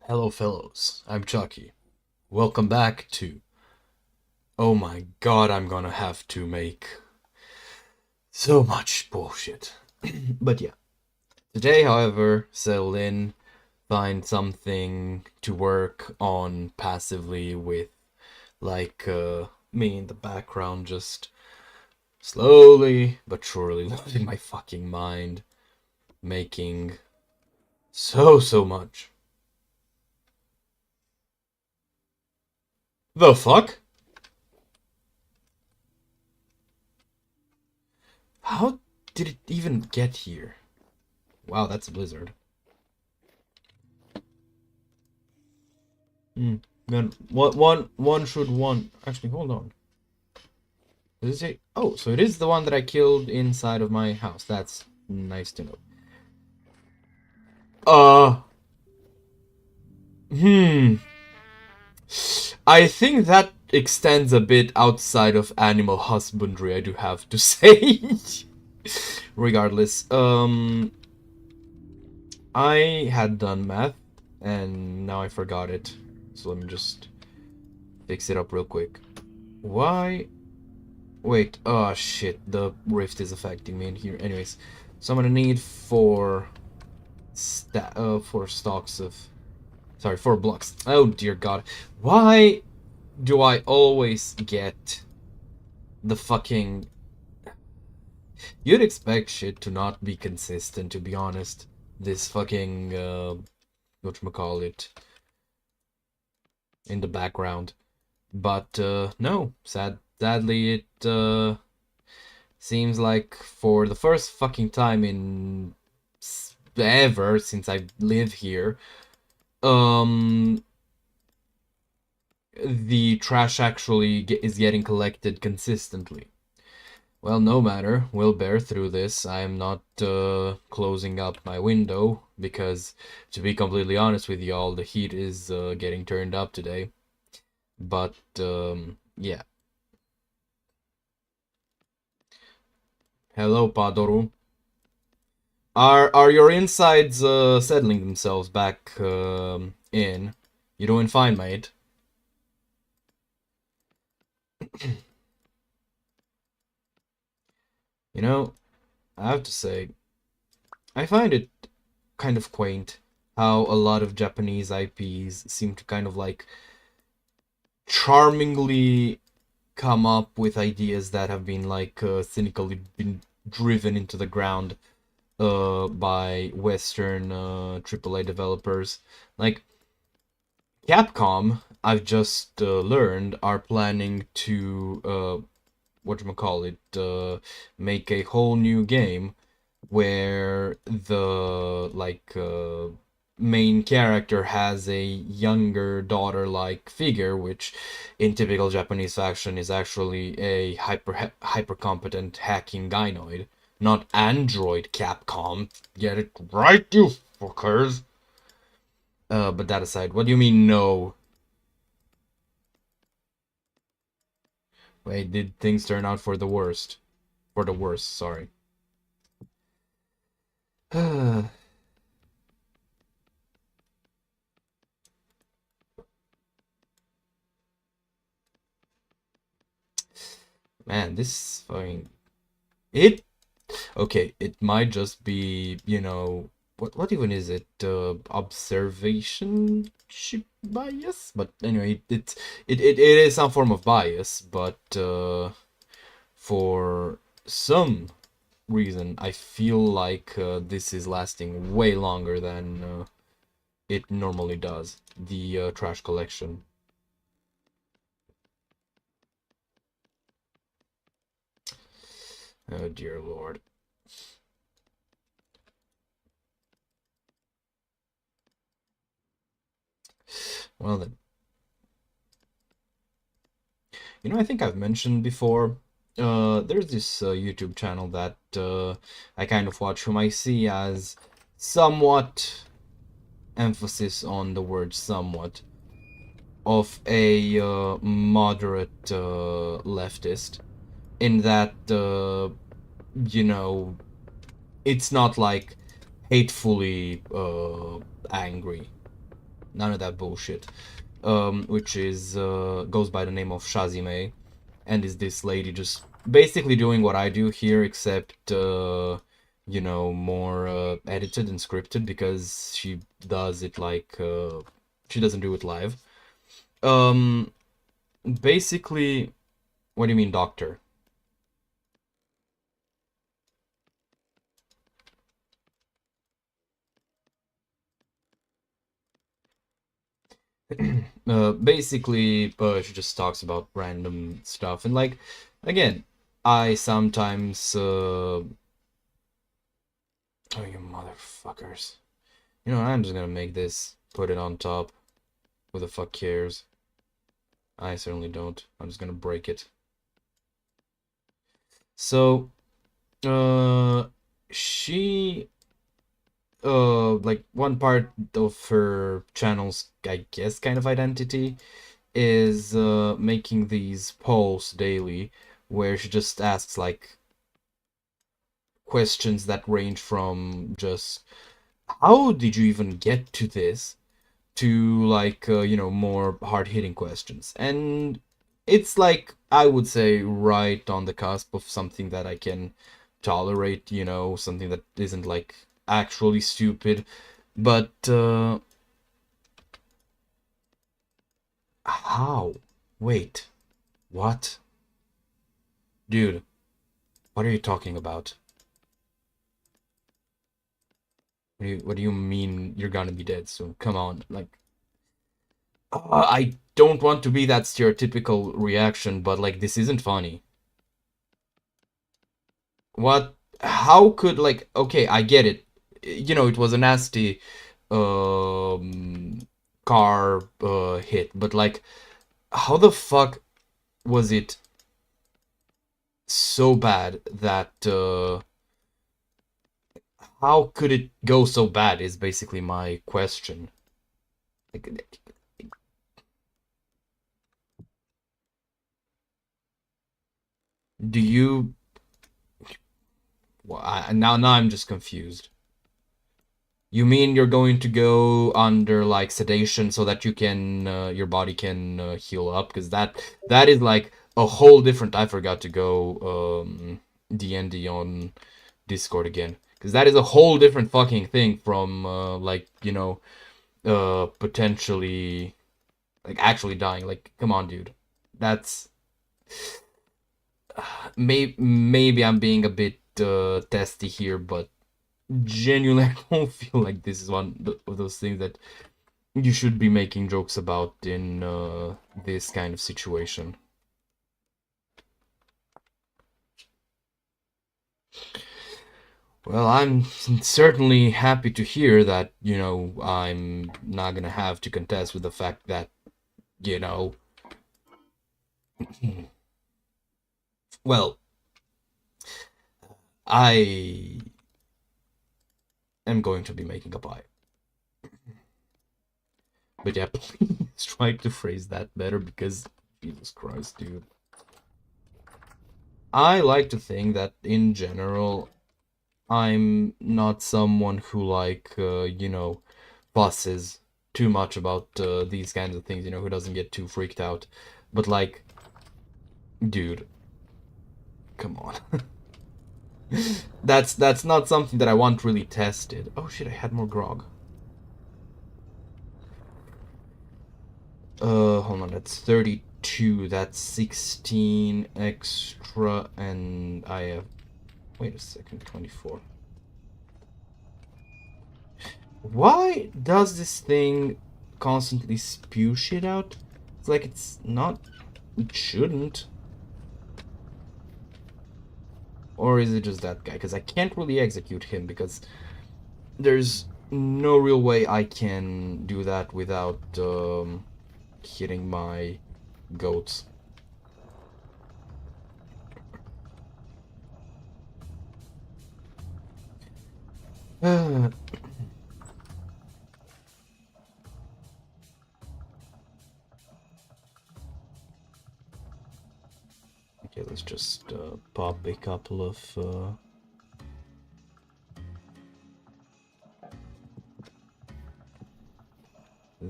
Hello, fellows. I'm Chucky. Welcome back to. Oh my god, I'm gonna have to make so much bullshit. But yeah. Today, however, settle in, find something to work on passively with, me in the background, just slowly but surely losing my fucking mind, making so much. The fuck? How did it even get here? Wow, that's a blizzard. Then one should want. Actually, hold on. Does it say? Oh, so it is the one that I killed inside of my house. That's nice to know. Uh, hmm. I think that extends a bit outside of animal husbandry, I do have to say. Regardless, I had done math, and now I forgot it. So let me just fix it up real quick. Why? Wait, oh shit, the rift is affecting me in here. Anyways, so I'm gonna need four stocks of, sorry, 4 blocks. Oh dear god. Why do I always get the fucking... You'd expect shit to not be consistent, to be honest. This fucking, whatchamacallit, in the background. But, no, sadly, it, seems like for the first fucking time in ever since I live here, um, the trash actually is getting collected consistently. Well, no matter, we'll bear through this. I'm not closing up my window because, to be completely honest with y'all, the heat is getting turned up today. But, yeah. Hello, Padoru. Are your insides settling themselves back in? You doing fine, mate? You know, I have to say, I find it kind of quaint how a lot of Japanese IPs seem to kind of like charmingly come up with ideas that have been like cynically been driven into the ground by Western AAA developers. Like Capcom, I've just learned, are planning to whatchamacallit, make a whole new game where the main character has a younger daughter-like figure, which in typical Japanese fashion is actually a hyper competent hacking gynoid, not android. Capcom, get it right, you fuckers. But that aside, what do you mean no? Wait, did things turn out for the worst? For the worst, sorry. Man, this fucking... It... Okay, it might just be, you know... What even is it? Observation bias? But anyway, it is some form of bias, but for some reason, I feel like this is lasting way longer than it normally does. The trash collection. Oh dear lord. Well then. You know, I think I've mentioned before, there's this YouTube channel that I kind of watch, whom I see as somewhat, emphasis on the word somewhat, of a moderate leftist, in that, you know, it's not like hatefully angry. none of that bullshit. Which is goes by the name of Shazime, and is this lady just basically doing what I do here, except you know, more edited and scripted, because she does it like she doesn't do it live. Um, Basically, what do you mean, doctor? Basically, she just talks about random stuff, and like, again, I sometimes, oh, you motherfuckers. You know, I'm just gonna make this, put it on top. Who the fuck cares? I certainly don't. I'm just gonna break it. So, she, like, one part of her channel's, I guess, kind of identity is making these polls daily where she just asks like questions that range from just how did you even get to this to like you know, more hard-hitting questions. And it's like, I would say, right on the cusp of something that I can tolerate, you know, something that isn't like actually stupid. But how? Wait, what? Dude, what are you talking about? What do you mean you're gonna be dead soon? Come on, like, I don't want to be that stereotypical reaction, but like, this isn't funny. What? How could, like, okay, I get it. You know, it was a nasty um car hit, but like, how the fuck was it so bad that how could it go so bad is basically my question. Like, do you well, now I'm just confused. You mean you're going to go under like sedation so that you can your body can heal up? Because that is like a whole different. I forgot to go D&D on Discord again, because that is a whole different fucking thing from like, you know, potentially like actually dying. Like, come on, dude. That's maybe I'm being a bit testy here, but genuinely, I don't feel like this is one of those things that you should be making jokes about in this kind of situation. Well, I'm certainly happy to hear that, you know, I'm not gonna have to contest with the fact that, you know, well, I am going to be making a pie. But yeah, please try to phrase that better, because Jesus Christ, dude. I like to think that in general, I'm not someone who like you know, fusses too much about these kinds of things, you know, who doesn't get too freaked out. But like, dude, come on. That's not something that I want really tested. Oh shit, I had more grog. Hold on, that's 32, that's 16 extra, and I have, wait a second, 24. Why does this thing constantly spew shit out? It's like it's not... It shouldn't. Or is it just that guy? Because I can't really execute him, because there's no real way I can do that without hitting my goats. Okay, let's just pop a couple of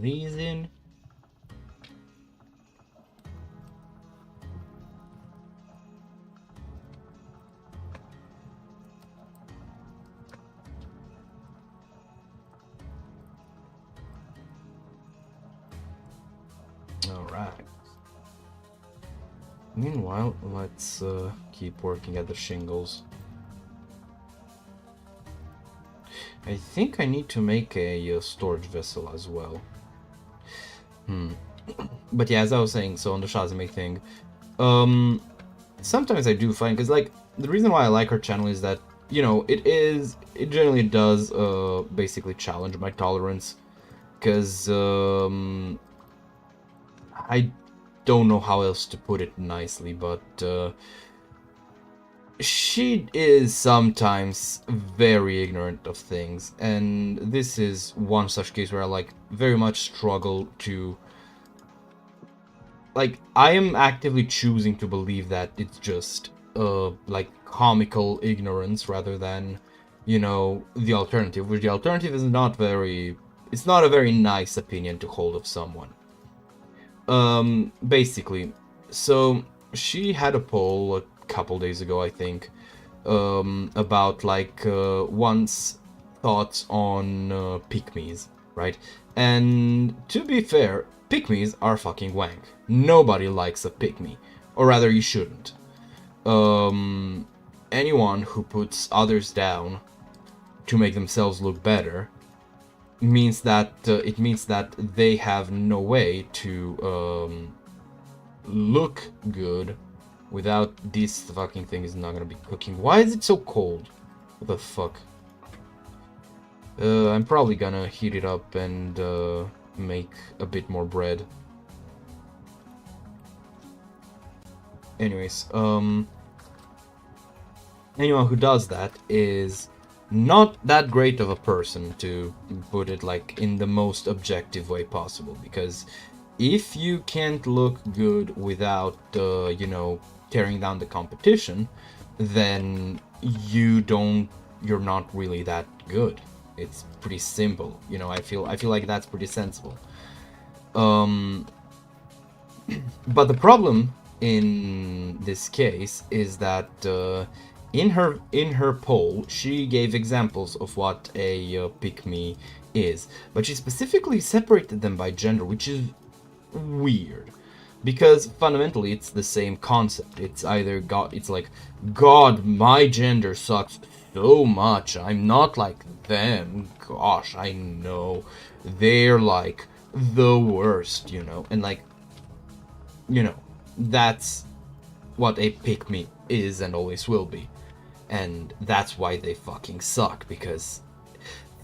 these in. Alright. Meanwhile, let's keep working at the shingles. I think I need to make a storage vessel as well. But yeah, as I was saying, so on the Shazame thing, sometimes I do find, because like, the reason why I like her channel is that, you know, it generally does basically challenge my tolerance, because I don't know how else to put it nicely, but she is sometimes very ignorant of things, and this is one such case where I like very much struggle to, like, I am actively choosing to believe that it's just like comical ignorance rather than, you know, the alternative, which the alternative is not very, it's not a very nice opinion to hold of someone. Basically, so she had a poll a couple days ago, I think, about like one's thoughts on pick-me's, right? And to be fair, pick-me's are fucking wank. Nobody likes a pick-me, or rather, you shouldn't. Anyone who puts others down to make themselves look better means that it means that they have no way to look good without this fucking thing is not gonna be cooking. Why is it so cold? What the fuck? I'm probably gonna heat it up and make a bit more bread. Anyways, anyone who does that is not that great of a person, to put it like in the most objective way possible, because if you can't look good without you know, tearing down the competition, then you're not really that good. It's pretty simple, you know. I feel like that's pretty sensible. But the problem in this case is that in her poll, she gave examples of what a pick-me is, but she specifically separated them by gender, which is weird, because fundamentally it's the same concept. It's either it's like, God, my gender sucks so much, I'm not like them, gosh, I know, they're like the worst, you know, and like, you know, that's what a pick-me is and always will be. And that's why they fucking suck, because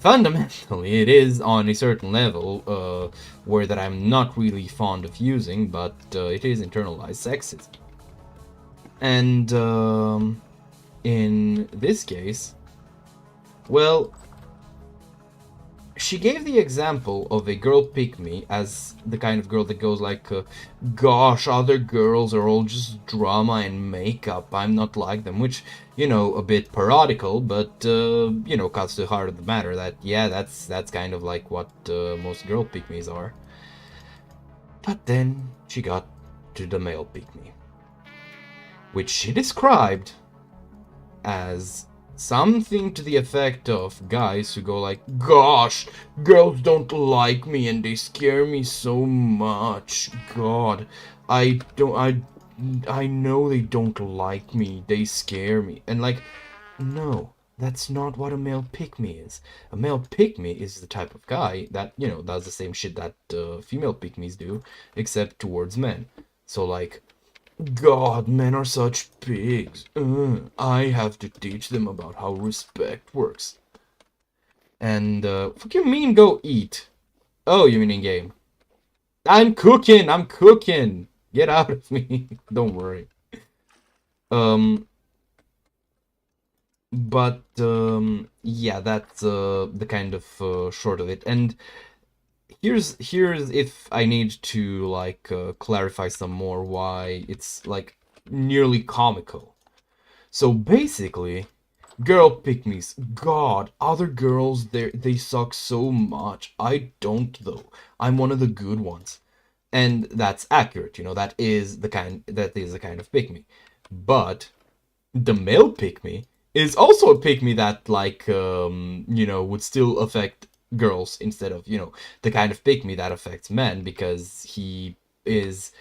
fundamentally it is on a certain level where that I'm not really fond of using, but it is internalized sexism. And in this case, well, she gave the example of a girl pick-me as the kind of girl that goes like, gosh, other girls are all just drama and makeup, I'm not like them, which, you know, a bit parodical, but, you know, cuts to the heart of the matter that, yeah, that's kind of like what most girl pick-me's are. But then she got to the male pick-me, which she described as something to the effect of guys who go like, gosh, girls don't like me and they scare me so much. God, I know they don't like me, they scare me. And like, no, that's not what a male pick-me is. A male pick-me is the type of guy that, you know, does the same shit that female pick-me's do, except towards men. So like, God, men are such pigs. I have to teach them about how respect works. And, what do you mean go eat? Oh, you mean in-game. I'm cooking! Get out of me. Don't worry. But, yeah, that's, the kind of, short of it. And here's if I need to like clarify some more why it's like nearly comical. So basically, Girl pick-me's. God, other girls, they suck so much. I don't, though. I'm one of the good ones. And that's accurate, you know, that is the kind of pick-me. But the male pick-me is also a pick-me that, like, you know, would still affect girls instead of, you know, the kind of pick-me that affects men, because he is,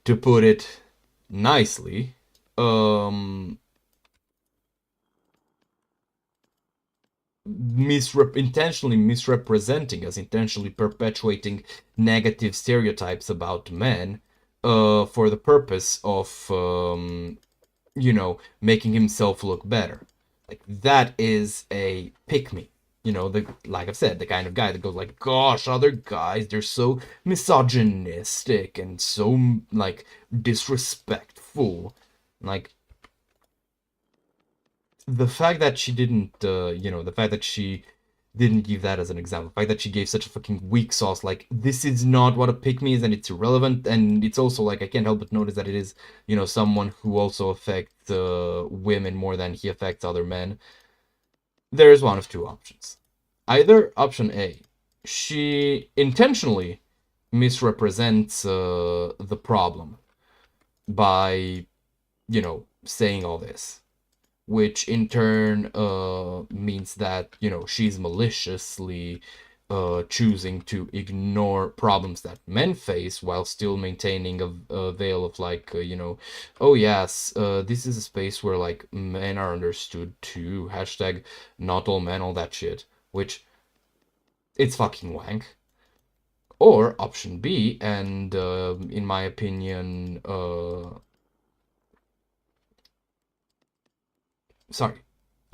to put it nicely, um intentionally misrepresenting us, intentionally perpetuating negative stereotypes about men, for the purpose of, you know, making himself look better. Like, that is a pick me. You know, like I've said, the kind of guy that goes like, gosh, other guys, they're so misogynistic and so, like, disrespectful. Like, the fact that she didn't, you know, the fact that she didn't give that as an example, the fact that she gave such a fucking weak sauce, like, this is not what a pick me is, and it's irrelevant, and it's also, like, I can't help but notice that it is, you know, someone who also affects women more than he affects other men. There's one of two options. Either option A, she intentionally misrepresents the problem by, you know, saying all this, which in turn means that, you know, she's maliciously choosing to ignore problems that men face while still maintaining a veil of, like, you know, oh yes, this is a space where, like, men are understood too, hashtag not all men, all that shit, which, it's fucking wank. Or option B, and in my opinion, sorry.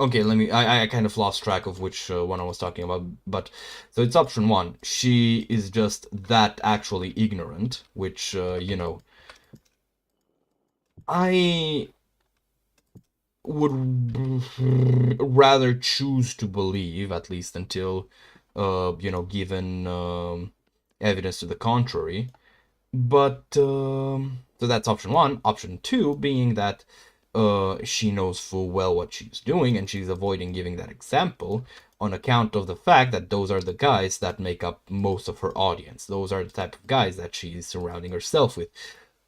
Okay, let me. I kind of lost track of which one I was talking about, but so it's option one. She is just that actually ignorant, which, you know, I would rather choose to believe, at least until, you know, given evidence to the contrary. But so that's option one. Option two being that she knows full well what she's doing, and she's avoiding giving that example on account of the fact that those are the guys that make up most of her audience. Those are the type of guys that she's surrounding herself with.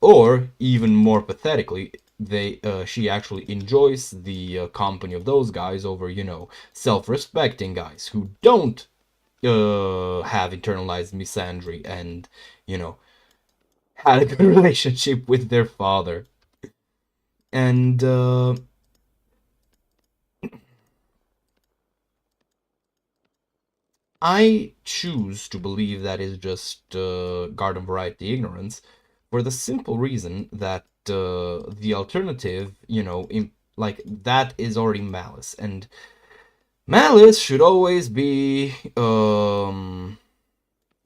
Or even more pathetically, she actually enjoys the company of those guys over, you know, self-respecting guys who don't have internalized misandry and, you know, had a good relationship with their father. And I choose to believe that is just garden variety ignorance, for the simple reason that the alternative, you know, like, that is already malice, and malice should always be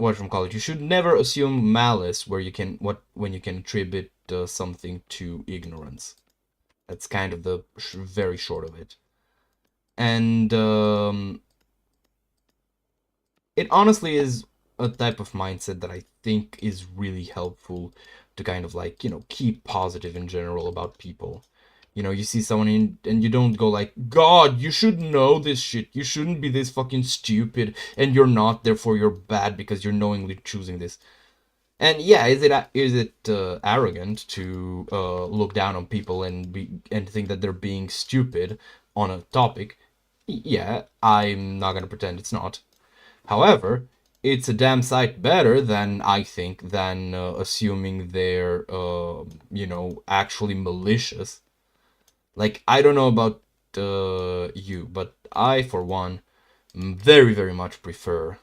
whatchamacallit. You should never assume malice where you can when you can attribute something to ignorance. That's kind of the very short of it. And it honestly is a type of mindset that I think is really helpful to kind of, like, you know, keep positive in general about people. You know, you see someone and you don't go like, God, you should know this shit. You shouldn't be this fucking stupid, and you're not, therefore you're bad because you're knowingly choosing this. And yeah, is it arrogant to look down on people and think that they're being stupid on a topic? Yeah, I'm not gonna pretend it's not. However, it's a damn sight better than, I think, than assuming they're, you know, actually malicious. Like, I don't know about you, but I, for one, very, very much prefer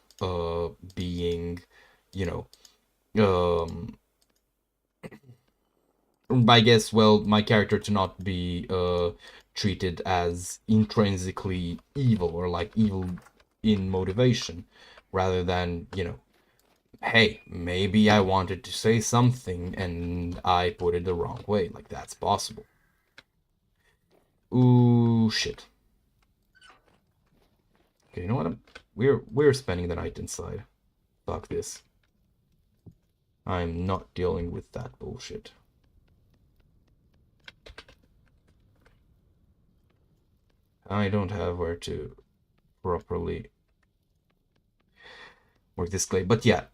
being, you know, I guess, well, my character to not be treated as intrinsically evil, or like evil in motivation, rather than, you know, hey, maybe I wanted to say something and I put it the wrong way. Like, that's possible. Ooh, shit. Okay, you know what? We're spending the night inside. Fuck this. I'm not dealing with that bullshit. I don't have where to properly work this clay, but yeah.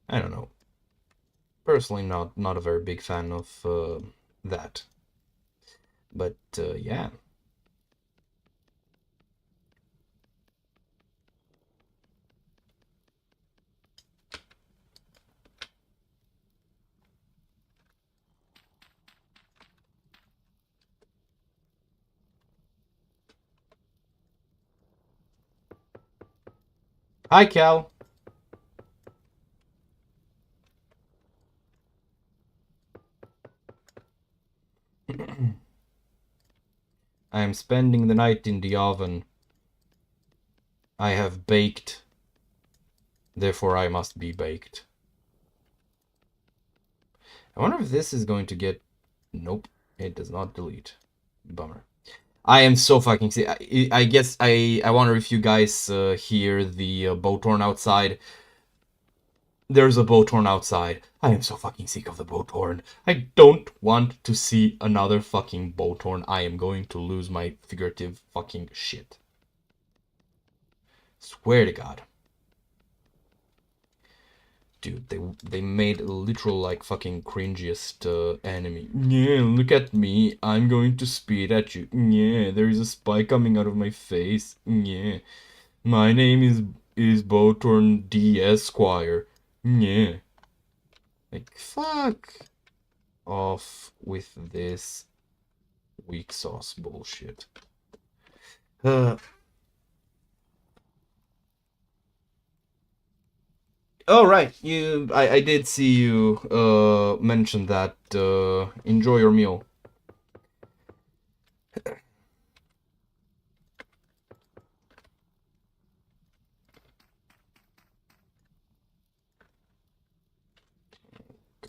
I don't know. Personally, not a very big fan of that. But yeah. Hi, Cal. I am spending the night in the oven. I have baked. Therefore, I must be baked. I wonder if this is going to get... Nope, it does not delete. Bummer. I am so fucking sick. I guess I wonder if you guys hear the boat horn outside. There's a boat horn outside. I am so fucking sick of the boat horn. I don't want to see another fucking boat horn. I am going to lose my figurative fucking shit. Swear to God. Dude, they made a literal like fucking cringiest enemy. Yeah, look at me. I'm going to spit at you. Yeah, there is a spy coming out of my face. Yeah. My name is Botorn D. Esquire. Yeah. Like, fuck off with this weak sauce bullshit. Oh right, I did see you mention that. Enjoy your meal.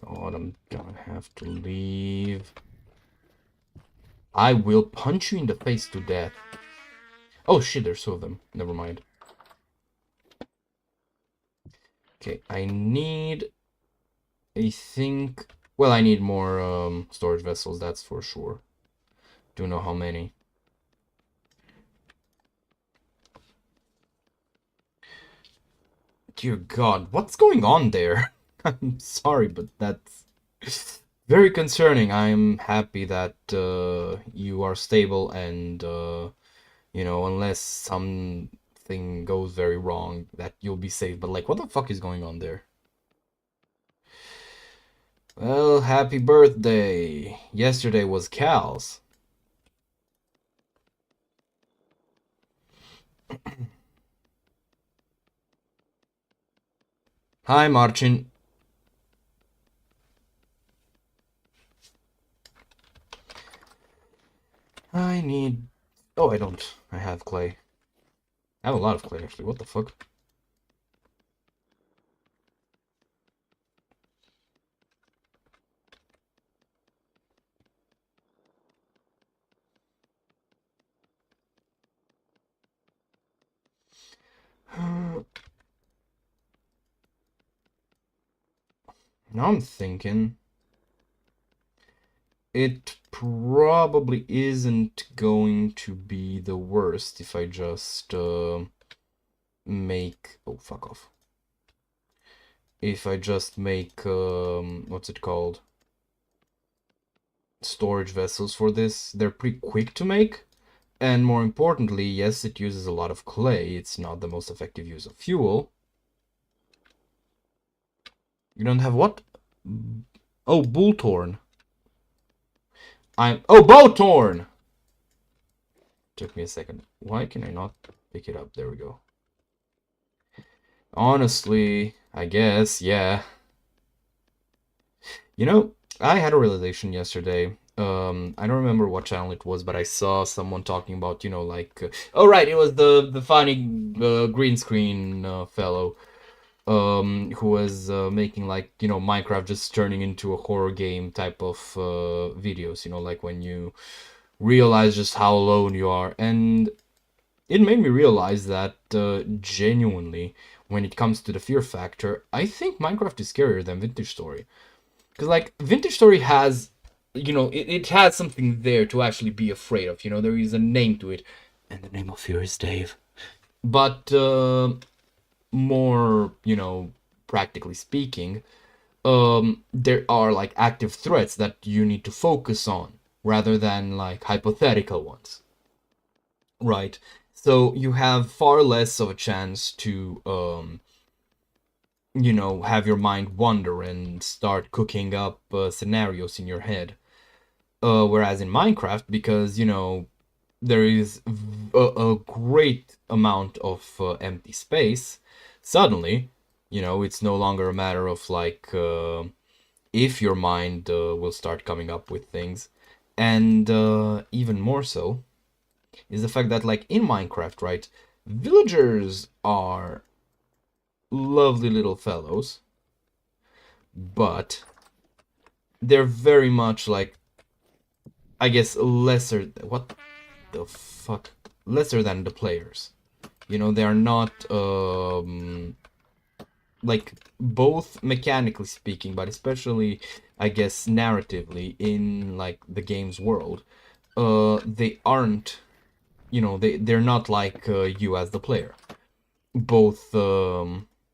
God, I'm gonna have to leave. I will punch you in the face to death. Oh shit, there's two of them. Never mind. Okay, I need... I think... Well, I need more storage vessels, that's for sure. Don't know how many. Dear God, what's going on there? I'm sorry, but that's very concerning. I'm happy that you are stable and, you know, unless something goes very wrong, that you'll be safe. But, like, what the fuck is going on there? Well, happy birthday. Yesterday was Cal's. Hi, Marcin. I need... Oh, I don't. I have clay. I have a lot of clay, actually. What the fuck? Now I'm thinking... It probably isn't going to be the worst if I just make... Oh, fuck off. If I just make... what's it called? Storage vessels for this. They're pretty quick to make. And more importantly, yes, it uses a lot of clay. It's not the most effective use of fuel. You don't have what? Oh, Bullthorn. Oh, Bowthorn! Took me a second. Why can I not pick it up? There we go. Honestly, I guess, yeah. You know, I had a realization yesterday. I don't remember what channel it was, but I saw someone talking about, you know, like... oh, right, it was the funny green screen fellow. Who was making, like, you know, Minecraft just turning into a horror game type of videos, you know, like when you realize just how alone you are. And it made me realize that genuinely, when it comes to the fear factor, I think Minecraft is scarier than Vintage Story. Because, like, Vintage Story has you know, it has something there to actually be afraid of. You know, there is a name to it, and the name of fear is Dave. But more, you know, practically speaking, there are like active threats that you need to focus on rather than like hypothetical ones, right? So you have far less of a chance to you know, have your mind wander and start cooking up scenarios in your head. Whereas in Minecraft, because, you know, there is a great amount of empty space, suddenly, you know, it's no longer a matter of like if your mind will start coming up with things. And even more so is the fact that, like, in Minecraft, right, villagers are lovely little fellows, but they're very much like, I guess, lesser. What the fuck? Lesser than the players. You know, they are not like, both mechanically speaking, but especially, I guess, narratively in like the game's world. They aren't. You know, they're not like you as the player. Both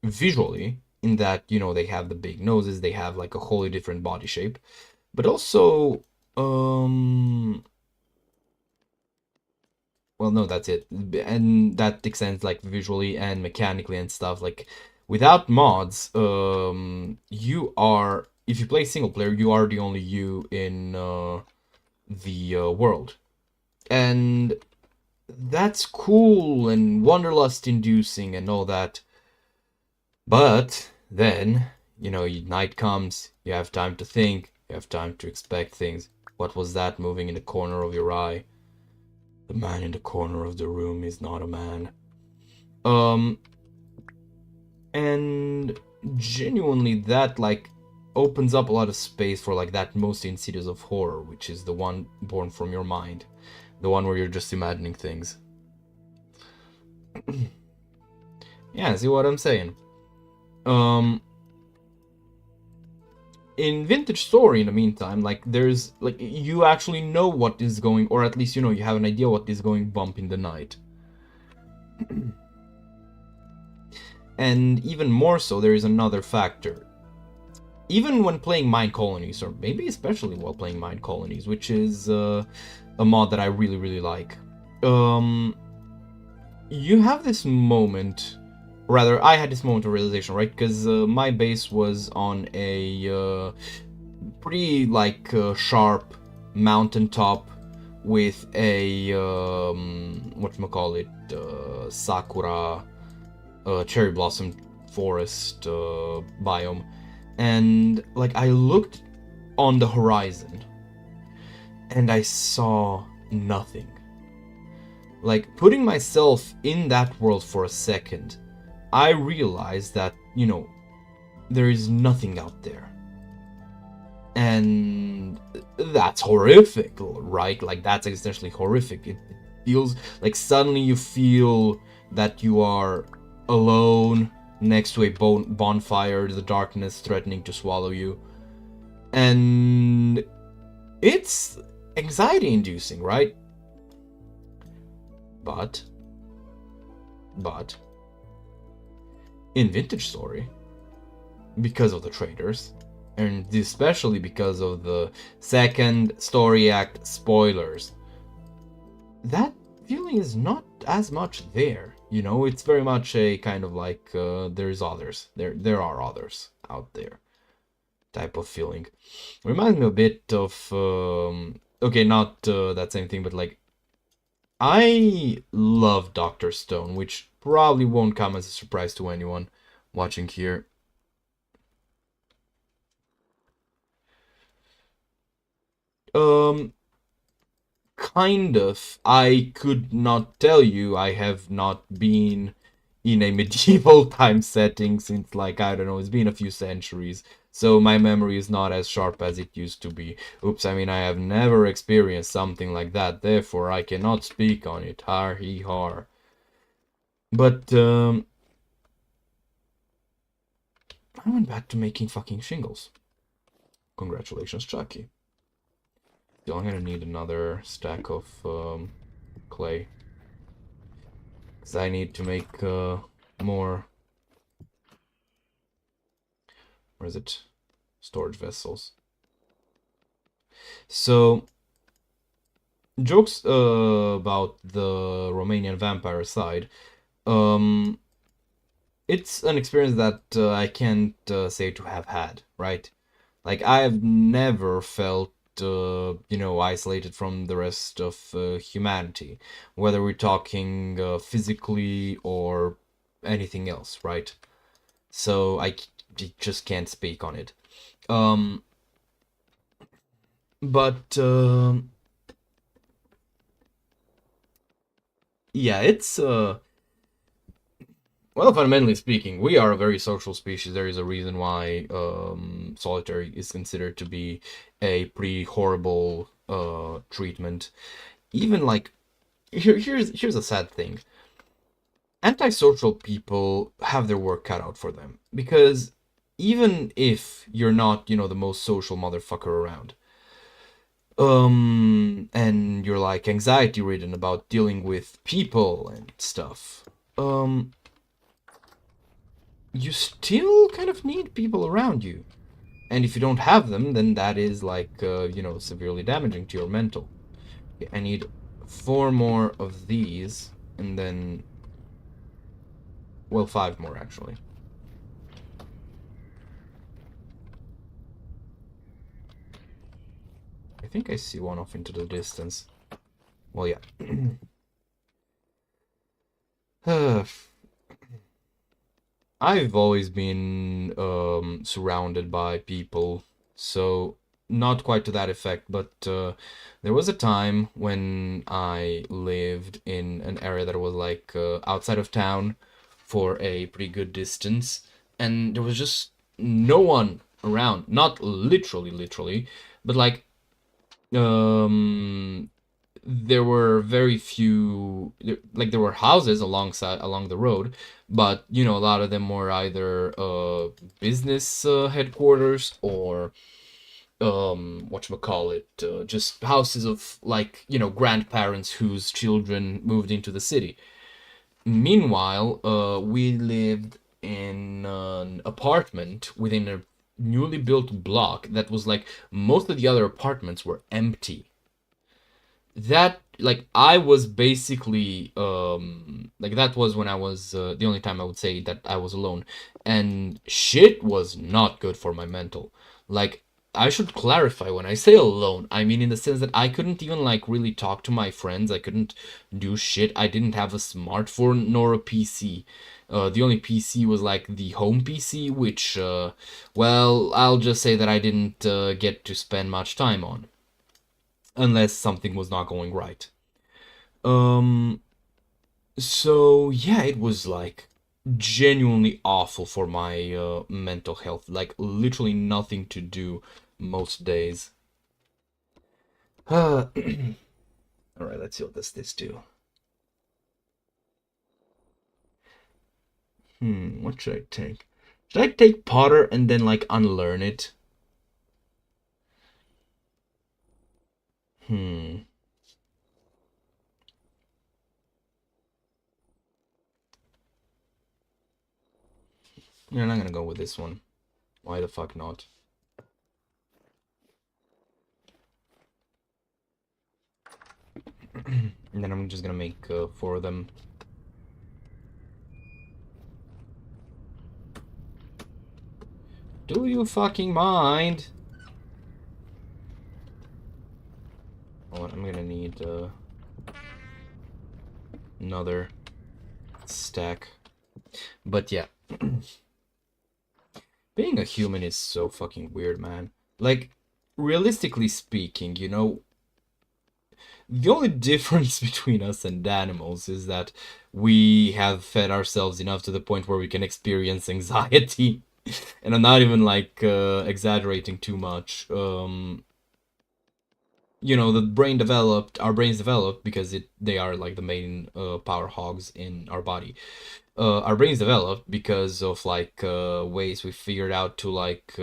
visually, in that, you know, they have the big noses, they have like a wholly different body shape, but also well, no, that's it. And that extends like visually and mechanically and stuff. Like, without mods, you are, if you play single player, you are the only you in the world. And that's cool and wanderlust inducing and all that. But then, you know, night comes, you have time to think, you have time to expect things. What was that moving in the corner of your eye? The man in the corner of the room is not a man. Um, and genuinely that, like, opens up a lot of space for, like, that most insidious of horror, which is the one born from your mind. The one where you're just imagining things. Yeah, see what I'm saying? In Vintage Story, in the meantime, like, there's, like, you actually know what is going, or at least, you know, you have an idea what is going bump in the night. And even more so, there is another factor. Even when playing Mine Colonies, or maybe especially while playing Mine Colonies, which is a mod that I really, really like, you have this moment, rather, I had this moment of realization, right? Because my base was on a pretty, like, sharp mountaintop with a, whatchamacallit, sakura, cherry blossom forest biome. And, like, I looked on the horizon and I saw nothing. Like, putting myself in that world for a second, I realized that, you know, there is nothing out there. And that's horrific, right? Like, that's essentially horrific. It feels like suddenly you feel that you are alone next to a bonfire, the darkness threatening to swallow you. And it's anxiety inducing, right? But in Vintage Story, because of the traders, and especially because of the second story act spoilers, that feeling is not as much there. You know, it's very much a kind of like, there's others. There are others out there type of feeling. Reminds me a bit of, okay, not that same thing, but like, I love Dr. Stone, which probably won't come as a surprise to anyone watching here. Kind of. I could not tell you. I have not been in a medieval time setting since, like, I don't know, it's been a few centuries. So my memory is not as sharp as it used to be. Oops, I mean, I have never experienced something like that, therefore I cannot speak on it. Har he har. But, I went back to making fucking shingles. Congratulations, Chucky. Still, I'm gonna need another stack of clay. Because I need to make more... Where is it? Storage vessels. So, jokes about the Romanian vampire side. It's an experience that I can't say to have had, right? Like, I've never felt, isolated from the rest of humanity, whether we're talking physically or anything else, right? So just can't speak on it. Um, but yeah, it's well, fundamentally speaking, we are a very social species. There is a reason why solitary is considered to be a pretty horrible treatment. Even like, here's a sad thing. Antisocial people have their work cut out for them, because even if you're not, the most social motherfucker around, and you're like anxiety ridden about dealing with people and stuff, you still kind of need people around you. And if you don't have them, then that is like, severely damaging to your mental. Okay, I need 4 more of these, and then, well, 5 more actually. I think I see one off into the distance. Well, yeah. I've always been surrounded by people, so not quite to that effect, but there was a time when I lived in an area that was like outside of town for a pretty good distance, and there was just no one around. Not literally, but like um there were very few, like there were houses along the road, but a lot of them were either business headquarters or whatchamacallit, just houses of like grandparents whose children moved into the city. Meanwhile, we lived in an apartment within a newly built block that was like most of the other apartments were empty. That, like, I was basically like that was when I was the only time I would say that I was alone, and shit was not good for my mental. Like, I should clarify, when I say alone, I mean in the sense that I couldn't even like really talk to my friends. I couldn't do shit. I didn't have a smartphone nor a PC. The only PC was like the home PC, which well, I'll just say that I didn't get to spend much time on, unless something was not going right. Um, so yeah, it was like genuinely awful for my mental health. Like literally nothing to do most days. All right, let's see what does this do. What should I take? Should I take Potter and then like unlearn it? Hmm. Yeah, I'm not gonna go with this one. Why the fuck not? And then I'm just gonna make 4 of them. Do you fucking mind? Oh, I'm gonna need another stack. But yeah. Being a human is so fucking weird, man. Like, realistically speaking, the only difference between us and animals is that we have fed ourselves enough to the point where we can experience anxiety. And I'm not even like exaggerating too much. Our brains developed because they are like the main power hogs in our body. Our brains developed because of like ways we figured out to like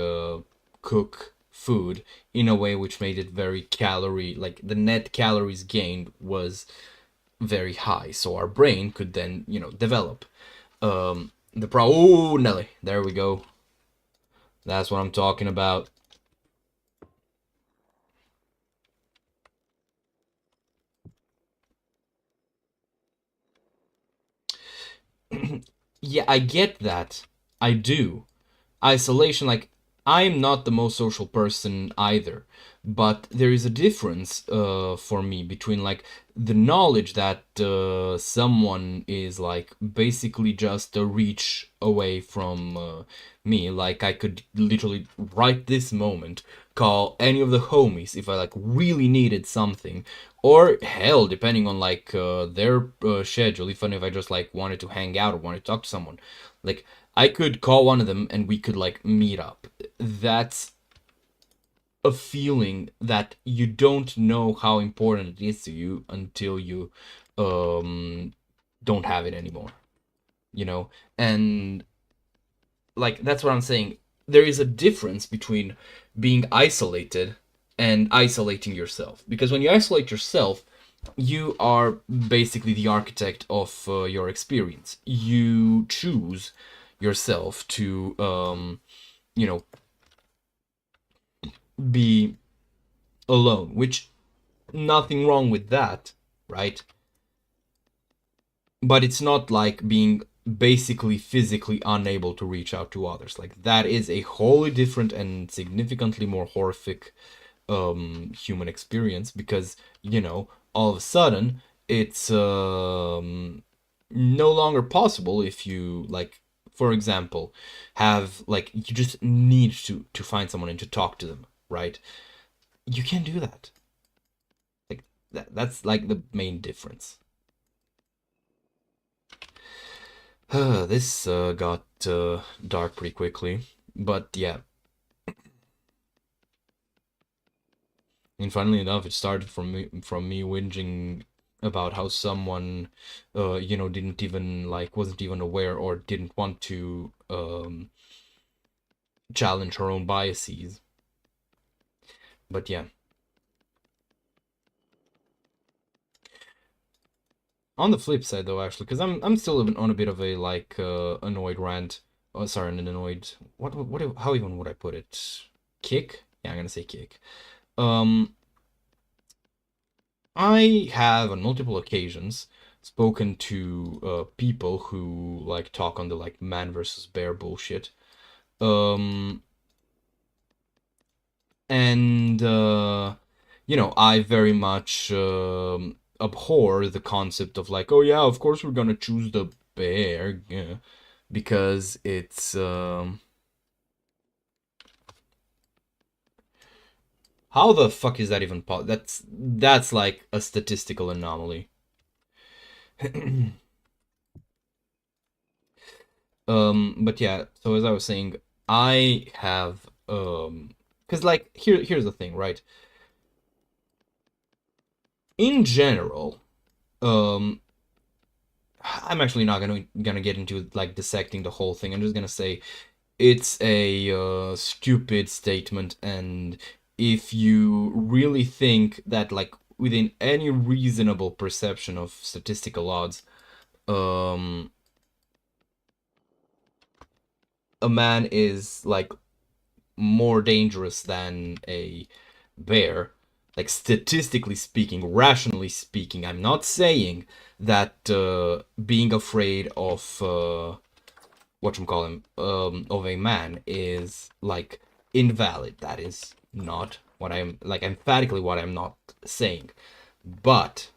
cook food in a way which made it very calorie, like the net calories gained was very high, so our brain could then, you know, develop. Oh, Nelly, there we go. That's what I'm talking about. Yeah, I get that. I do. Isolation, like, I'm not the most social person either, but there is a difference for me between like the knowledge that someone is like basically just a reach away from me. Like, I could literally right this moment call any of the homies if I like really needed something, or hell, depending on like their schedule, even if I just like wanted to hang out or wanted to talk to someone, like I could call one of them and we could like meet up. That's a feeling that you don't know how important it is to you until you um don't have it anymore, you know? And like that's what I'm saying. There is a difference between being isolated and isolating yourself. Because when you isolate yourself, you are basically the architect of your experience. You choose yourself to you know, be alone, which nothing wrong with that, right? But it's not like being basically physically unable to reach out to others. Like that is a wholly different and significantly more horrific human experience, because, you know, all of a sudden it's no longer possible if you like, for example, have like you just need to find someone and to talk to them, right? You can't do that. Like that's like the main difference. This got dark pretty quickly, but yeah. And funnily enough, it started from me whinging about how someone, you know, didn't even like wasn't even aware or didn't want to challenge her own biases. But yeah. On the flip side, though, actually, because I'm still on a bit of a like annoyed rant. Oh, sorry, an annoyed. What? How even would I put it? Kick? Yeah, I'm gonna say kick. Um, I have on multiple occasions spoken to people who like talk on the like man versus bear bullshit. Um, and you know, I very much abhor the concept of like, oh yeah, of course we're gonna choose the bear, yeah, because it's how the fuck is that even that's like a statistical anomaly. But yeah, so as I was saying, I have because like here's the thing, right? In general, um I'm actually not gonna get into like dissecting the whole thing. I'm just gonna say it's a stupid statement, and if you really think that like within any reasonable perception of statistical odds, um a man is like more dangerous than a bear, like statistically speaking, rationally speaking, I'm not saying that being afraid of whatchamacallit, of a man is like invalid. That is not what I'm like emphatically what I'm not saying. But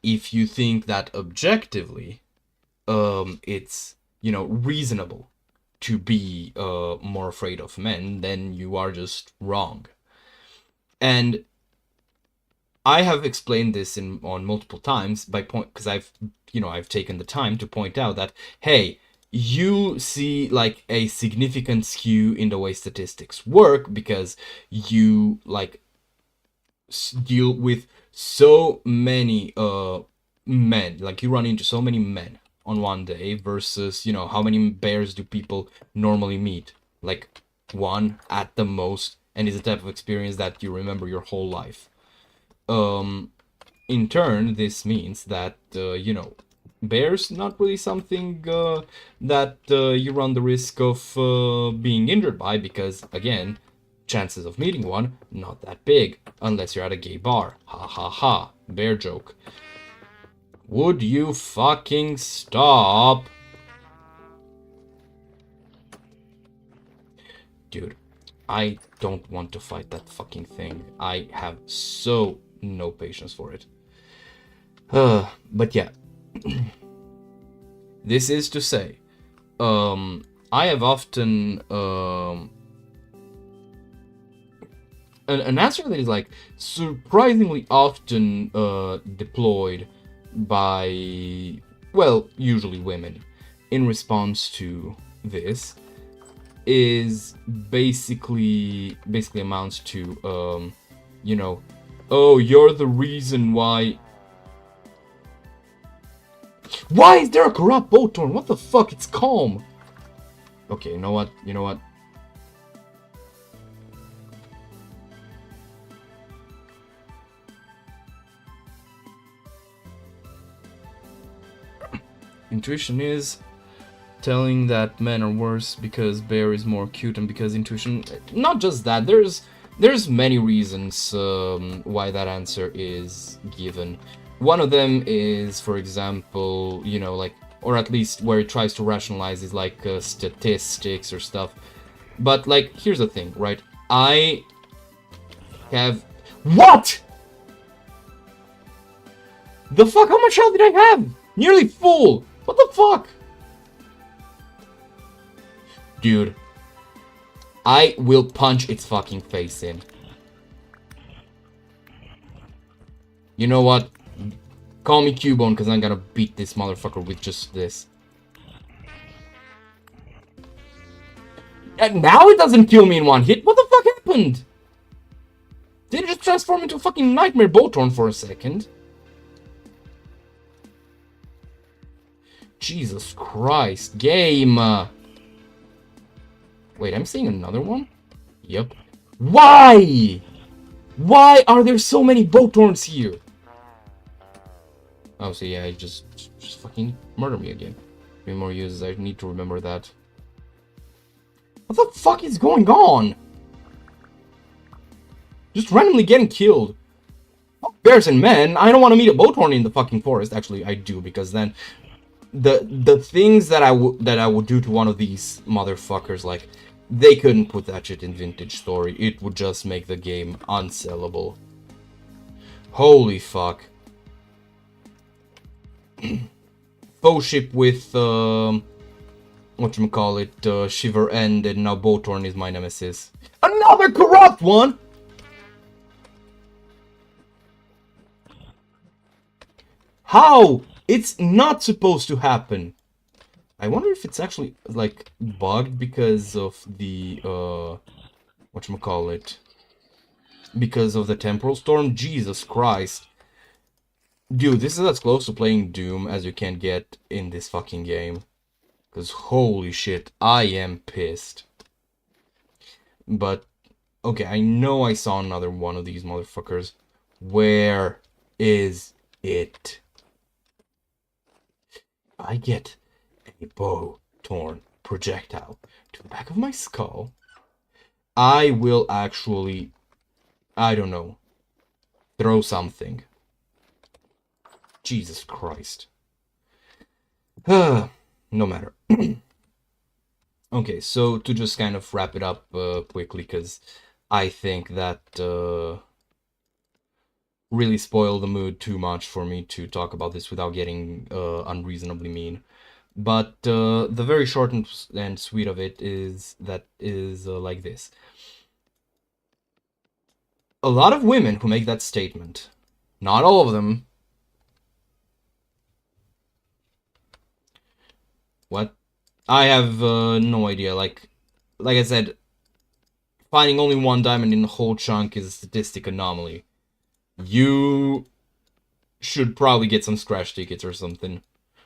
if you think that objectively, it's, you know, reasonable to be more afraid of men, then you are just wrong. And I have explained this in on multiple times by point because I've taken the time to point out that, hey, you see like a significant skew in the way statistics work because you like deal with so many men, like you run into so many men on one day versus, you know, how many bears do people normally meet? Like one at the most and is a type of experience that you remember your whole life. In turn, this means that, you know, bears not really something that you run the risk of being injured by, because, again, chances of meeting one, not that big, unless you're at a gay bar. Ha ha ha, bear joke. Would you fucking stop? Dude, I don't want to fight that fucking thing. I have so no patience for it. But yeah. This is to say, I have often, an answer that is like surprisingly often deployed by, well, usually women, in response to this, is basically amounts to, you know, oh, you're the reason why. Why is there a corrupt boat torn? What the fuck? It's calm. Okay, you know what? You know what? Intuition is telling that men are worse because bear is more cute, and because intuition... Not just that, there's many reasons why that answer is given. One of them is, for example, you know, like, or at least where it tries to rationalize is like statistics or stuff. But, like, here's the thing, right? I have... What?! The fuck? How much health did I have? Nearly full! What the fuck? Dude. I will punch its fucking face in. You know what? Call me Cubone, because I'm gonna beat this motherfucker with just this. And now it doesn't kill me in one hit? What the fuck happened? Did it just transform into a fucking nightmare Boltorn for a second? Jesus Christ. Game! Wait, I'm seeing another one? Yep. Why? Why are there so many Boltorns here? Oh, so yeah, just fucking murder me again. 3 more uses, I need to remember that. What the fuck is going on? Just randomly getting killed. Bears and men, I don't want to meet a Boltorn in the fucking forest. Actually, I do, because then the things that I would do to one of these motherfuckers, like, they couldn't put that shit in Vintage Story. It would just make the game unsellable. Holy fuck. Foe ship with, whatchamacallit, Shiver End, and now Boltorn is my nemesis. Another corrupt one! How? It's not supposed to happen. I wonder if it's actually, like, bugged because of the, whatchamacallit, because of the Temporal Storm? Jesus Christ. Dude, this is as close to playing Doom as you can get in this fucking game. Because holy shit, I am pissed. But, okay, I know I saw another one of these motherfuckers. Where is it? I get a bow-torn projectile to the back of my skull, I will actually, I don't know, throw something. Jesus Christ. No matter. Okay, so to just kind of wrap it up quickly, because I think that really spoiled the mood too much for me to talk about this without getting unreasonably mean. But the very short and sweet of it is like this. A lot of women who make that statement, not all of them. What? I have no idea. Like I said, finding only one diamond in the whole chunk is a statistic anomaly. You should probably get some scratch tickets or something.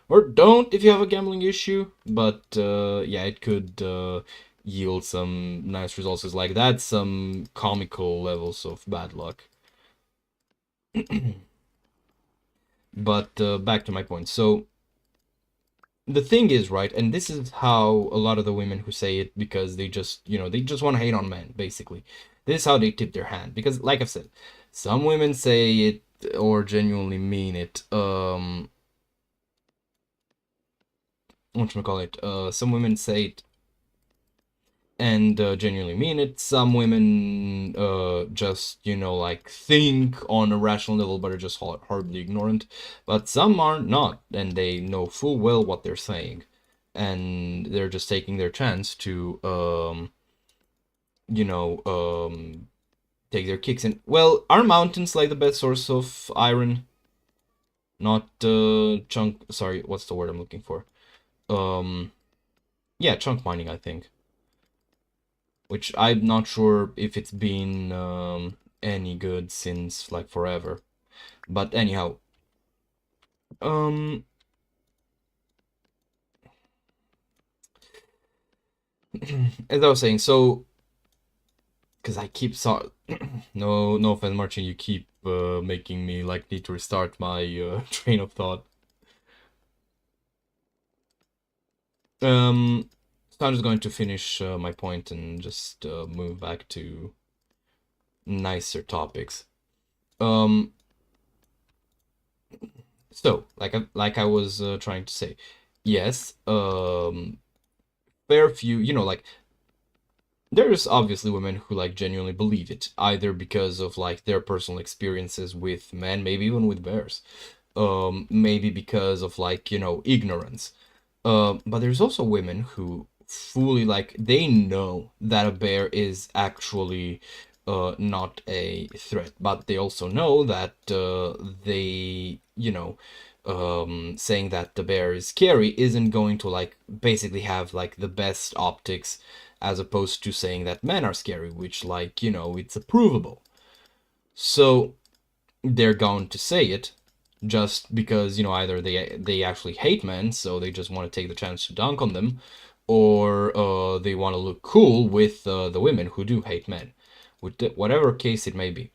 Or don't if you have a gambling issue. But yeah, it could, yield some nice results. Is like that's some comical levels of bad luck. But back to my point. So the thing is, right, and this is how a lot of the women who say it because they just, they just want to hate on men, basically. This is how they tip their hand. Because, like I've said, some women say it or genuinely mean it. Whatchamacallit? Some women say it and genuinely mean it. Some women just, like, think on a rational level but are just horribly ignorant. But some are not, and they know full well what they're saying. And they're just taking their chance to, take their kicks in. Well, are mountains like the best source of iron? Not chunk. Sorry, what's the word I'm looking for? Yeah, chunk mining, I think. Which I'm not sure if it's been any good since like forever. But anyhow, as I was saying, so because I keep no offense, Marching, you keep making me like need to restart my train of thought. So I'm just going to finish my point and just move back to nicer topics. So like I was trying to say, yes, fair few, like there's obviously women who like genuinely believe it, either because of like their personal experiences with men, maybe even with bears, maybe because of like ignorance. But there's also women who fully like they know that a bear is actually not a threat, but they also know that they saying that the bear is scary isn't going to like basically have like the best optics, as opposed to saying that men are scary, which like it's approvable. So they're going to say it just because either they actually hate men, so they just want to take the chance to dunk on them, or they want to look cool with the women who do hate men, with whatever case it may be.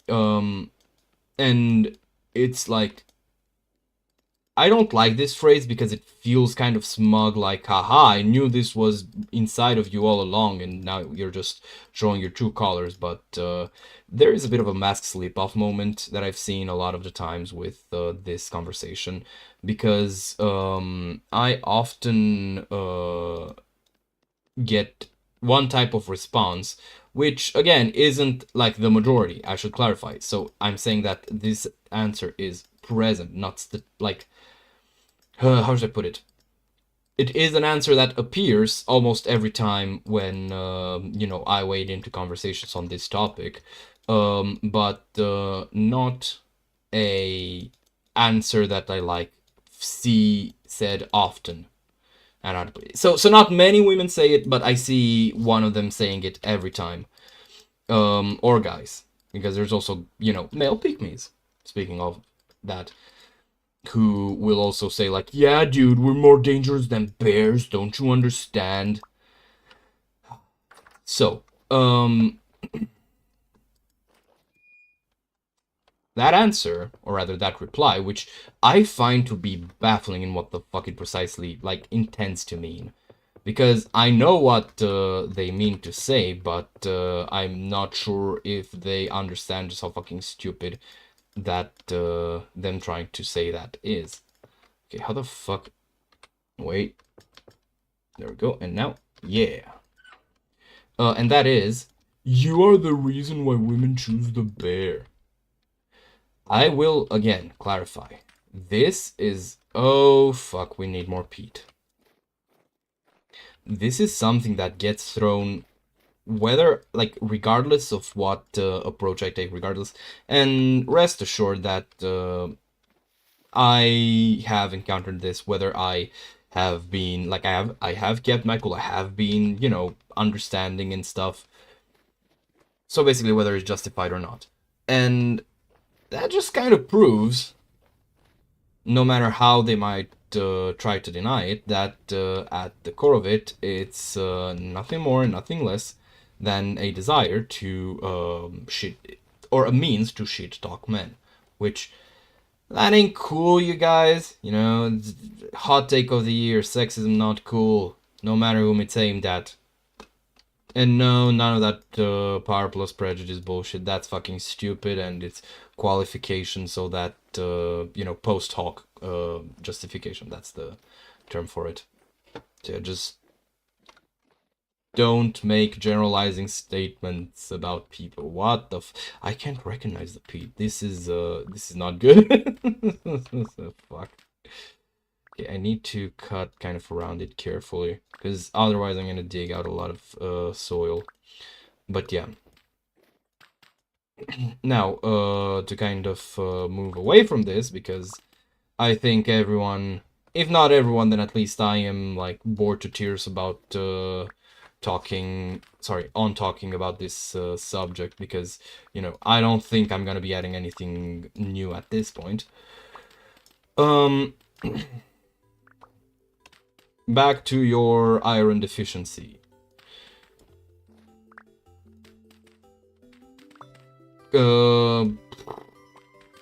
And it's like, I don't like this phrase because it feels kind of smug, like, haha, I knew this was inside of you all along, and now you're just showing your true colors. But there is a bit of a mask slip-off moment that I've seen a lot of the times with this conversation, because I often get one type of response, which, again, isn't, like, the majority, I should clarify. So I'm saying that this answer is present, not, like... how should I put it? It is an answer that appears almost every time when I wade into conversations on this topic, but not a answer that I like see said often. And so not many women say it, but I see one of them saying it every time, or guys, because there's also male pygmies. Speaking of that, who will also say like, yeah, dude, we're more dangerous than bears, don't you understand? So, that answer, or rather that reply, which I find to be baffling in what the fuck it precisely, like, intends to mean. Because I know what they mean to say, but I'm not sure if they understand just how fucking stupid that them trying to say that is. Okay, how the fuck... Wait. There we go. And now, yeah. And that is, you are the reason why women choose the bear. I will, again, clarify. This is... Oh, fuck, we need more peat. This is something that gets thrown... whether, like, regardless of what approach I take, regardless. And rest assured that I have encountered this, whether I have been, like, I have kept my cool, I have been, understanding and stuff. So basically, whether it's justified or not. And that just kind of proves, no matter how they might try to deny it, that at the core of it, it's nothing more, nothing less than a desire to shit, or a means to shit talk men, which that ain't cool, you guys. You know, hot take of the year: sexism not cool, no matter whom it's aimed at. And no, none of that power plus prejudice bullshit. That's fucking stupid, and it's qualification so that, you know, post hoc justification. That's the term for it. So yeah, just don't make generalizing statements about people. What the I can't recognize the P. This is not good. Fuck. Okay, I need to cut kind of around it carefully, because otherwise I'm gonna dig out a lot of soil. But yeah. Now, to kind of move away from this, because I think everyone, if not everyone, then at least I am like bored to tears about talking about this subject, because, you know, I don't think I'm gonna be adding anything new at this point. Back to your iron deficiency.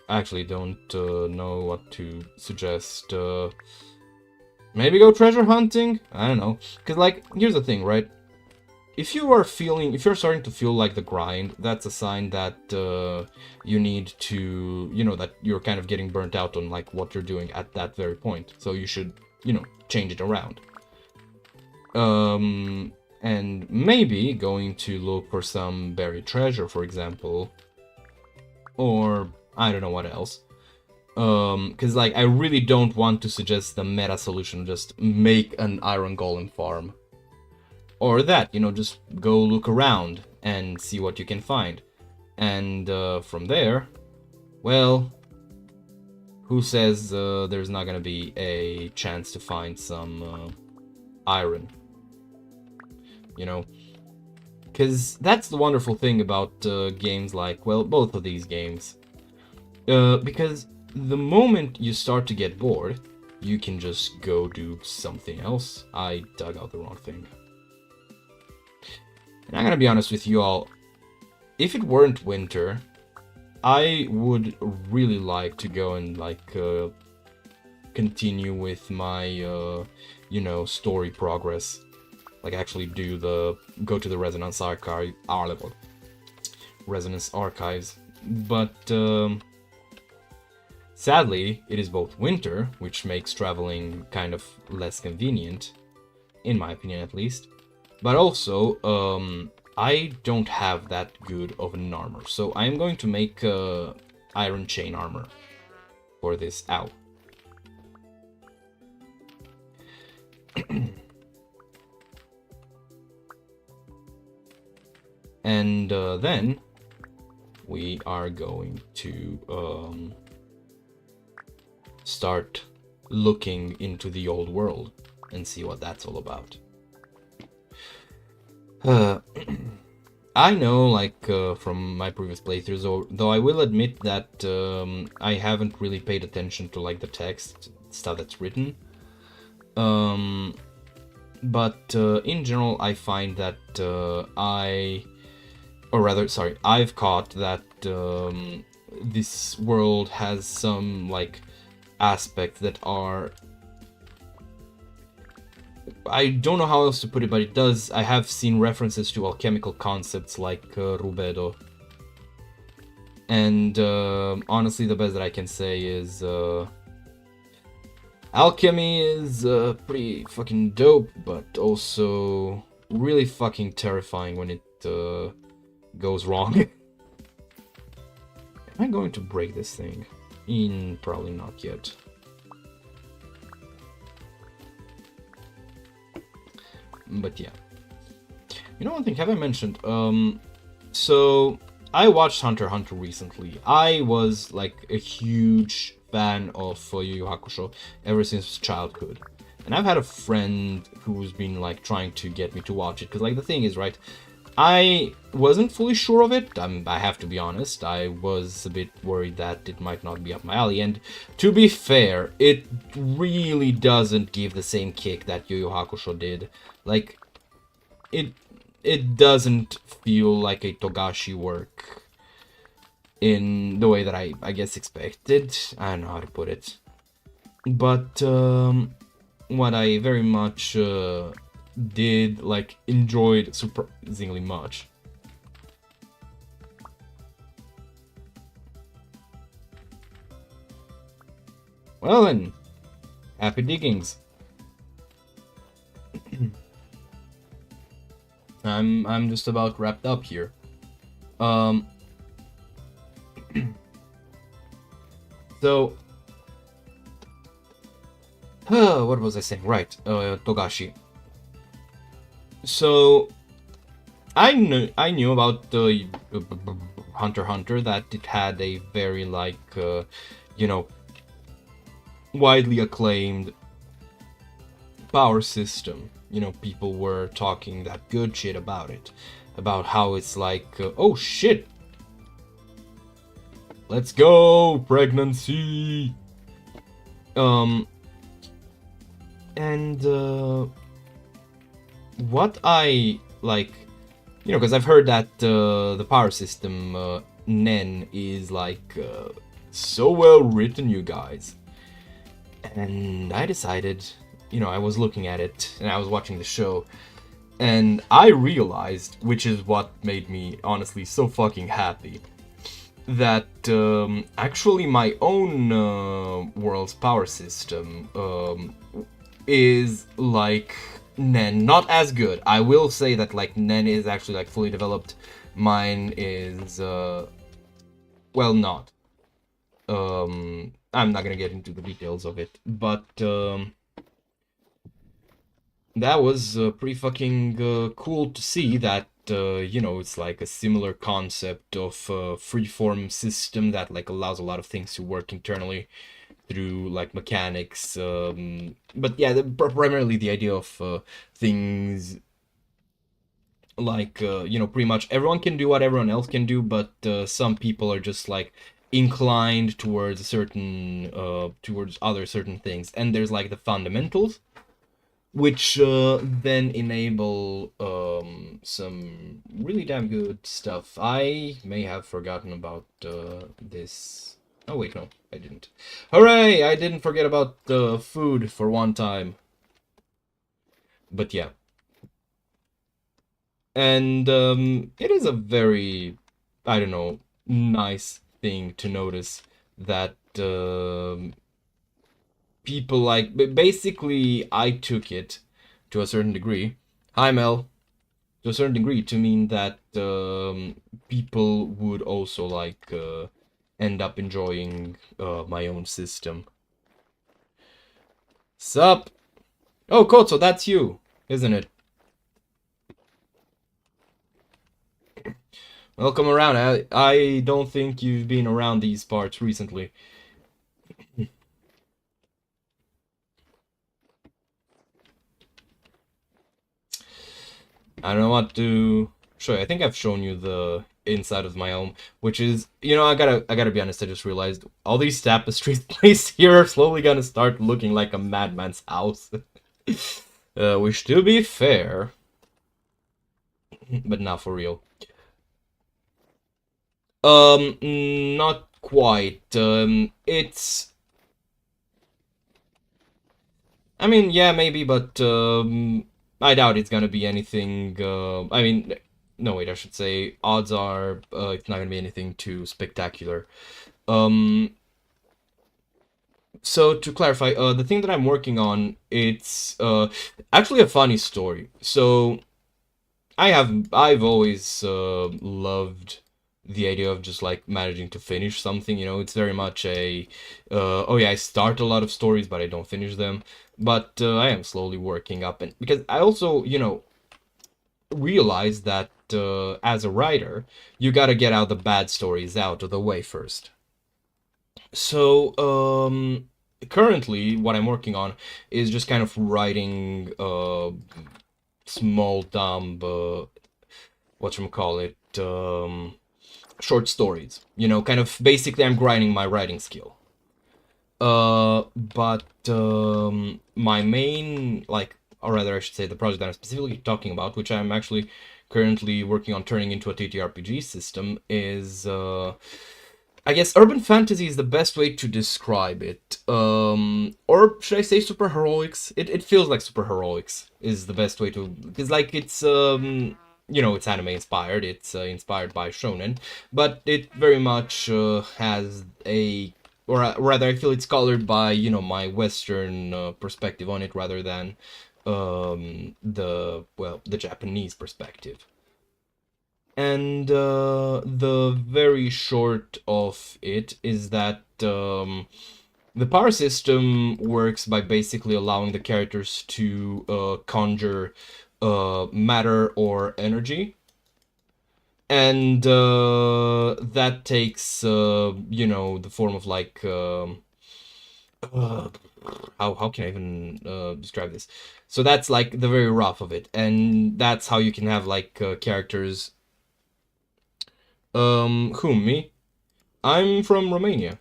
Actually don't know what to suggest. Maybe go treasure hunting? I don't know. Because, like, here's the thing, right? If you're starting to feel like the grind, that's a sign that you need to, you know, that you're kind of getting burnt out on, like, what you're doing at that very point. So you should, you know, change it around. And maybe going to look for some buried treasure, for example. Or, I don't know what else. Because, like, I really don't want to suggest the meta solution, just make an iron golem farm. Or that, you know, just go look around and see what you can find. And from there, well, who says there's not gonna be a chance to find some iron? You know? Because that's the wonderful thing about games like, well, both of these games. Because the moment you start to get bored, you can just go do something else. I dug out the wrong thing. And I'm gonna be honest with you all, if it weren't winter, I would really like to go and, like, continue with my, you know, story progress. Like, actually go to the Resonance Archives. But, sadly, it is both winter, which makes traveling kind of less convenient, in my opinion at least. But also, I don't have that good of an armor, so I'm going to make iron chain armor for this. Ow. And then we are going to start looking into the old world and see what that's all about. I know, like, from my previous playthroughs, though I will admit that I haven't really paid attention to, like, the text stuff that's written. But in general, I find that I've caught that this world has some, like, aspects that are, I don't know how else to put it, but it does. I have seen references to alchemical concepts like rubedo. And honestly, the best that I can say is alchemy is pretty fucking dope, but also really fucking terrifying when it goes wrong. Am I going to break this thing? Probably not yet. But yeah. You know one thing, have I mentioned? So I watched Hunter x Hunter recently. I was, like, a huge fan of Yu Yu Hakusho ever since childhood. And I've had a friend who's been, like, trying to get me to watch it. Because, like, the thing is, right, I wasn't fully sure of it. I have to be honest. I was a bit worried that it might not be up my alley. And to be fair, it really doesn't give the same kick that Yu Yu Hakusho did. Like, it doesn't feel like a Togashi work in the way that I guess expected. I don't know how to put it. But what I very much did, like, enjoyed surprisingly much. Well then, happy diggings. I'm just about wrapped up here. So what was I saying? Right, Togashi. So I knew about the Hunter x Hunter, that it had a very, like, you know, widely acclaimed power system. You know, people were talking that good shit about it, about how it's like, oh shit, let's go, pregnancy. And what I like, you know, because I've heard that the power system Nen is like so well written, you guys. And I decided, you know, I was looking at it and I was watching the show, and I realized, which is what made me honestly so fucking happy, that actually my own world's power system is like Nen, not as good. I will say that, like, Nen is actually, like, fully developed. Mine is well, not. I'm not gonna get into the details of it, but that was pretty fucking cool to see that, you know, it's like a similar concept of freeform system that, like, allows a lot of things to work internally through, like, mechanics. But yeah, primarily the idea of things like, you know, pretty much everyone can do what everyone else can do, but some people are just, like, inclined towards a certain towards other certain things, and there's, like, the fundamentals, which then enable some really damn good stuff. I may have forgotten about this. Oh wait, no, I didn't. Hooray! I didn't forget about the food for one time. But yeah. And it is a very, I don't know, nice thing to notice that people, like, basically, I took it to a certain degree. Hi, Mel. To a certain degree, to mean that people would also, like, end up enjoying my own system. Sup? Oh, Koto, that's you, isn't it? Welcome around. I don't think you've been around these parts recently. I don't know what to show you. I think I've shown you the inside of my home, which is, you know, I gotta be honest, I just realized all these tapestries placed here are slowly gonna start looking like a madman's house. Which, to be fair, but not for real. Not quite. It's, I mean, yeah, maybe, but I doubt it's gonna be anything. I mean, no, wait, I should say odds are it's not gonna be anything too spectacular. So to clarify, the thing that I'm working on, it's actually a funny story. So I've always loved the idea of just, like, managing to finish something. You know, it's very much a oh yeah, I start a lot of stories but I don't finish them. But I am slowly working up, and because I also, you know, realize that as a writer, you gotta get out the bad stories out of the way first. So currently what I'm working on is just kind of writing small dumb whatchamacallit, short stories. You know, kind of basically I'm grinding my writing skill. But my main, like, or rather I should say the project that I'm specifically talking about, which I'm actually currently working on turning into a TTRPG system, is I guess urban fantasy is the best way to describe it. Or should I say superheroics? It feels like superheroics is the best way to, because like it's you know, it's anime inspired. It's inspired by shonen, but it very much has a, or rather I feel it's colored by, you know, my Western perspective on it rather than the Japanese perspective. And the very short of it is that the power system works by basically allowing the characters to conjure matter or energy. And that takes, you know, the form of like, how can I even describe this? So that's like the very rough of it, and that's how you can have like characters. Whom, me? I'm from Romania.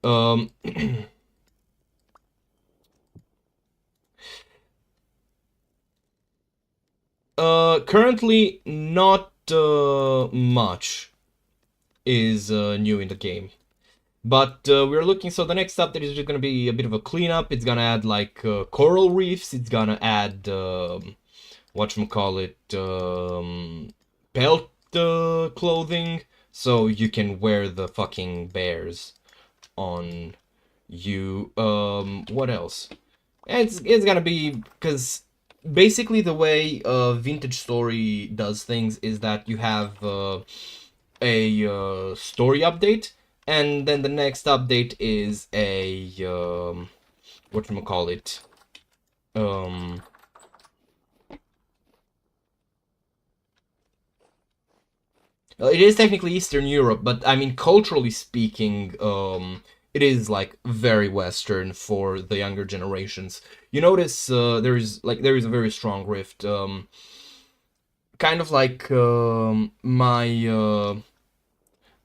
Um, currently not much is new in the game. But we're looking, so the next update is just gonna be a bit of a cleanup. It's gonna add like coral reefs, it's gonna add whatchamacallit, pelt clothing, so you can wear the fucking bears on you. What else? It's gonna be, because basically the way Vintage Story does things is that you have a story update, and then the next update is a whatchamacallit, um it is technically Eastern Europe, but I mean, culturally speaking, it is like very Western for the younger generations. You notice there is a very strong rift, kind of like my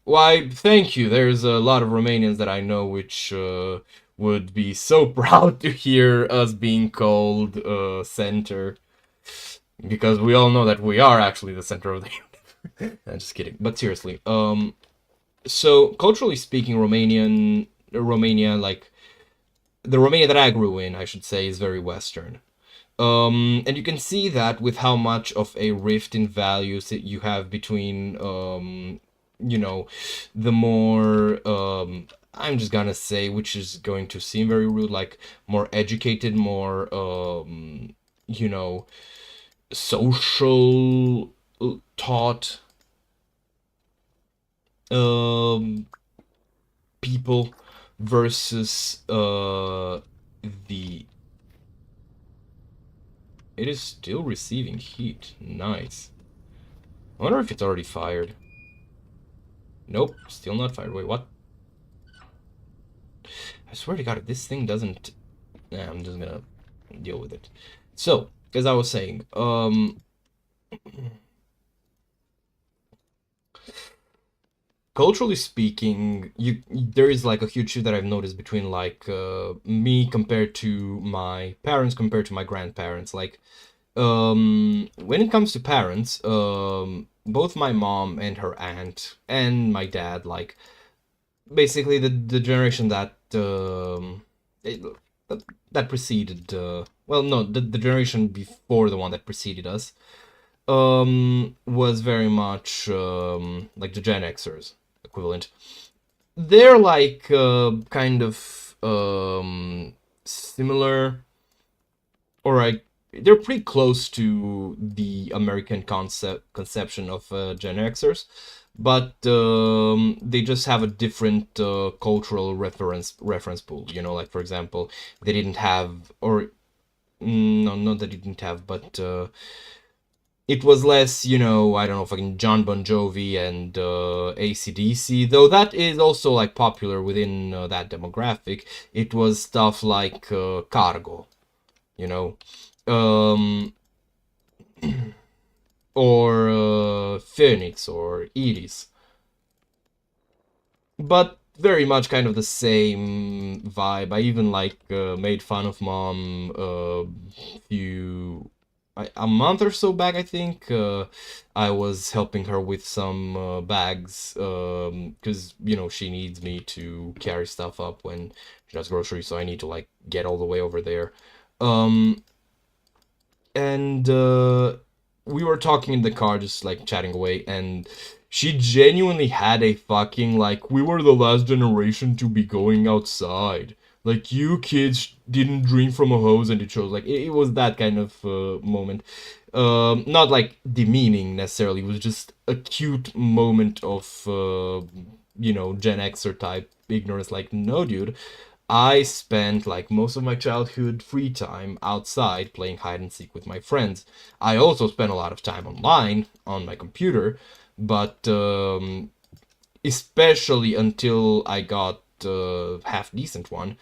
why, thank you. There's a lot of Romanians that I know which would be so proud to hear us being called center, because we all know that we are actually the center of the universe. I'm just kidding, but seriously, so culturally speaking, Romania, like the Romania that I grew in, I should say, is very Western. And you can see that with how much of a rift in values that you have between, you know, the more, I'm just gonna say, which is going to seem very rude, like more educated, more, you know, social taught, um, people versus, the, it is still receiving heat. Nice. I wonder if it's already fired. Nope, still not fired. Wait, what? I swear to God, if this thing doesn't... Nah, I'm just gonna deal with it. So, as I was saying, culturally speaking, there is like a huge shift that I've noticed between like me compared to my parents, compared to my grandparents. Like, when it comes to parents, both my mom and her aunt and my dad, like basically the generation that that preceded, well, no, the generation before the one that preceded us, was very much like the Gen Xers equivalent. They're like kind of similar, or like they're pretty close to the American conception of Gen Xers, but they just have a different cultural reference pool. You know, like for example, they didn't have, or no, not that they didn't have, but it was less, you know, I don't know, fucking John Bon Jovi and AC/DC, though that is also like popular within that demographic. It was stuff like Cargo, you know. Um, or Phoenix or Iris, but very much kind of the same vibe. I even like made fun of mom few a month or so back, I think. I was helping her with some bags because you know she needs me to carry stuff up when she does groceries, so I need to like get all the way over there. Um, and we were talking in the car, just like chatting away, and she genuinely had a fucking like, we were the last generation to be going outside. Like, you kids didn't drink from a hose, and it shows. Like, it was that kind of moment. Not like demeaning necessarily. It was just a cute moment of, you know, Gen Xer type ignorance. Like, no, dude. I spent like most of my childhood free time outside playing hide and seek with my friends. I also spent a lot of time online on my computer, but especially until I got half decent one,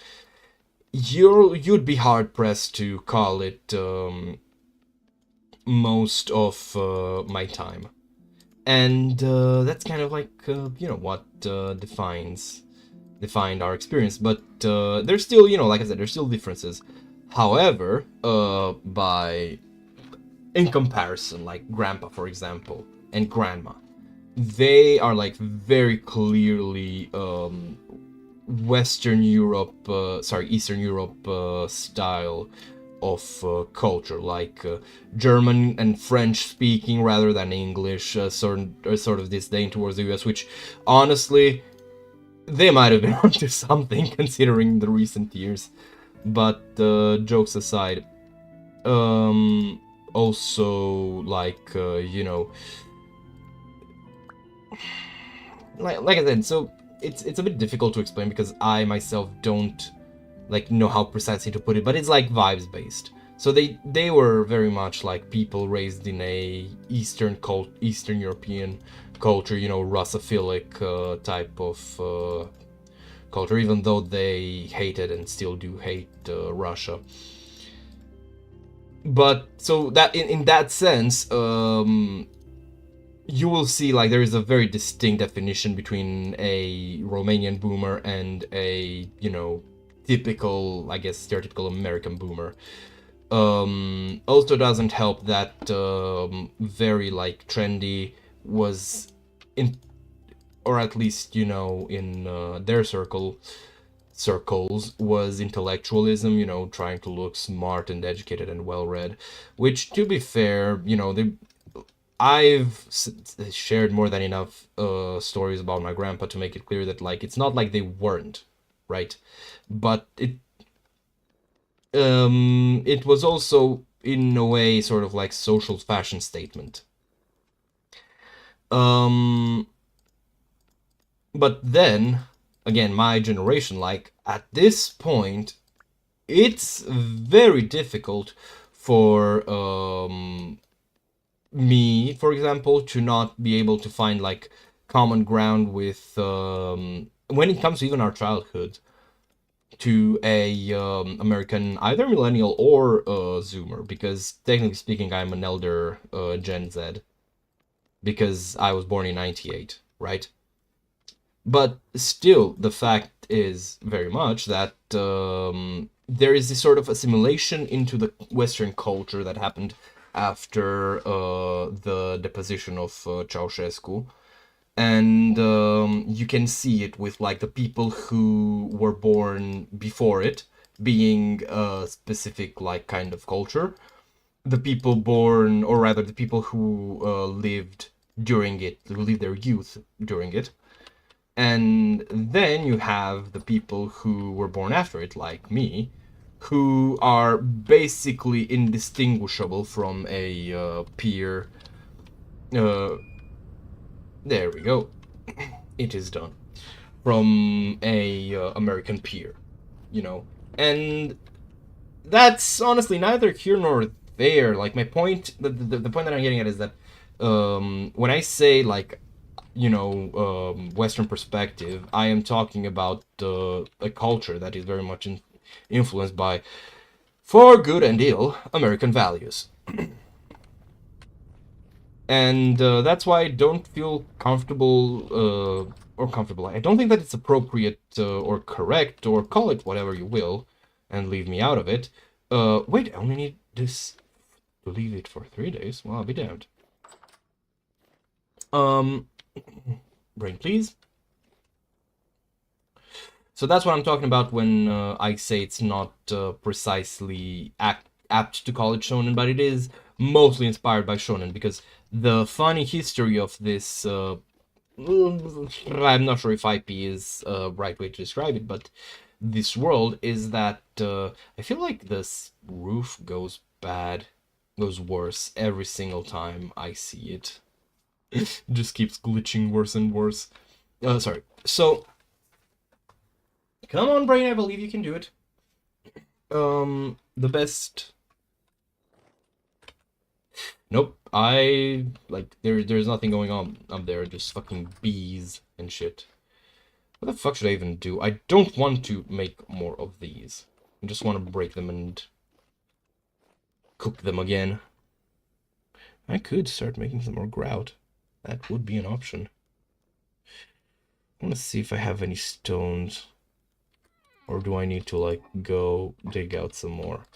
you'd be hard pressed to call it most of my time, and that's kind of like you know what defined our experience. But there's still, you know, like I said, there's still differences. However, by in comparison, like grandpa, for example, and grandma, they are like very clearly Western Europe, sorry, Eastern Europe style of culture, like German and French speaking rather than English, sort of disdain towards the US, which honestly they might have been onto something considering the recent years. But jokes aside, also like you know, like I said, so it's a bit difficult to explain because I myself don't like know how precisely to put it, but it's like vibes based. So they were very much like people raised in a Eastern European culture, you know, Russophilic type of culture, even though they hated and still do hate Russia. But so that in that sense, you will see like there is a very distinct definition between a Romanian boomer and a, you know, typical, I guess, stereotypical American boomer. Also doesn't help that very like trendy was in, or at least, you know, in their circles was intellectualism, you know, trying to look smart and educated and well read, which, to be fair, you know, I've shared more than enough stories about my grandpa to make it clear that like it's not like they weren't, right? But it was also in a way sort of like social fashion statement. Um, but then again, my generation, like at this point, it's very difficult for me, for example, to not be able to find like common ground with when it comes to even our childhood to a American either millennial or Zoomer, because technically speaking, I'm an elder Gen Z because I was born in '98, right? But still, the fact is very much that there is this sort of assimilation into the Western culture that happened after the deposition of Ceausescu. And you can see it with like the people who were born before it being a specific like kind of culture, the people born, or rather the people who lived during it, who lived their youth during it, and then you have the people who were born after it, like me, who are basically indistinguishable from a peer. Uh, there we go. It is done. From a American peer, you know, and that's honestly neither here nor there. Like my point, the point that I'm getting at is that when I say like, you know, Western perspective, I am talking about a culture that is very much influenced by, for good and ill, American values. And that's why I don't feel comfortable, I don't think that it's appropriate or correct, or call it whatever you will, and leave me out of it. Wait, I only need this to leave it for 3 days. Well, I'll be damned. Brain, please. So that's what I'm talking about when I say it's not precisely apt to call it shonen, but it is mostly inspired by shonen, because the funny history of this, I'm not sure if IP is a right way to describe it, but this world is that I feel like this roof goes worse every single time I see it. It just keeps glitching worse and worse. Sorry. So, come on, brain, I believe you can do it. The best... Nope, there's nothing going on up there, just fucking bees and shit. What the fuck should I even do? I don't want to make more of these. I just want to break them and cook them again. I could start making some more grout. That would be an option. I want to see if I have any stones. Or do I need to, like, go dig out some more?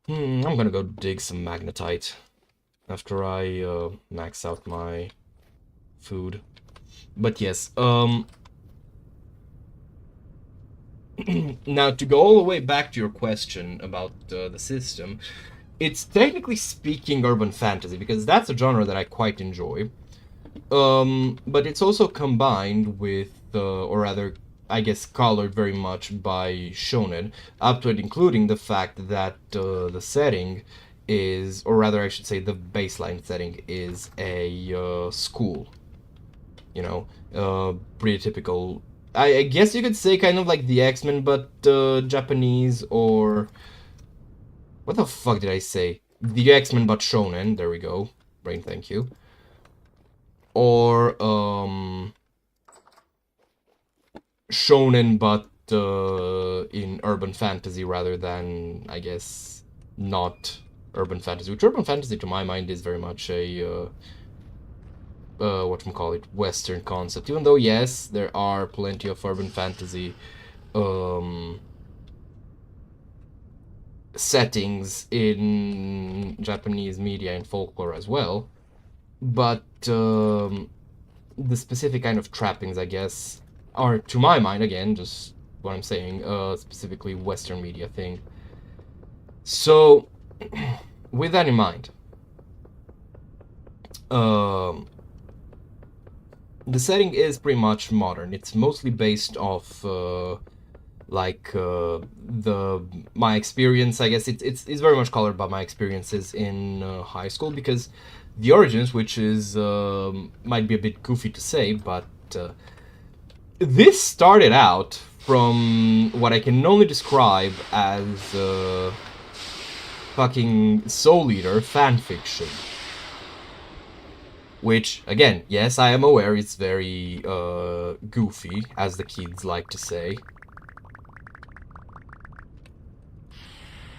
I'm gonna go dig some magnetite after I max out my food. But yes, now to go all the way back to your question about the system, it's technically speaking urban fantasy, because that's a genre that I quite enjoy. But it's also combined with, or rather, I guess, colored very much by shonen, up to and including the fact that the setting is, or rather I should say the baseline setting is a school. You know, pretty typical. I guess you could say kind of like the X-Men, but Japanese, or... What the fuck did I say? The X-Men, but shonen. There we go. Brain, thank you. Or, shonen, but in urban fantasy rather than, I guess, not urban fantasy. Which urban fantasy, to my mind, is very much a, whatchamacallit, Western concept. Even though, yes, there are plenty of urban fantasy, settings in Japanese media and folklore as well. But, the specific kind of trappings, I guess, are, to my mind, again, just what I'm saying, specifically Western media thing. So, with that in mind, the setting is pretty much modern. It's mostly based off, my experience. I guess it's very much colored by my experiences in high school, because the origins, which is might be a bit goofy to say, but this started out from what I can only describe as fucking Soul Eater fanfiction. Which, again, yes, I am aware it's very goofy, as the kids like to say.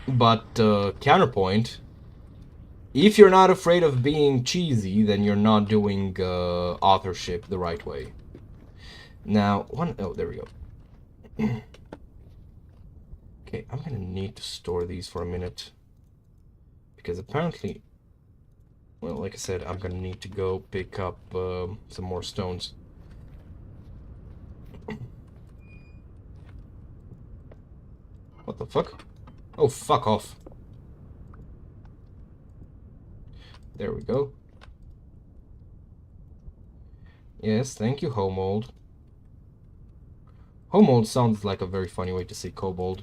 But counterpoint, if you're not afraid of being cheesy, then you're not doing authorship the right way. Now, oh, there we go. Okay, I'm gonna need to store these for a minute. Because apparently, well, like I said, I'm gonna need to go pick up some more stones. What the fuck? Oh, fuck off. There we go. Yes, thank you, Homold. Homold sounds like a very funny way to say kobold.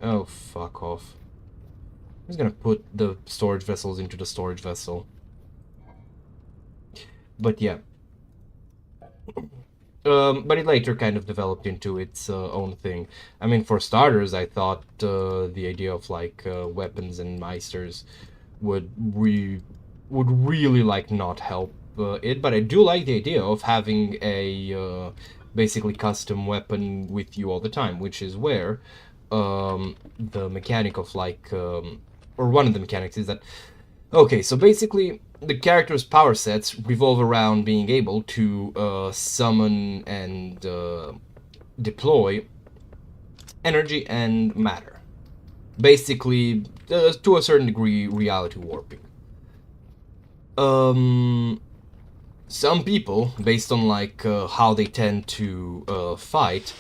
Oh, fuck off. I'm just gonna put the storage vessels into the storage vessel. But yeah. But it later kind of developed into its own thing. I mean, for starters, I thought the idea of, like, weapons and meisters would really, like, not help it, but I do like the idea of having a basically custom weapon with you all the time, which is where the mechanic of like, or one of the mechanics is that, okay, so basically the character's power sets revolve around being able to summon and deploy energy and matter. Basically, to a certain degree, reality warping. Some people, based on like how they tend to fight,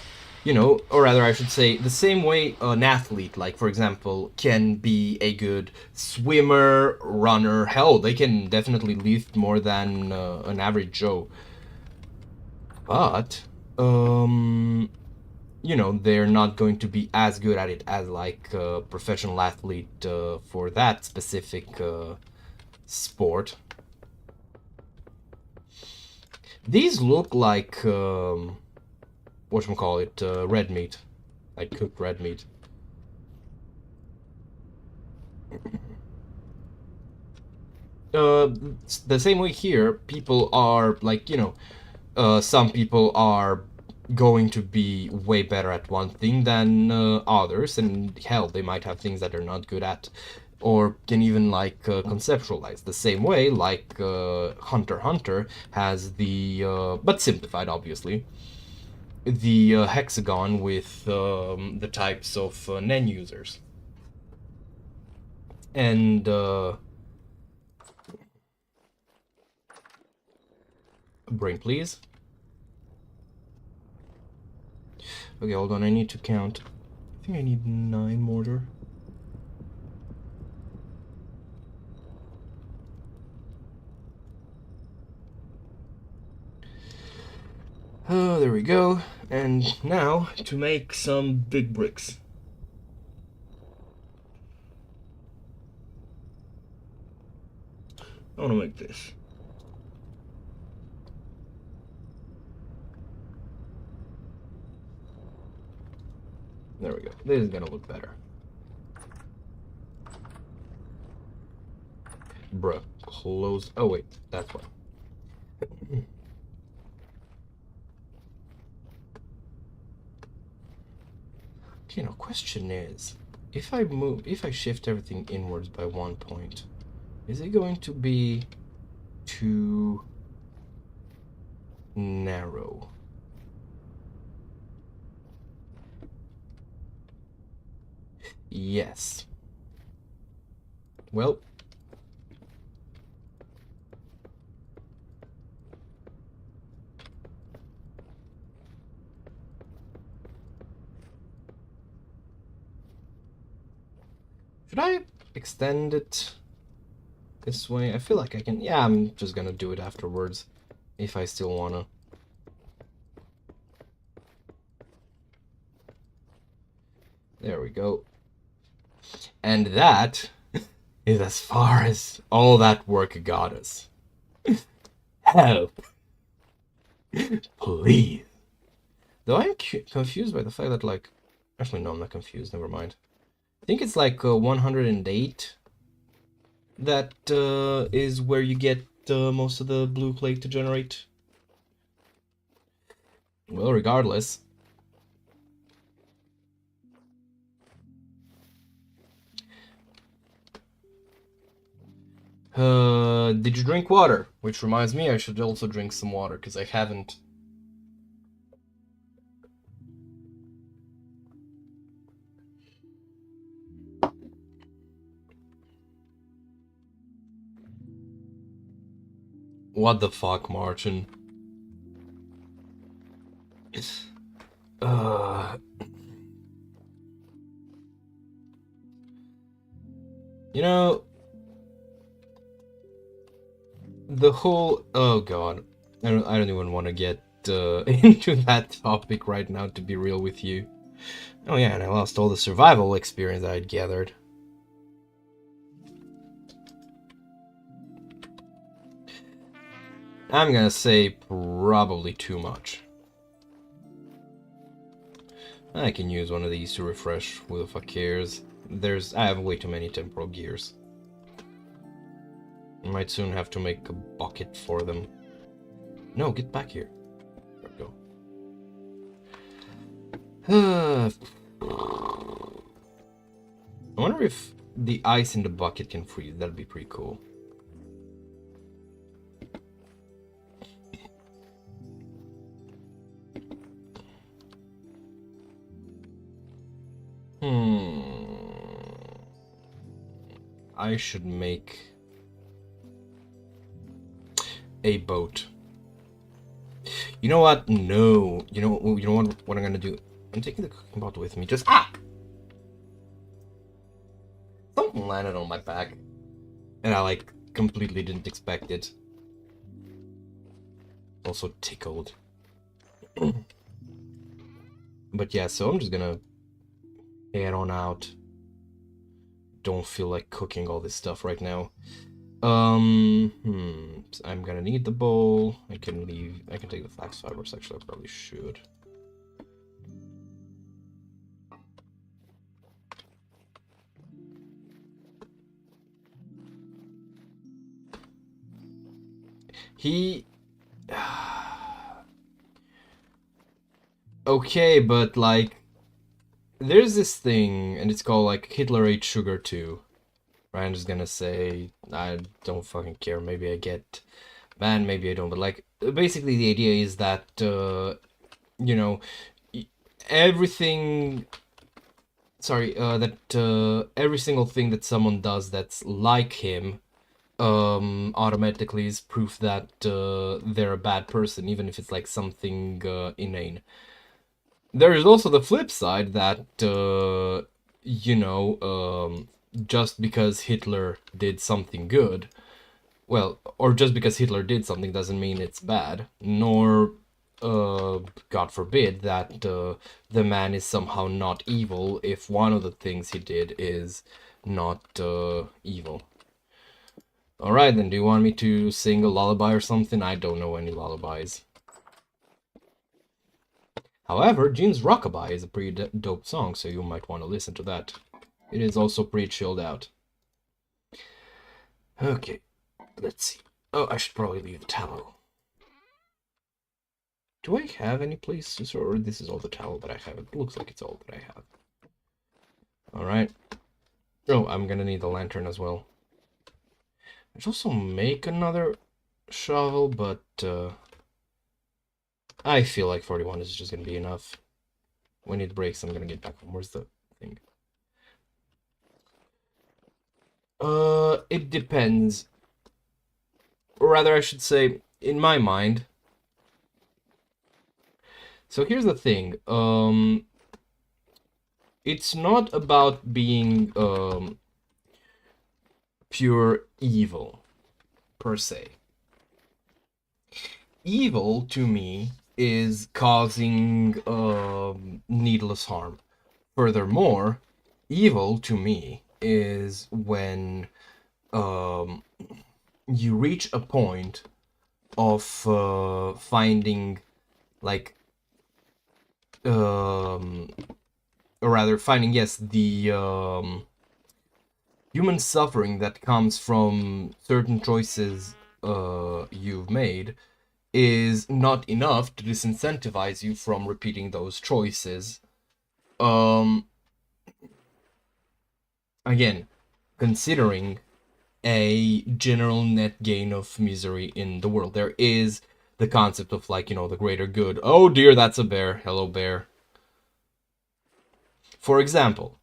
you know, or rather I should say, the same way an athlete, like for example, can be a good swimmer, runner, hell, they can definitely lift more than an average Joe. But, you know, they're not going to be as good at it as like a professional athlete for that specific sport. These look like, whatchamacallit, red meat. Like cooked red meat. The same way here, people are, like, you know, some people are going to be way better at one thing than others, and hell, they might have things that they're not good at, or can even like conceptualize. The same way, like Hunter x Hunter has the, but simplified obviously, the hexagon with the types of Nen users. And brain, please. Okay, hold on, I need to count. I think I need 9 mortar. Oh, there we go. And now to make some big bricks. I want to make this. There we go. This is gonna look better. Bruh, close. Oh wait, that's why. Okay, now question is, if I shift everything inwards by 1 point, is it going to be too narrow? Yes. Well, should I extend it this way? I feel like I can. Yeah, I'm just gonna do it afterwards if I still wanna. There we go. And that is as far as all that work got us. Help! Please. Though I'm confused by the fact that, like... Actually, no, I'm not confused. Never mind. I think it's like 108. That is where you get most of the blue clay to generate. Well, regardless. Did you drink water? Which reminds me, I should also drink some water, because I haven't. What the fuck, Martin? You know, the whole... Oh god. I don't even want to get into that topic right now, to be real with you. Oh yeah, and I lost all the survival experience I had gathered. I'm gonna say probably too much. I can use one of these to refresh. Who the fuck cares? I have way too many temporal gears. I might soon have to make a bucket for them. No, get back here. There we go. wonder if the ice in the bucket can freeze. That'd be pretty cool. I should make a boat. You know what? No. You know what I'm gonna do? I'm taking the cooking pot with me. Just something landed on my back, and I like completely didn't expect it. Also tickled. But yeah, so I'm just gonna head on out. Don't feel like cooking all this stuff right now. I'm gonna need the bowl. I can take the flax fibers. Actually, I probably should. Okay, but like, there's this thing, and it's called like Hitler ate sugar too. Right? I'm just gonna say I don't fucking care. Maybe I get banned, maybe I don't. But like, basically, the idea is that you know, everything. Sorry, that every single thing that someone does that's like him automatically is proof that they're a bad person, even if it's like something inane. There is also the flip side that just because Hitler did something good, well, or just because Hitler did something doesn't mean it's bad, nor God forbid that the man is somehow not evil if one of the things he did is not evil. Alright then, do you want me to sing a lullaby or something? I don't know any lullabies. However, Gene's Rockabye is a pretty dope song, so you might want to listen to that. It is also pretty chilled out. Okay, let's see. Oh, I should probably leave the tallow. Do I have any places, or this is all the tallow that I have? It looks like it's all that I have. Alright. Oh, I'm gonna need the lantern as well. I should also make another shovel, but I feel like 41 is just gonna be enough. When it breaks, I'm gonna get back home. Where's the thing? It depends. Or rather, I should say, in my mind. So here's the thing. It's not about being pure evil, per se. Evil, to me, is causing needless harm. Furthermore, evil, to me, is when you reach a point of finding, like, or rather, finding, yes, the human suffering that comes from certain choices you've made is not enough to disincentivize you from repeating those choices. Again, considering a general net gain of misery in the world. There is the concept of, like, the greater good. Oh dear, that's a bear. Hello, bear. For example,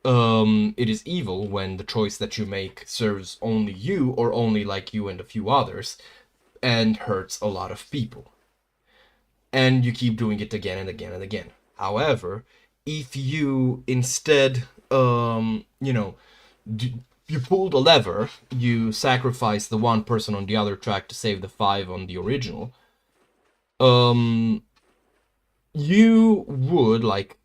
it is evil when the choice that you make serves only you, or only like you and a few others, and hurts a lot of people. And you keep doing it again and again and again. However, if you instead, you pull the lever, you sacrifice the one person on the other track to save the 5 on the original, you would, like,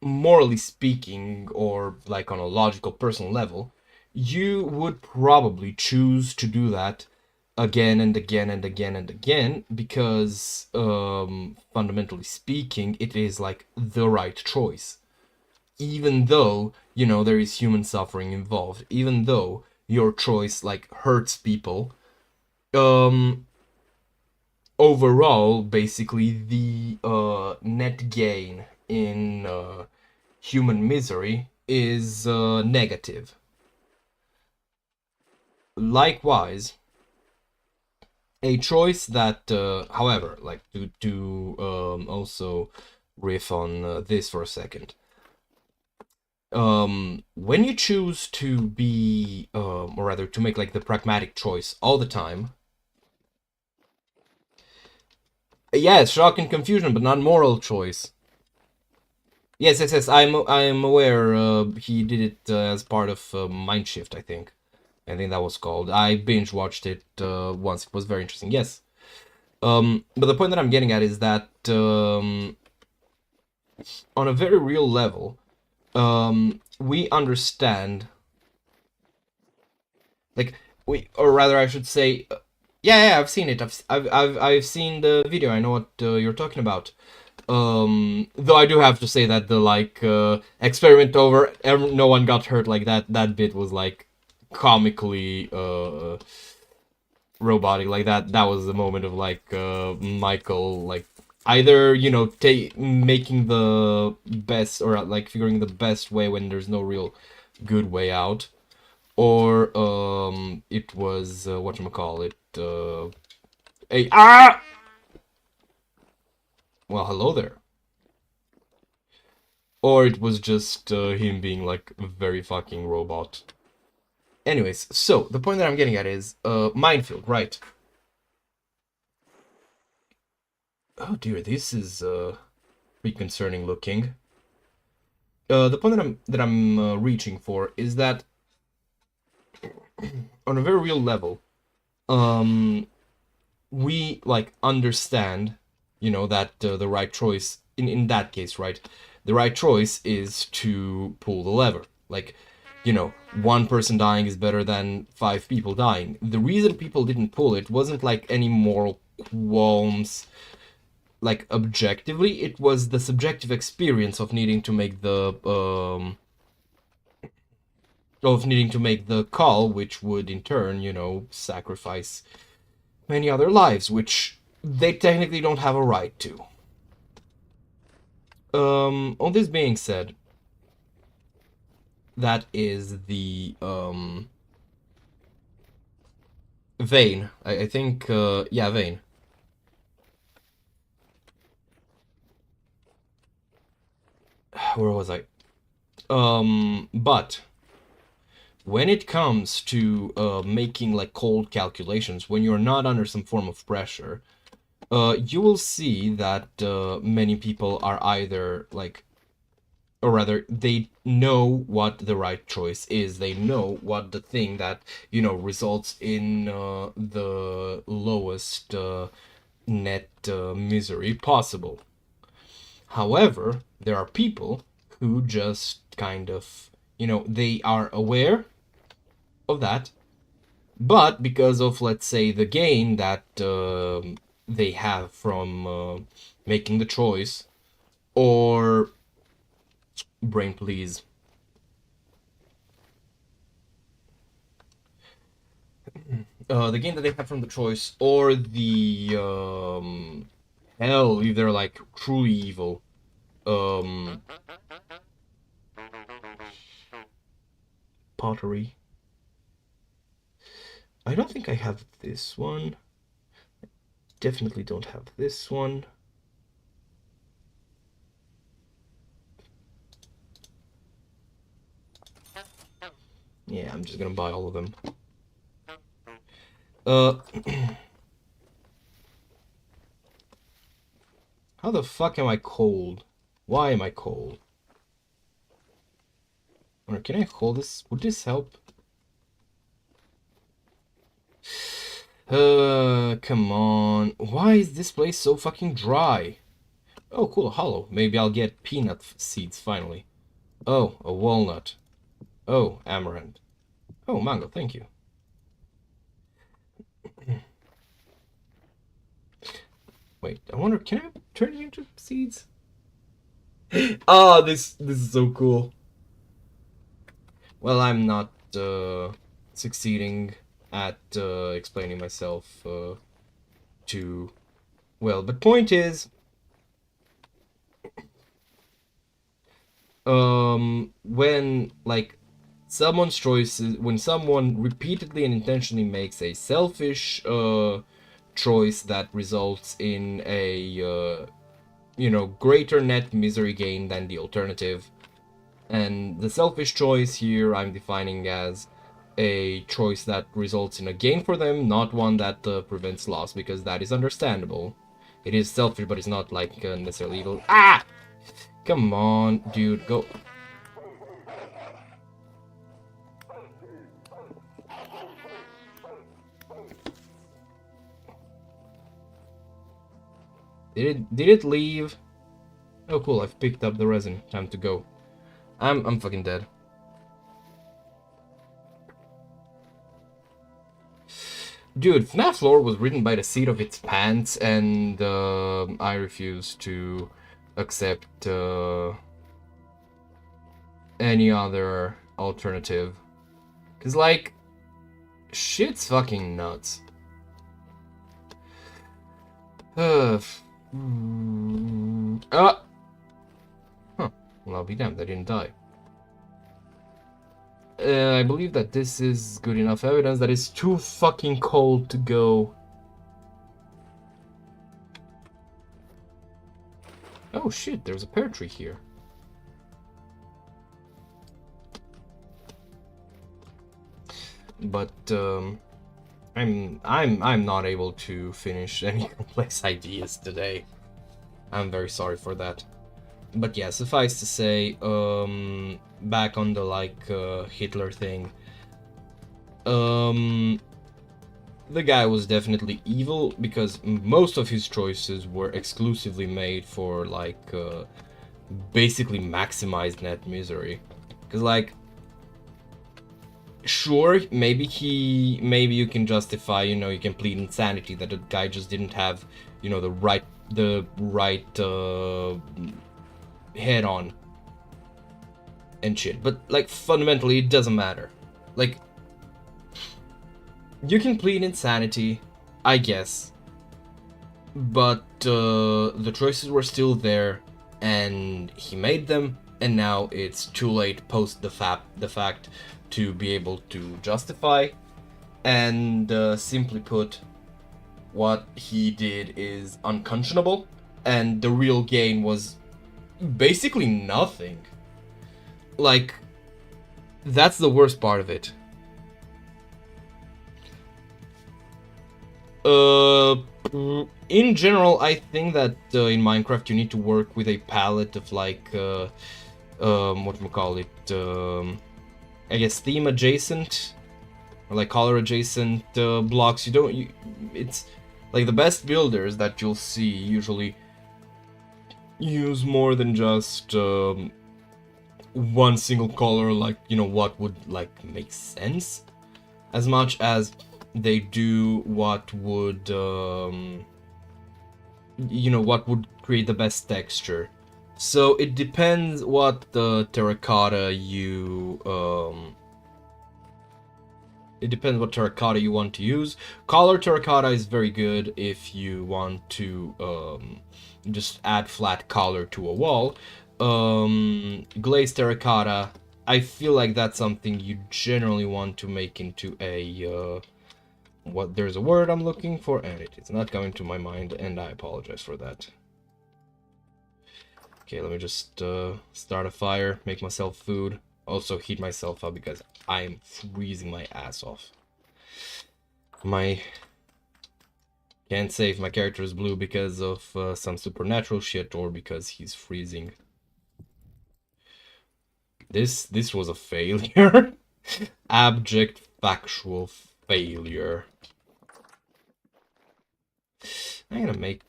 morally speaking, or like on a logical personal level, you would probably choose to do that again and again and again and again, because fundamentally speaking, it is like the right choice. Even though, there is human suffering involved, even though your choice, like, hurts people, overall, basically, the net gain in human misery is negative. Likewise, a choice that, however, like to also riff on this for a second. When you choose to be, or rather, to make like the pragmatic choice all the time, yeah, it's shock and confusion, but not moral choice. Yes, yes, yes. I'm aware. He did it as part of Mindshift, I think. I think that was called. I binge watched it once. It was very interesting. Yes. But the point that I'm getting at is that on a very real level, we understand, like or rather, I should say, yeah, I've seen it. I've seen the video. I know what you're talking about. Though I do have to say that the like experiment over, no one got hurt. Like that bit was like comically robotic. Like that was the moment of like Michael like either making the best or like figuring the best way when there's no real good way out, or it was whatchamacallit, a well, hello there. Or it was just him being like a very fucking robot. Anyways, so the point that I'm getting at is minefield, right? Oh dear, this is pretty concerning looking. The point that I'm reaching for is that on a very real level, we like understand, that the right choice in that case, right? The right choice is to pull the lever. Like, one person dying is better than 5 people dying. The reason people didn't pull it wasn't like any moral qualms. Like objectively, it was the subjective experience of needing to make the call, which would in turn, sacrifice many other lives, which they technically don't have a right to. On this being said, that is the vein. I think yeah, vein. Where was I? But when it comes to making like cold calculations, when you're not under some form of pressure, you will see that many people are either like, or rather, they know what the right choice is. They know what the thing that results in the lowest net misery possible. However, there are people who just kind of, they are aware of that, but because of, let's say, the gain that they have from making the choice, or brain please, the gain that they have from the choice, or the hell, if they're like truly evil, pottery. I don't think I have this one. Definitely don't have this one. Yeah, I'm just gonna buy all of them. How the fuck am I cold? Why am I cold? Or can I hold this? Would this help? Come on. Why is this place so fucking dry? Oh, cool, a hollow. Maybe I'll get peanut seeds finally. Oh, a walnut. Oh, amaranth. Oh, mango, thank you. Wait, I wonder, can I turn it into seeds? Ah, this is so cool. Well, I'm not succeeding at explaining myself too well, but point is, when like someone's choices, when someone repeatedly and intentionally makes a selfish choice that results in a greater net misery gain than the alternative. And the selfish choice here I'm defining as a choice that results in a gain for them, not one that prevents loss, because that is understandable. It is selfish, but it's not like necessarily evil. Ah! Come on, dude, go. Did it leave? Oh cool, I've picked up the resin. Time to go. I'm fucking dead. Dude, FNAF lore was written by the seat of its pants, and I refuse to accept any other alternative. Cause like, shit's fucking nuts. Huh. Well, I'll be damned, I didn't die. I believe that this is good enough evidence that it's too fucking cold to go. Oh shit, there's a pear tree here. But I'm not able to finish any complex ideas today. I'm very sorry for that. But yeah, suffice to say, back on the like Hitler thing. The guy was definitely evil because most of his choices were exclusively made for like basically maximized net misery. Cause like, sure, maybe you can justify, you can plead insanity that the guy just didn't have, the right head on and shit. But like fundamentally, it doesn't matter. Like, you can plead insanity, I guess, but the choices were still there, and he made them, and now it's too late post the fact to be able to justify. And simply put, what he did is unconscionable, and the real gain was basically nothing. Like, that's the worst part of it. In general, I think that in Minecraft you need to work with a palette of like, whatchamacallit, I guess theme adjacent, or like color adjacent blocks. It's like the best builders that you'll see usually use more than just one single color, like, what would like make sense, as much as they do what would what would create the best texture. So it depends what terracotta you want to use. Color terracotta is very good if you want to just add flat color to a wall. Glazed terracotta, I feel like that's something you generally want to make into a there's a word I'm looking for, and it's not coming to my mind, and I apologize for that. Okay, let me just start a fire, make myself food, also heat myself up because I'm freezing my ass off. Can't say if my character is blue because of some supernatural shit or because he's freezing. This was a failure. Abject factual failure. I'm gonna make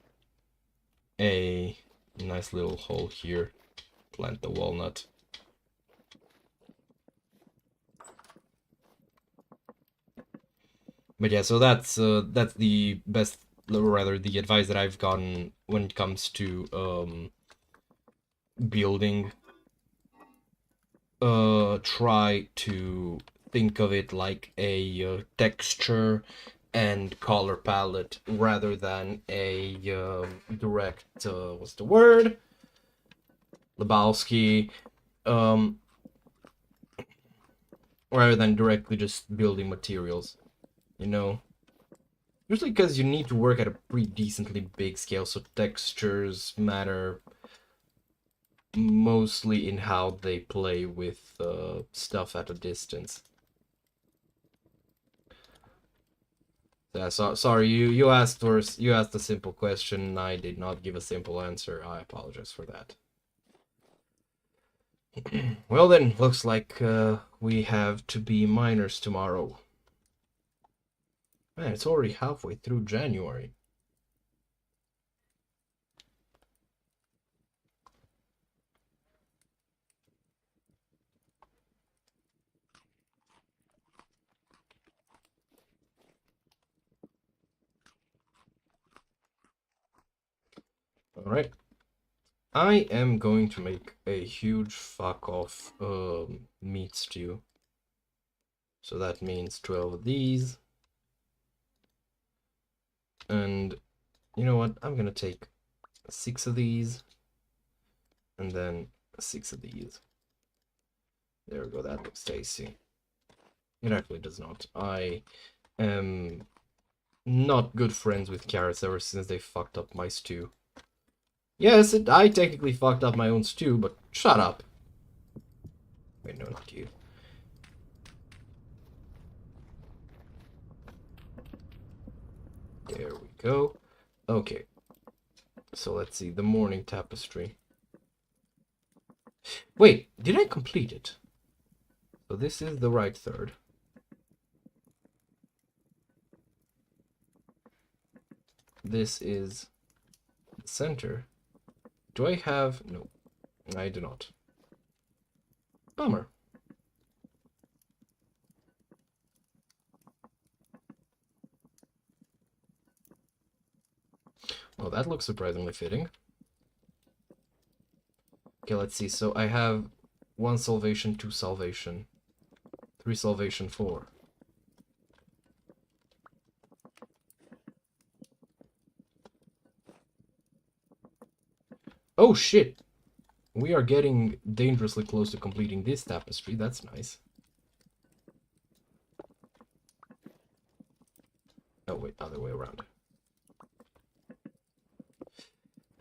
a nice little hole here. Plant the walnut. But yeah, so that's the best, or rather the advice that I've gotten when it comes to building. Try to think of it like a texture and color palette rather than a direct what's the word? Lebowski rather than directly just building materials, you know. Usually because you need to work at a pretty decently big scale, so textures matter mostly in how they play with stuff at a distance. Yeah, sorry, you asked a simple question. I did not give a simple answer. I apologize for that. Well then, looks like we have to be miners tomorrow. Man, it's already halfway through January. Alright. I am going to make a huge fuck off meat stew. So that means 12 of these. And you know what? I'm gonna take 6 of these. And then 6 of these. There we go, that looks tasty. It actually does not. I am not good friends with carrots ever since they fucked up my stew. Yes, I technically fucked up my own stew, but shut up. Wait, no, not you. There we go. Okay. So let's see, the morning tapestry. Wait, did I complete it? So this is the right third. This is the center. Do I have... No, I do not. Bummer. Well, that looks surprisingly fitting. Okay, let's see. So I have 1 salvation, 2 salvation, 3 salvation, 4. Oh shit! We are getting dangerously close to completing this tapestry. That's nice. Oh wait, other way around.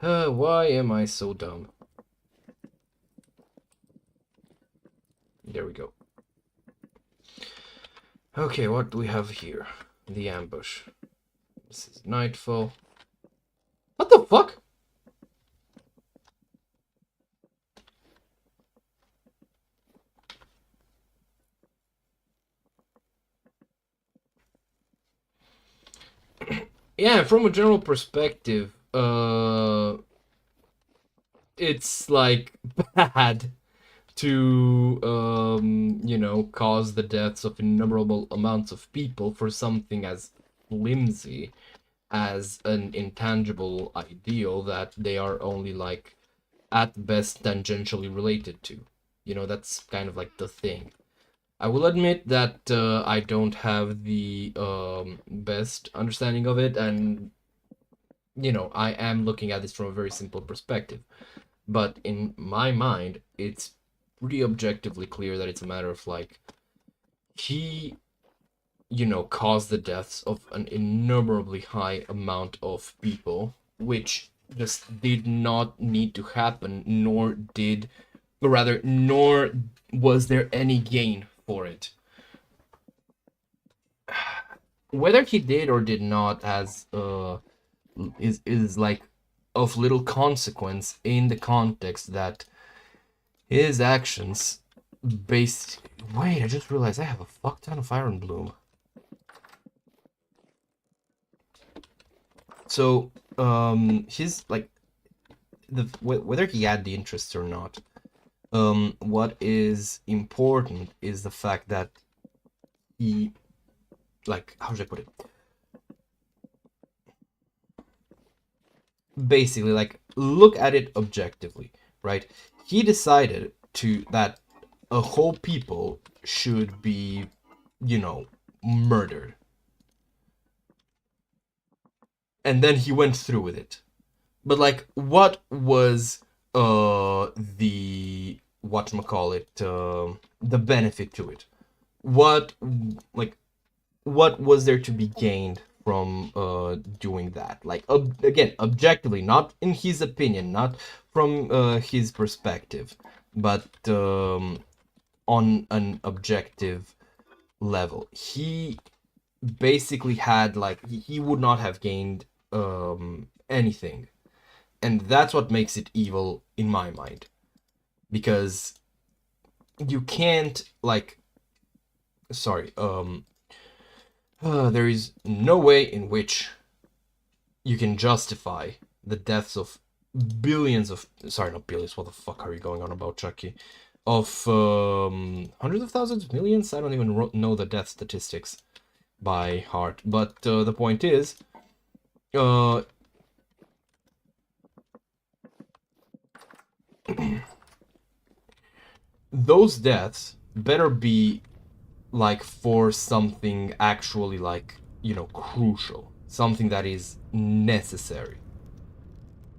Why am I so dumb? There we go. Okay, what do we have here? The ambush. This is nightfall. What the fuck? Yeah, from a general perspective, it's like bad to you know, cause the deaths of innumerable amounts of people for something as flimsy as an intangible ideal that they are only like at best tangentially related to. You know, that's kind of like the thing. I will admit that I don't have the best understanding of it, and you know, I am looking at this from a very simple perspective. But in my mind, it's pretty objectively clear that it's a matter of like, he, you know, caused the deaths of an innumerably high amount of people, which just did not need to happen, nor did, or rather, nor was there any gain for it. Whether he did or did not is like of little consequence in the context that his actions based... Wait, I just realized I have a fuck ton of iron bloom. So, his, like, whether he had the interests or not, what is important is the fact that he, like, how should I put it? Basically, like, look at it objectively, right? He decided that a whole people should be, you know, murdered. And then he went through with it. But like, what was the whatchamacallit, the benefit to it. What, like, what was there to be gained from doing that? Like, again, objectively, not in his opinion, not from his perspective, but on an objective level. He basically had, like, he would not have gained anything. And that's what makes it evil in my mind. Because you can't, like, sorry, there is no way in which you can justify the deaths of billions of, sorry, not billions, what the fuck are you going on about, Chucky? Of hundreds of thousands, millions? I don't even know the death statistics by heart. But the point is, those deaths better be like for something actually, like, you know, crucial, something that is necessary.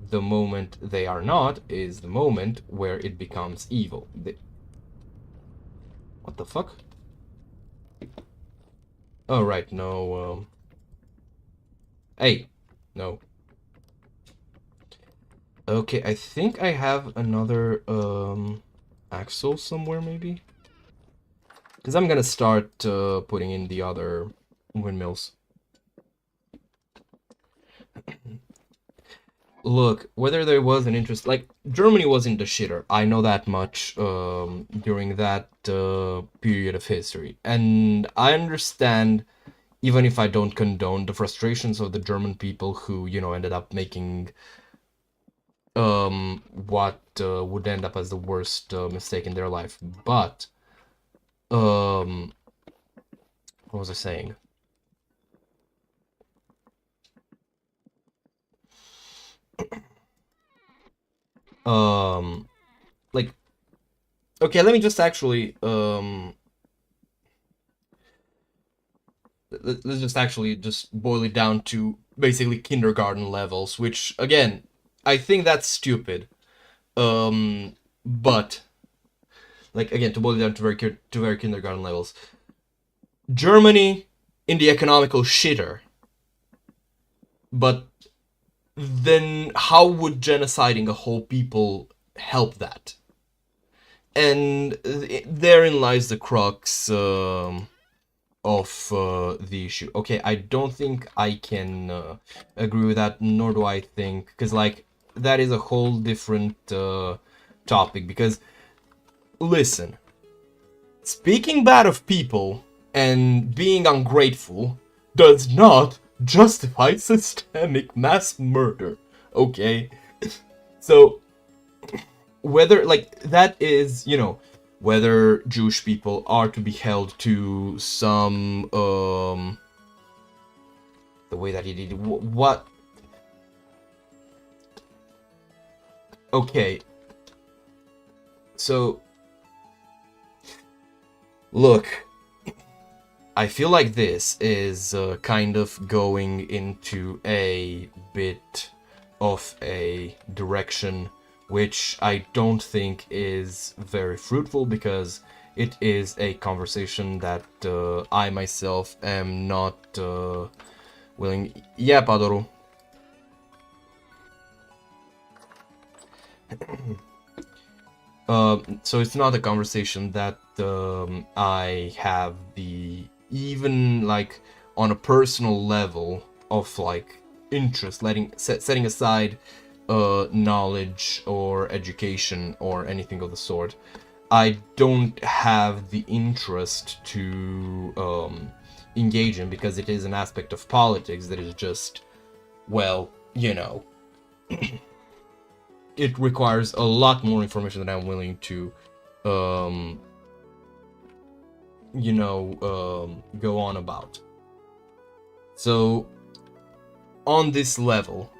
The moment they are not is the moment where it becomes evil. What the fuck? Oh, right, no, hey, no. Okay, I think I have another, axle somewhere, maybe? Because I'm gonna start, putting in the other windmills. Look, whether there was an interest, like, Germany wasn't the shitter. I know that much during that period of history. And I understand, even if I don't condone the frustrations of the German people who, you know, ended up making what would end up as the worst mistake in their life. But, what was I saying? Like, okay, let me just actually, let's just actually just boil it down to basically kindergarten levels, which, again, I think that's stupid. But, like, again, to boil it down to very kindergarten levels, Germany in the economical shitter. But then how would genociding a whole people help that? And therein lies the crux of the issue. Okay, I don't think I can agree with that, nor do I think, because, like, that is a whole different topic. Because, listen, speaking bad of people and being ungrateful does not justify systemic mass murder, okay? So, whether, like, that is, you know, whether Jewish people are to be held to some, the way that he did, what? Okay. So, look, I feel like this is kind of going into a bit of a direction which I don't think is very fruitful, because it is a conversation that I myself am not willing. Yeah, Padoru. So it's not a conversation that I have the, even, like, on a personal level of, like, interest, setting aside knowledge or education or anything of the sort. I don't have the interest to engage in, because it is an aspect of politics that is just, well, you know, it requires a lot more information than I'm willing to, you know, go on about. So, on this level,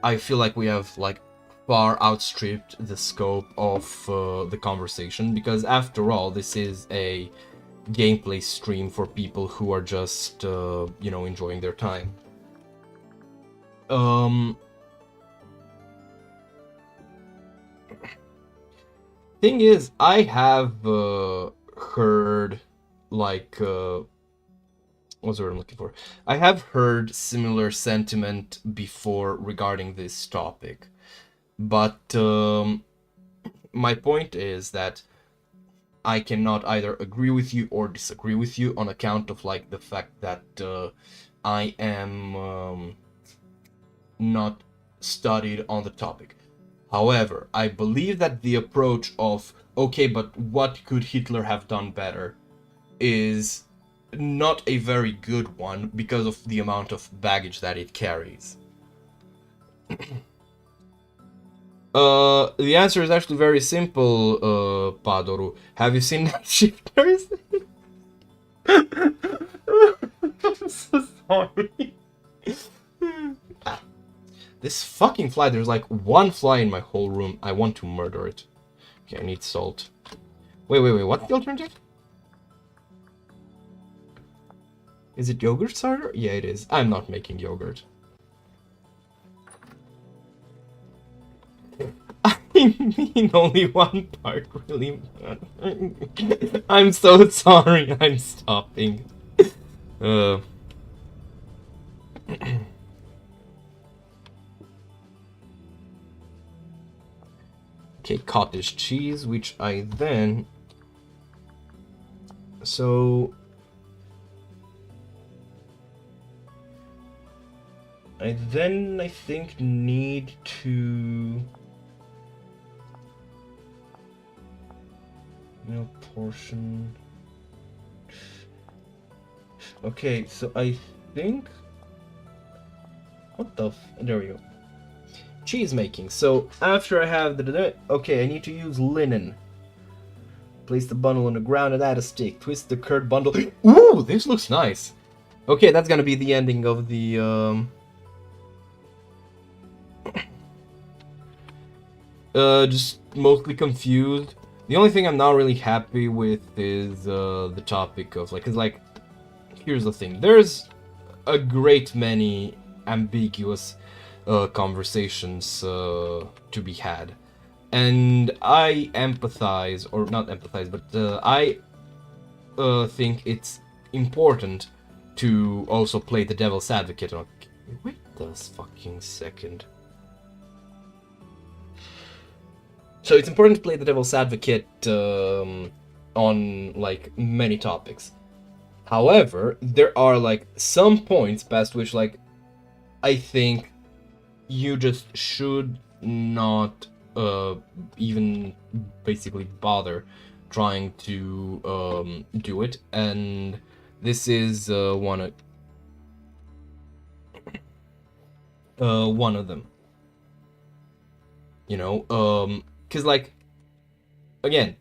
I feel like we have, like, far outstripped the scope of the conversation, because after all, this is a gameplay stream for people who are just, you know, enjoying their time. Thing is, I have heard like what's the word I'm looking for? I have heard similar sentiment before regarding this topic, but my point is that I cannot either agree with you or disagree with you on account of like the fact that I am not studied on the topic. However, I believe that the approach of, okay, but what could Hitler have done better, is not a very good one because of the amount of baggage that it carries. The answer is actually very simple, Padoru. Have you seen Night Shifters? I'm so sorry. This fucking fly, there's like one fly in my whole room. I want to murder it. Okay, I need salt. Wait, what's the alternative? Is it yogurt starter? Yeah, it is. I'm not making yogurt. I mean, only one part, really. I'm so sorry, I'm stopping. Okay, cottage cheese, which I then... So... I think, need to... Meal portion... Okay, so I think... What the there we go. Cheese making. So after I have the... Okay, I need to use linen. Place the bundle on the ground and add a stick. Twist the curd bundle. Ooh, this looks nice. Okay, that's gonna be the ending of the... just mostly confused. The only thing I'm not really happy with is the topic of like, 'cause like, here's the thing. There's a great many ambiguous conversations to be had, and I empathize, or not empathize, but I think it's important to also play the devil's advocate. Wait this fucking second. So it's important to play the devil's advocate on like many topics. However, there are like some points past which like I think you just should not even basically bother trying to do it, and this is one of them. You know, because like, again,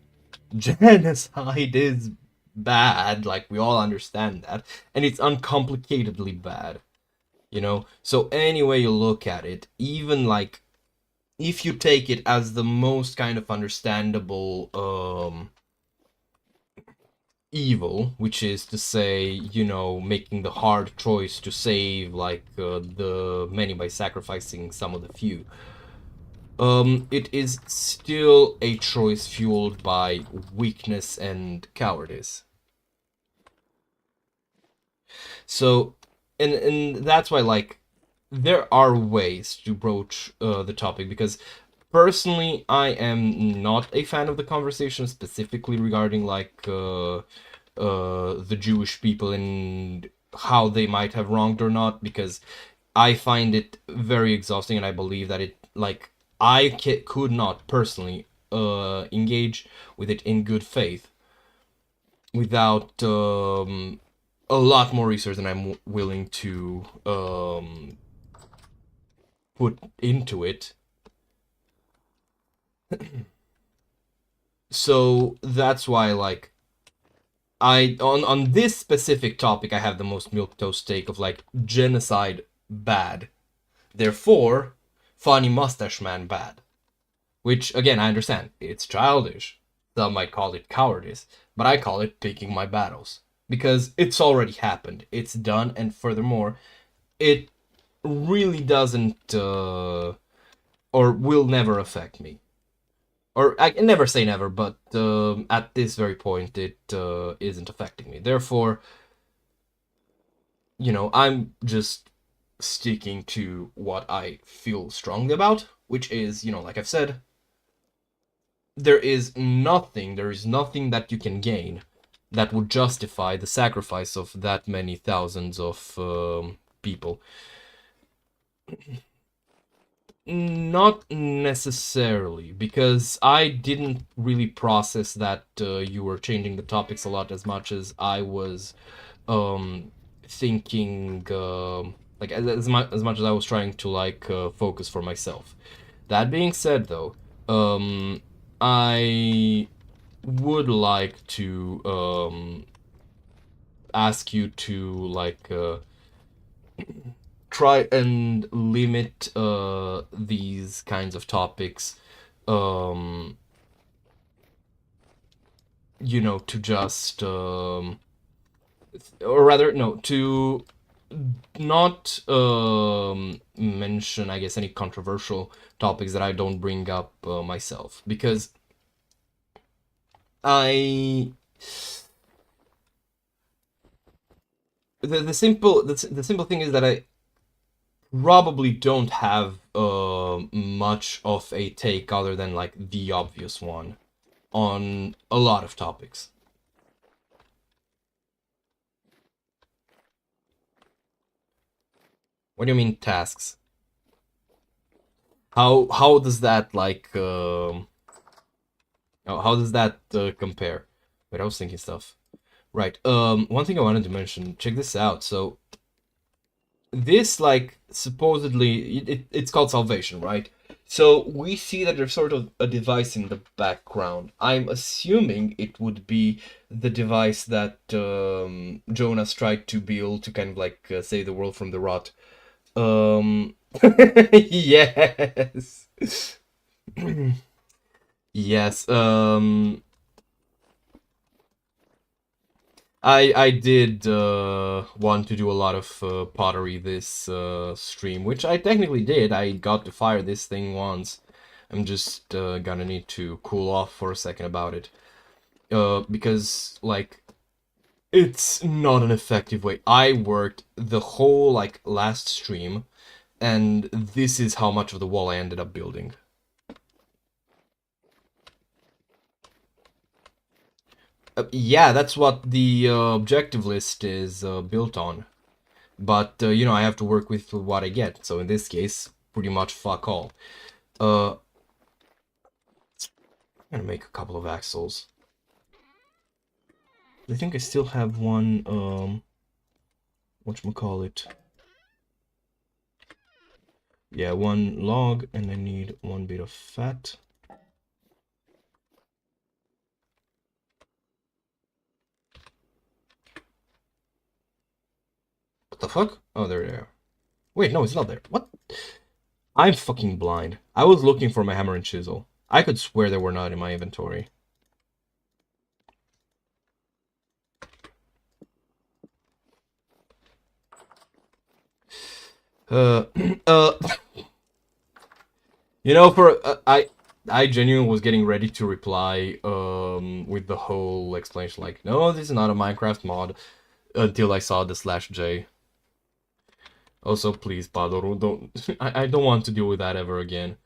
genocide is bad, like we all understand that, and it's uncomplicatedly bad, you know. So any way you look at it, even like if you take it as the most kind of understandable evil, which is to say, you know, making the hard choice to save like the many by sacrificing some of the few, it is still a choice fueled by weakness and cowardice. So, and that's why, like, there are ways to broach the topic, because personally, I am not a fan of the conversation, specifically regarding, like, the Jewish people and how they might have wronged or not, because I find it very exhausting, and I believe that it, like, I could not personally engage with it in good faith without a lot more research than I'm willing to put into it. So that's why, like, on this specific topic, I have the most milquetoast take of like genocide bad, therefore funny mustache man bad. Which again, I understand it's childish. Some might call it cowardice, but I call it picking my battles, because it's already happened. It's done, and furthermore, it really doesn't or will never affect me. or I can never say never, but at this very point, it isn't affecting me. Therefore, I'm just sticking to what I feel strongly about, which is, like I've said, there is nothing that you can gain that would justify the sacrifice of that many thousands of people. Not necessarily, because I didn't really process that you were changing the topics a lot as much as I was thinking, like as much as I was trying to like focus for myself. That being said, though, I would like to ask you to like try and limit these kinds of topics, um, to just or rather, no, to not mention, I guess, any controversial topics that I don't bring up myself, because I the simple thing is that I probably don't have much of a take other than like the obvious one on a lot of topics. What do you mean tasks? How does that like how does that compare? Wait, I was thinking stuff. Right. One thing I wanted to mention. Check this out. So this like supposedly it's called salvation, right? So we see that there's sort of a device in the background. I'm assuming it would be the device that Jonas tried to build to kind of like save the world from the rot. Um, yes, yes. I did want to do a lot of pottery this stream, which I technically did. I got to fire this thing once. I'm just gonna need to cool off for a second about it. Because, like, it's not an effective way. I worked the whole, like, last stream, and this is how much of the wall I ended up building. Yeah, that's what the objective list is built on. But, I have to work with what I get. So in this case, pretty much fuck all. I'm gonna make a couple of axles. I think I still have one, whatchamacallit. Yeah, one log, and I need one bit of fat. What the fuck? Oh, there they are. Wait, no, it's not there. What? I'm fucking blind. I was looking for my hammer and chisel. I could swear they were not in my inventory. Uh, uh, for I genuinely was getting ready to reply with the whole explanation like, no, this is not a Minecraft mod, until I saw the /J. Also, please, Padoru, don't I don't want to deal with that ever again.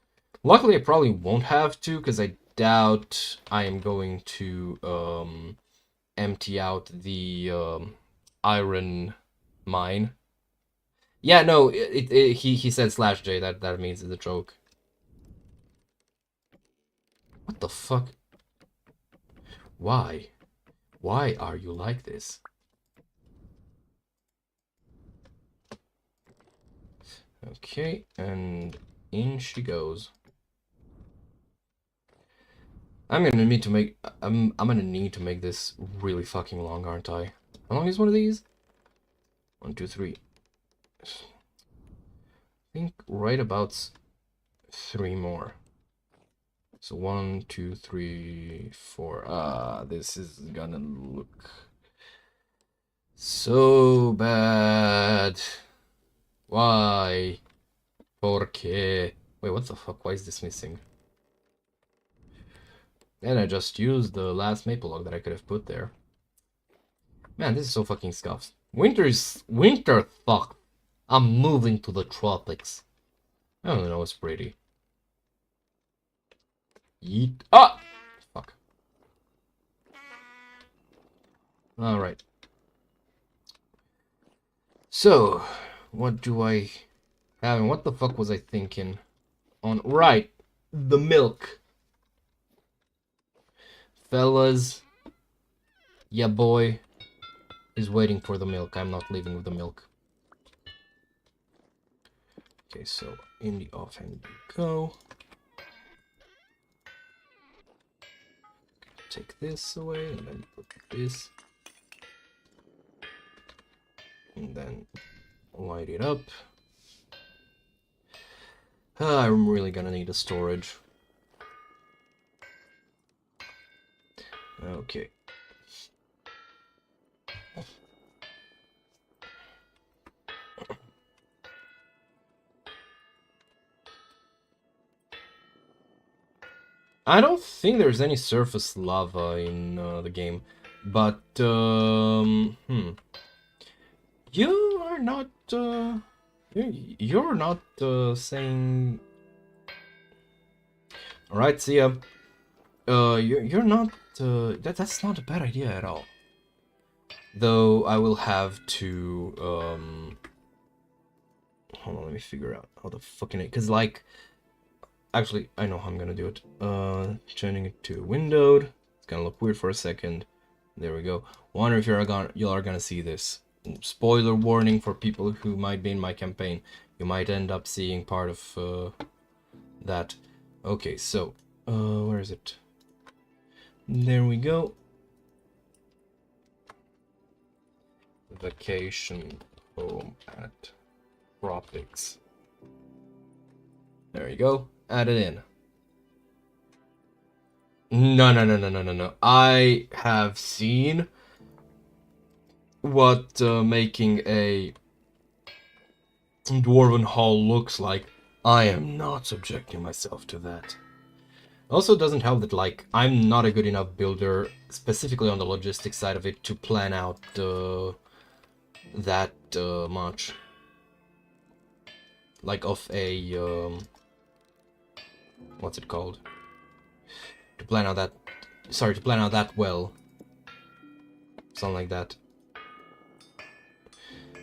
Luckily, I probably won't have to, because I doubt I am going to empty out the iron mine. Yeah, no, he said /J. That means it's a joke. What the fuck? Why? Why are you like this? Okay, and in she goes. I'm gonna need to make I'm gonna need to make this really fucking long, aren't I? How long is one of these? 1, 2, 3. I think right about 3 more. So 1, 2, 3, 4. This is gonna look so bad. Why? Porque? Wait, what the fuck? Why is this missing? And I just used the last maple log that I could have put there. Man, this is so fucking scuffed. Winter fuck. I'm moving to the tropics. I don't know, it's pretty. Yeet. Ah! Fuck. Alright. So, what do I have? And what the fuck was I thinking? Right. The milk. Fellas. Yeah, boy. Is waiting for the milk. I'm not leaving with the milk. Okay, so in the offhand you go. Take this away and then put this. And then light it up. I'm really gonna need a storage. Okay. I don't think there's any surface lava in the game, but you are not you're not saying. All right, see ya. You're not that's not a bad idea at all. Though I will have to hold on, let me figure out how the fucking it, because like. Actually, I know how I'm gonna do it. Turning it to windowed. It's gonna look weird for a second. There we go. Wonder if you are gonna see this. Spoiler warning for people who might be in my campaign. You might end up seeing part of that. Okay, so where is it? There we go. Vacation home at tropics. There you go. Add it in. No. I have seen what making a dwarven hall looks like. I am not subjecting myself to that. Also, it doesn't help that, like, I'm not a good enough builder, specifically on the logistics side of it, to plan out that much. Like, of a, what's it called? To plan out that well. Something like that.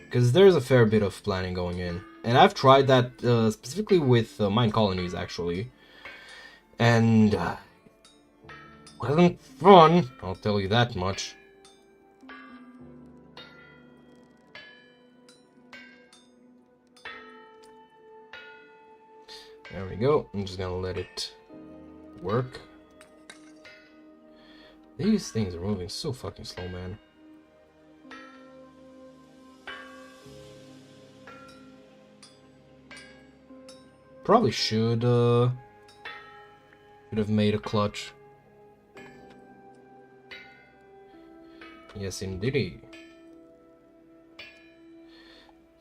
Because there's a fair bit of planning going in. And I've tried that specifically with mine colonies, actually. And wasn't fun, I'll tell you that much. There we go. I'm just gonna let it work. These things are moving so fucking slow, man. Probably should have made a clutch. Yes, indeed.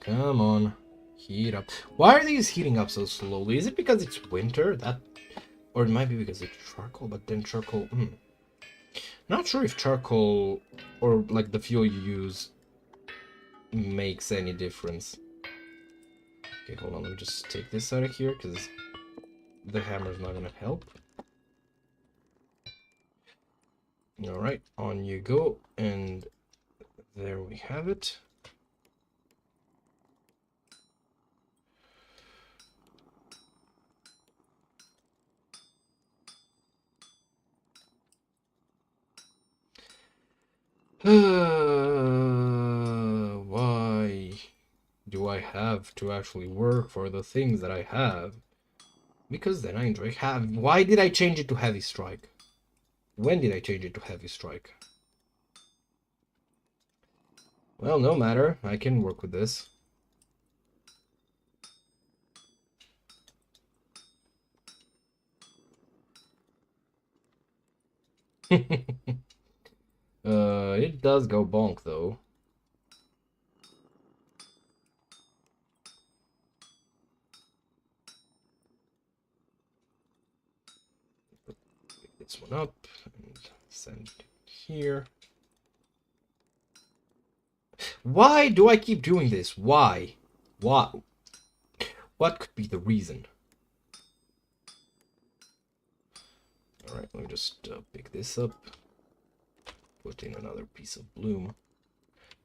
Come on, heat up. Why are these heating up so slowly? Is it because it's winter? That, or it might be because it's charcoal. But then charcoal. Not sure if charcoal or like the fuel you use makes any difference. Okay, hold on. Let me just take this out of here because the hammer's not gonna help. Alright, on you go, and there we have it. Why do I have to actually work for the things that I have? Because then I enjoy Why did I change it to heavy strike? When did I change it to heavy strike? Well, no matter. I can work with this. It does go bonk though. this one up and send it here. Why do I keep doing this? Why? Why? What could be the reason? Alright, let me just pick this up. Put in another piece of bloom.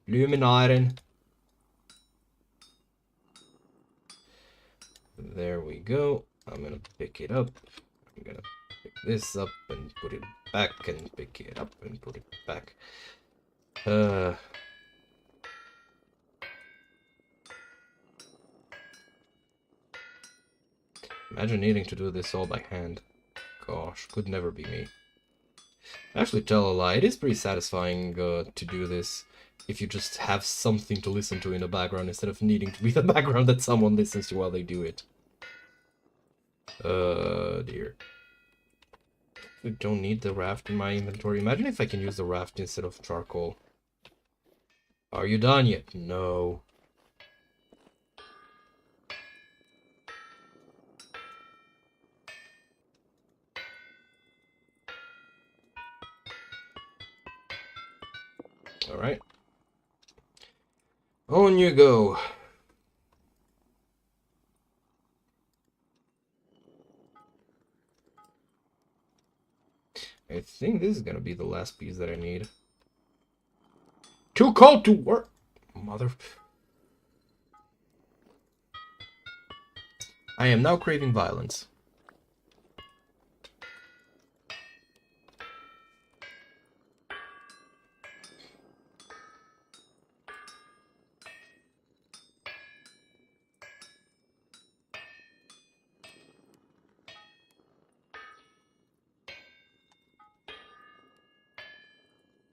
Bloom and iron. There we go. I'm gonna pick it up. I'm gonna pick this up and put it back and pick it up and put it back. Imagine needing to do this all by hand. Gosh, could never be me. Actually, tell a lie, it is pretty satisfying to do this if you just have something to listen to in the background instead of needing to be the background that someone listens to while they do it. Dear. I don't need the raft in my inventory. Imagine if I can use the raft instead of charcoal. Are you done yet? No. Alright. On you go. I think this is gonna be the last piece that I need. Too cold to work! Mother... I am now craving violence.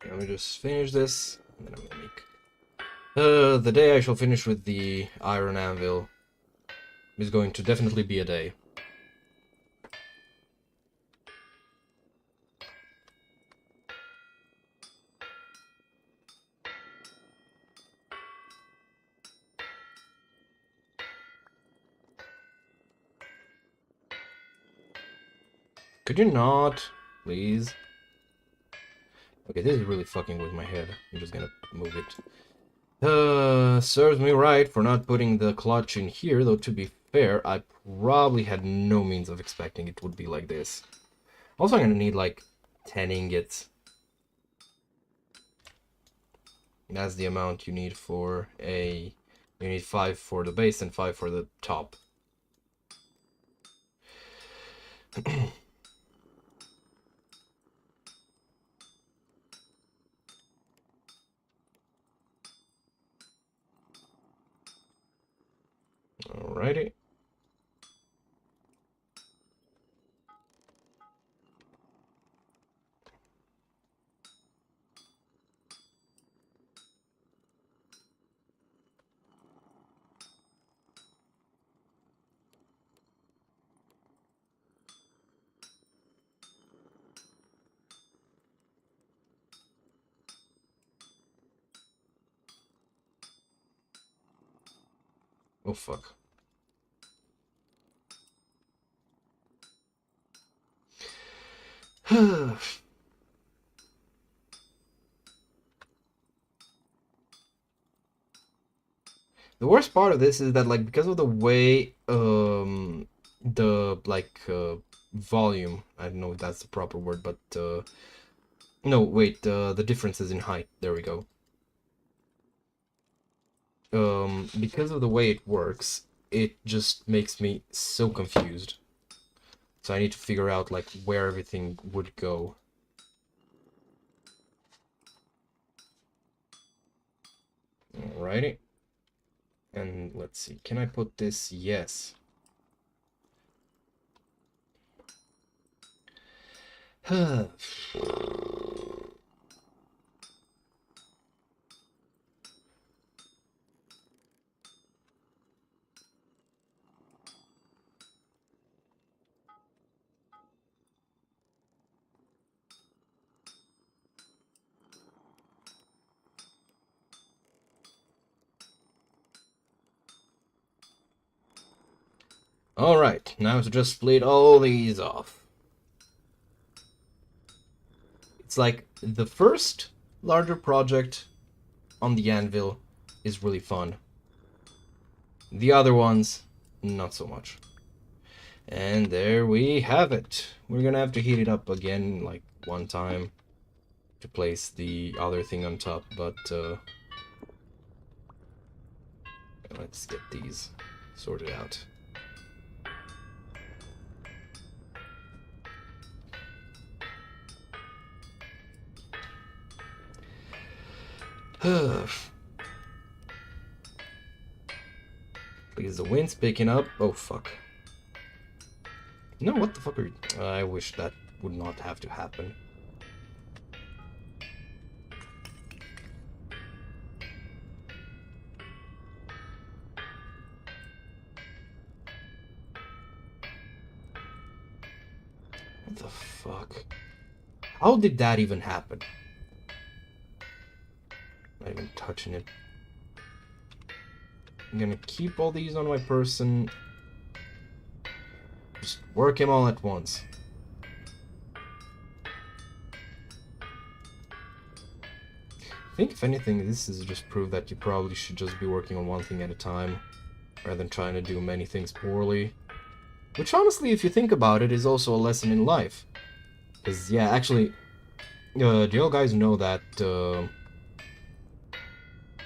Let me just finish this, and then I'm gonna make... the day I shall finish with the iron anvil is going to definitely be a day. Could you not, please? Okay, this is really fucking with my head. I'm just gonna move it. Serves me right for not putting the clutch in here, though to be fair, I probably had no means of expecting it would be like this. Also, I'm gonna need like 10 ingots. That's the amount you need for a... You need 5 for the base and 5 for the top. Alrighty. Oh fuck. The worst part of this is that, like, because of the way the volume, I don't know if that's the proper word, but no, wait, the differences in height, there we go. Because of the way it works, it just makes me so confused. So I need to figure out like where everything would go. Alrighty. And let's see, can I put this? Yes. Alright, now to just split all these off. It's like the first larger project on the anvil is really fun. The other ones, not so much. And there we have it. We're gonna have to heat it up again, like, one time to place the other thing on top, but let's get these sorted out. Because the wind's picking up. Oh, fuck. No, what the fuck are you... I wish that would not have to happen. What the fuck? How did that even happen? Not even touching it. I'm gonna keep all these on my person. Just work them all at once. I think if anything, this is just proof that you probably should just be working on one thing at a time, rather than trying to do many things poorly. Which honestly, if you think about it, is also a lesson in life. Because, yeah, actually, do you all guys know that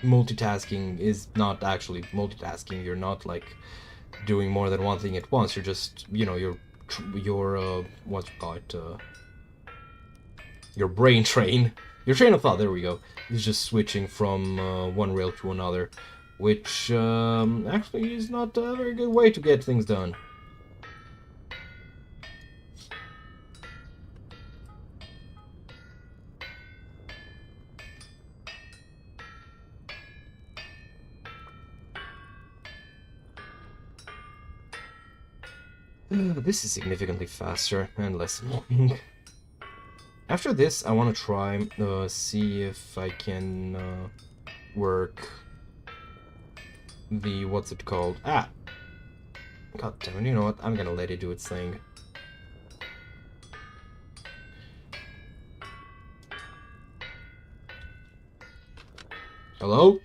multitasking is not actually multitasking? You're not, like, doing more than one thing at once. You're just, you know, your what you call it, your brain train, your train of thought, there we go, is just switching from one rail to another, which actually is not a very good way to get things done. This is significantly faster and less annoying. After this, I want to try see if I can work the what's it called? Ah, god damn it! You know what? I'm gonna let it do its thing. Hello?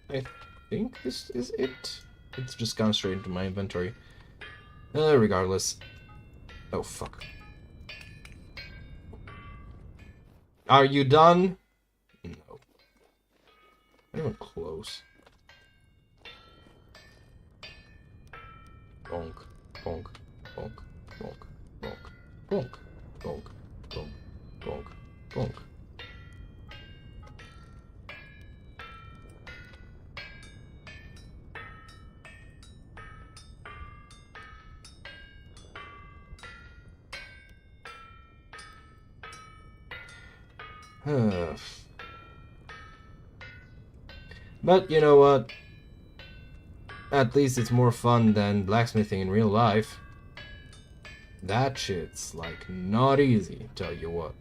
I think this is it. It's just gone straight into my inventory. Regardless. Oh, fuck. Are you done? No. Not even close. Bonk, bonk, bonk, bonk, bonk, bonk, bonk, bonk, bonk, bonk. But you know what? At least it's more fun than blacksmithing in real life. That shit's like not easy, tell you what.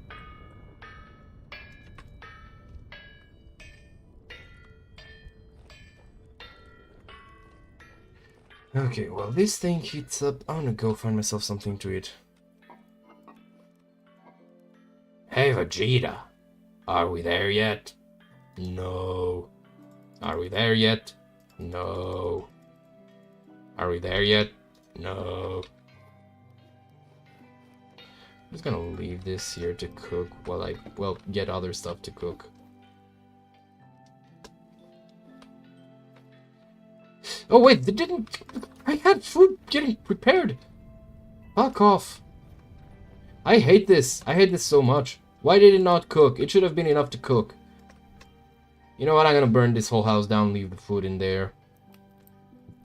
Okay, well this thing heats up. I'm gonna go find myself something to eat. Hey Vegeta, are we there yet? No. Are we there yet? No. Are we there yet? No. I'm just gonna leave this here to cook while I, well, get other stuff to cook. Oh wait, they didn't... I had food getting prepared! Fuck off. I hate this. I hate this so much. Why did it not cook? It should have been enough to cook. You know what? I'm gonna burn this whole house down, leave the food in there.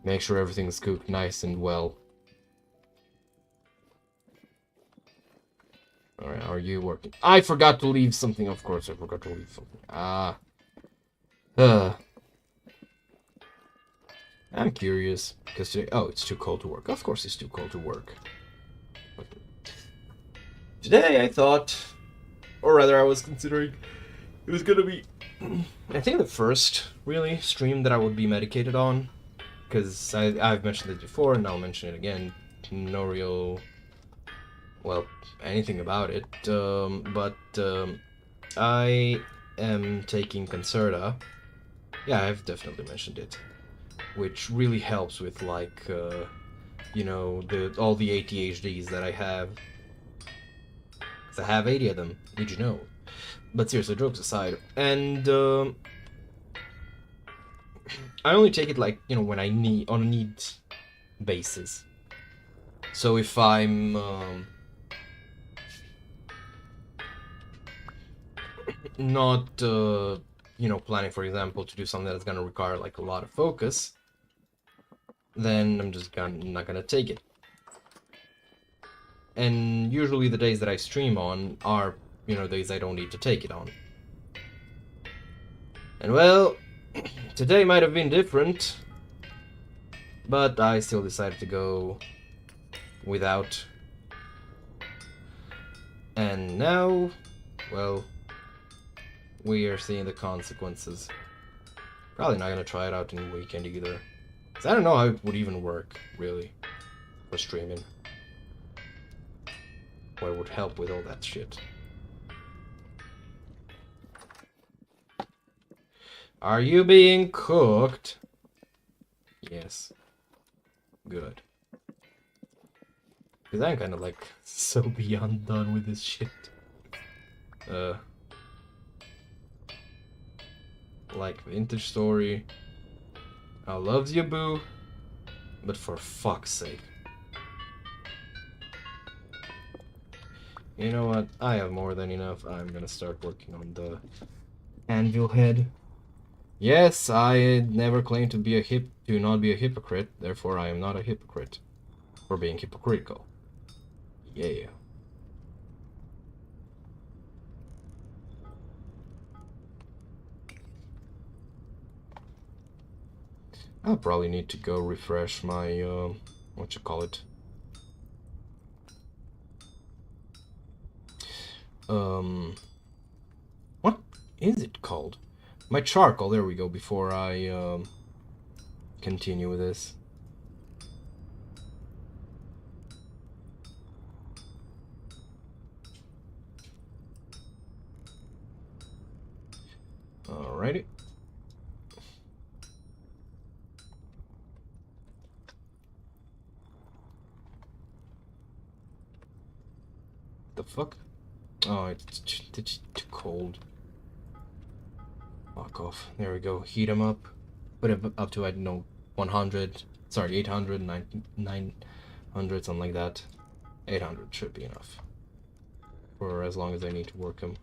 Make sure everything's cooked nice and well. Alright, are you working? I forgot to leave something. Of course, I forgot to leave something. I'm curious. Because today... Oh, it's too cold to work. Of course it's too cold to work. Today I thought... Or rather, I was considering... It was gonna be... I think the first, really, stream that I would be medicated on. Because I've mentioned it before, and I'll mention it again. No real well, anything about it. I am taking Concerta. Yeah, I've definitely mentioned it, which really helps with like you know, all the ADHDs that I have. 'Cause I have 80 of them. Did you know? But seriously, jokes aside, and I only take it like, you know, when I need, on a need basis. So if I'm not you know, planning, for example, to do something that's gonna require like a lot of focus, then I'm just not gonna take it. And usually the days that I stream on are, you know, days I don't need to take it on. And well, today might have been different, but I still decided to go without. And now, well, we are seeing the consequences. Probably not gonna try it out in the weekend either. 'Cause I don't know how it would even work, really, for streaming. What would help with all that shit. Are you being cooked? Yes. Good. Because I'm kind of like so beyond done with this shit. Like Vintage Story. I loves you, boo. But for fuck's sake. You know what? I have more than enough. I'm gonna start working on the anvil head. Yes, I never claimed to be to not be a hypocrite. Therefore, I am not a hypocrite for being hypocritical. Yeah. I'll probably need to go refresh my what you call it? What is it called? My charcoal, there we go, before I continue with this. Alrighty. The fuck? Oh, it's too cold. Fuck off. There we go. Heat them up. Put it up to, I don't know, 100. Sorry, 800, 900, something like that. 800 should be enough. For as long as I need to work them.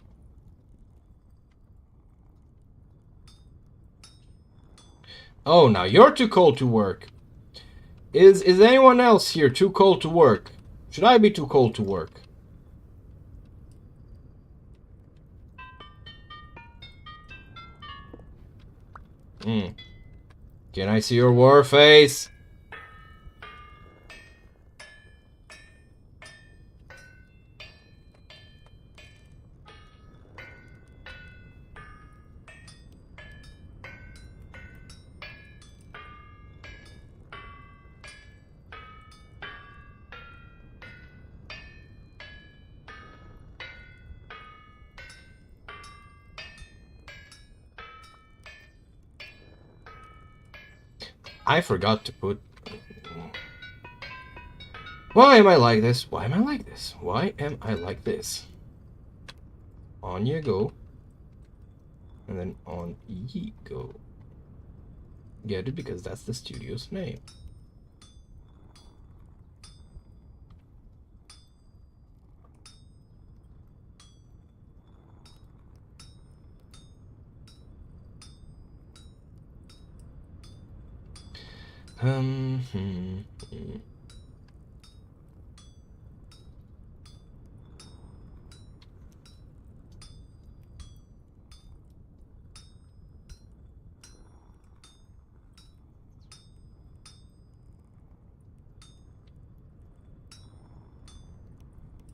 Oh, now you're too cold to work. Is anyone else here too cold to work? Should I be too cold to work? Can I see your war face? I forgot to put... Why am I like this? Why am I like this? Why am I like this? On you go. And then on ye go. Get it? Because that's the studio's name.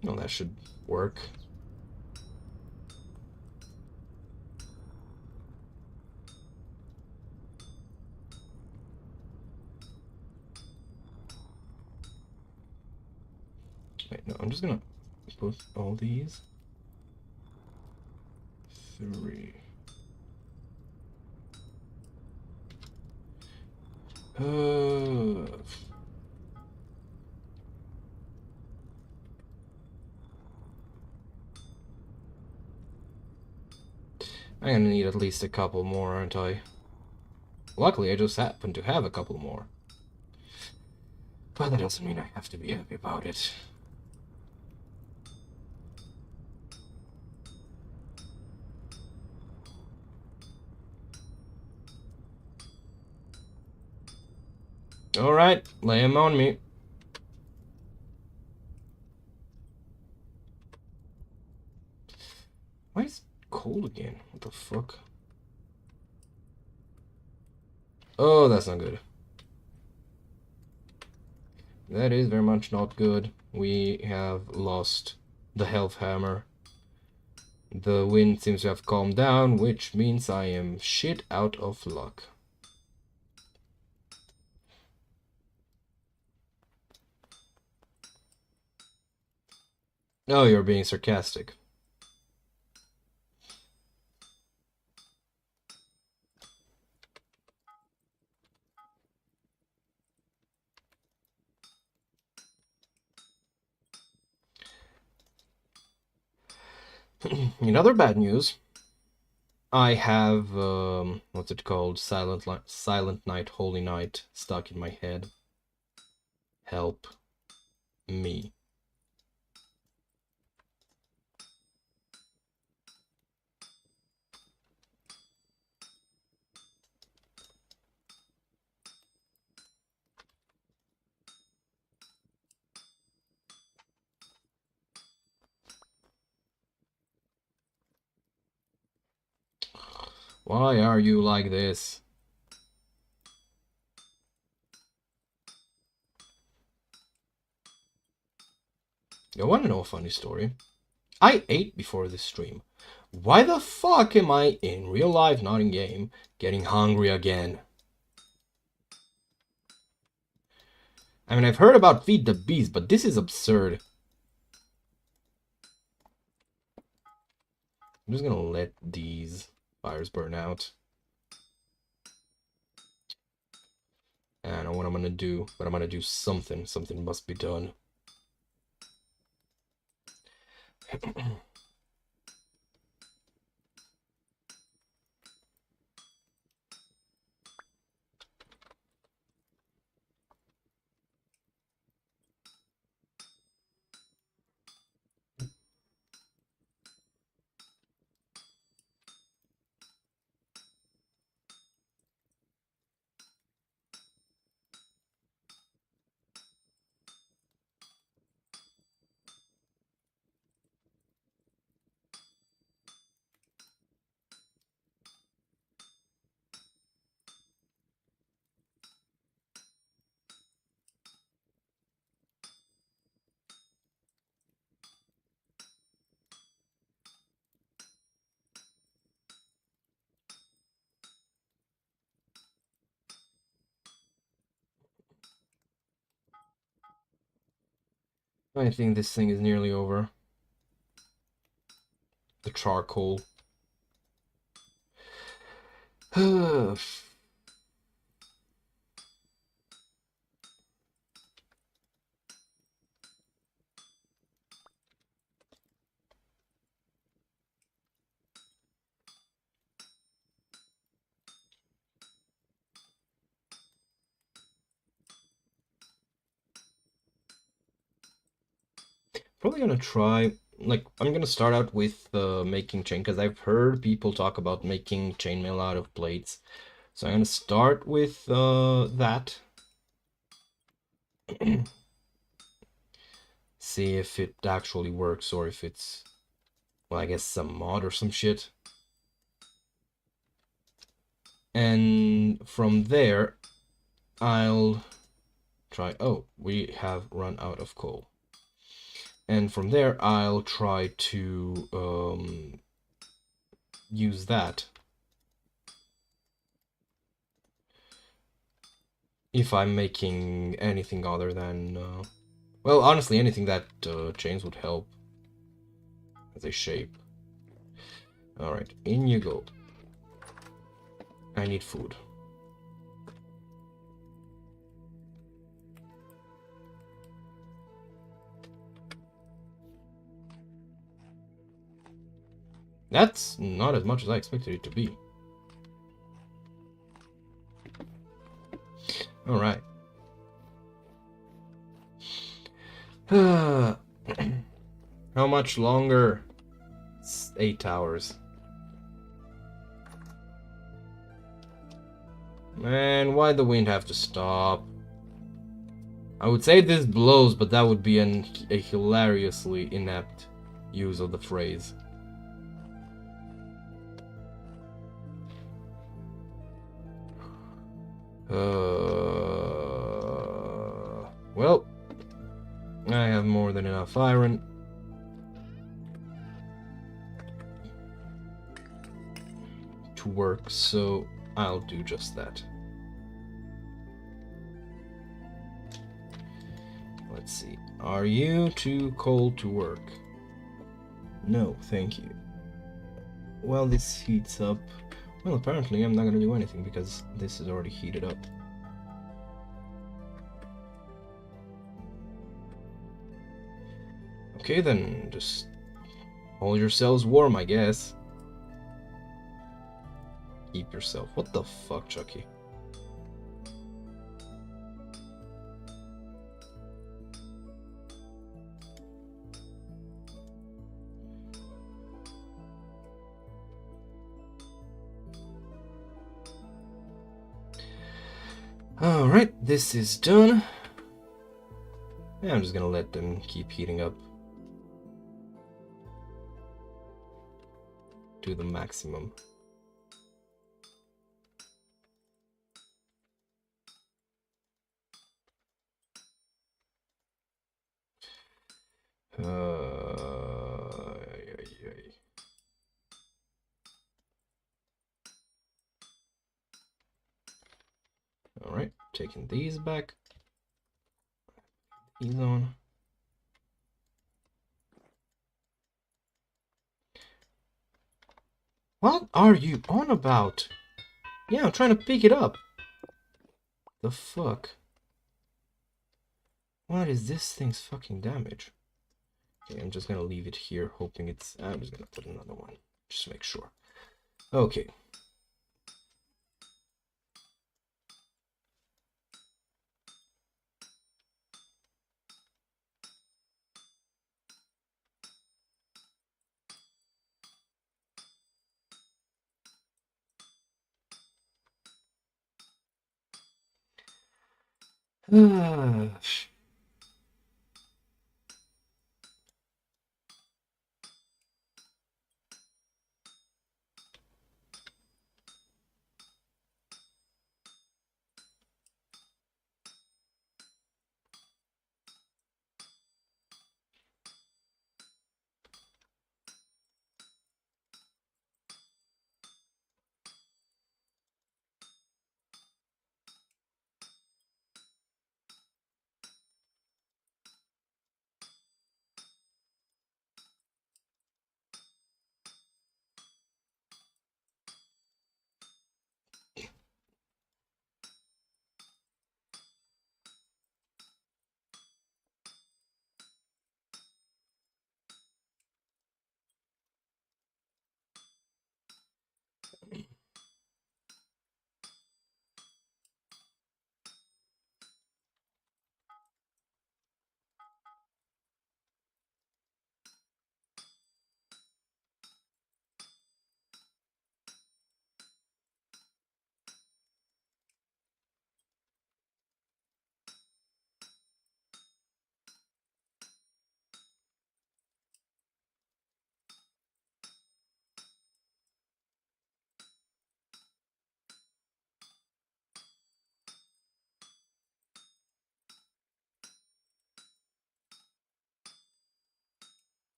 Well, that should work. Wait, no, I'm just gonna put all these. 3. I'm gonna need at least a couple more, aren't I? Luckily, I just happen to have a couple more. But that doesn't mean I have to be happy about it. Alright, lay him on me. Why is it cold again? What the fuck? Oh, that's not good. That is very much not good. We have lost the health hammer. The wind seems to have calmed down, which means I am shit out of luck. Oh, you're being sarcastic. In other bad news, I have, what's it called? Silent Night, Holy Night stuck in my head. Help me. Why are you like this? You want to know a funny story? I ate before this stream. Why the fuck am I, in real life, not in game, getting hungry again? I mean, I've heard about Feed the Beast, but this is absurd. I'm just gonna let these fires burn out. I don't know what I'm gonna do, but I'm gonna do something. Something must be done. I think this thing is nearly over. The charcoal. Probably gonna try, like, I'm gonna start out with making chain, because I've heard people talk about making chainmail out of plates. So I'm gonna start with that. See if it actually works, or if it's, well, I guess some mod or some shit. And from there, I'll try, oh, we have run out of coal. And from there, I'll try to use that. If I'm making anything other than, well, honestly, anything that chains would help. as a shape. Alright, in you go. I need food. That's not as much as I expected it to be. Alright. How much longer? It's 8 hours. Man, why'd the wind have to stop? I would say this blows, but that would be a hilariously inept use of the phrase. Well, I have more than enough iron. To work, so I'll do just that. Let's see. Are you too cold to work? No, thank you. Well, this heats up. Well, apparently I'm not gonna do anything because this is already heated up. Okay then, just hold yourselves warm, I guess. Keep yourself. What the fuck, Chucky? Alright, this is done. Yeah, I'm just gonna let them keep heating up to the maximum. Alright, taking these back. These on. What are you on about? Yeah, I'm trying to pick it up. The fuck? What is this thing's fucking damage? Okay, I'm just gonna leave it here, hoping it's... I'm just gonna put another one, just to make sure. Okay.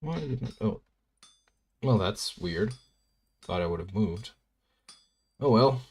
Why did it not... Oh. Well, that's weird. Thought I would have moved. Oh well.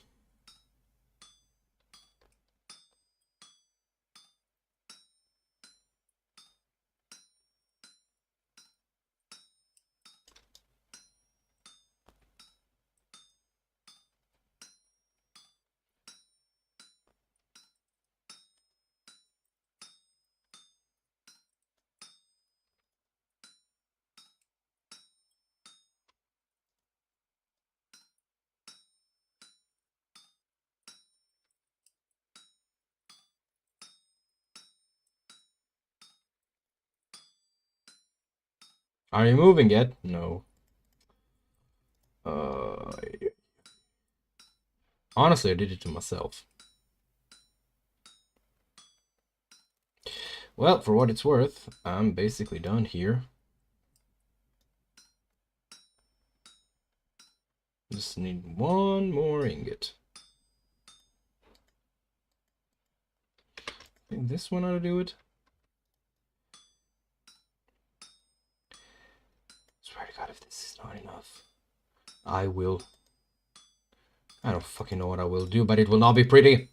Are you moving yet? No. Honestly, I did it to myself. Well, for what it's worth, I'm basically done here. Just need one more ingot. I think this one ought to do it. Swear to God, if this is not enough, I will. I don't fucking know what I will do, but it will not be pretty.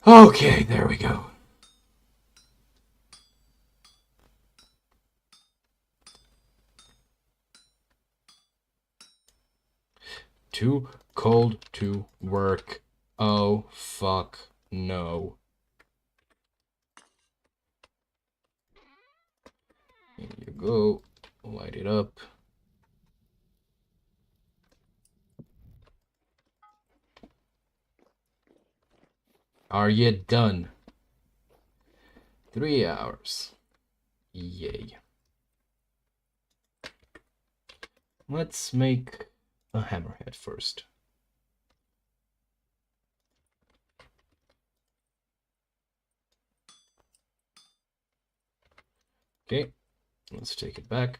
Okay, there we go. Too cold to work. Oh, fuck no. Here you go. Light it up. Are you done? 3 hours. Yay. Let's make a hammerhead first. Okay, let's take it back.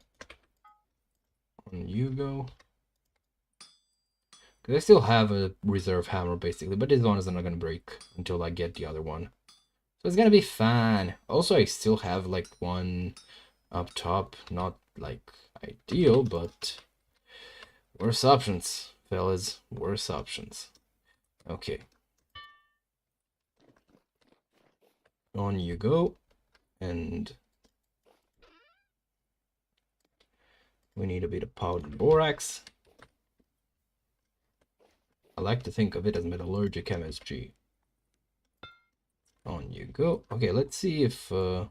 On you go. Because I still have a reserve hammer basically, but this one is not gonna break until I get the other one. So it's gonna be fine. Also, I still have like one up top. Not like ideal, but worse options, fellas. Worse options. Okay. On you go. And we need a bit of powdered borax. I like to think of it as metallurgic MSG. On you go. Okay, let's see if you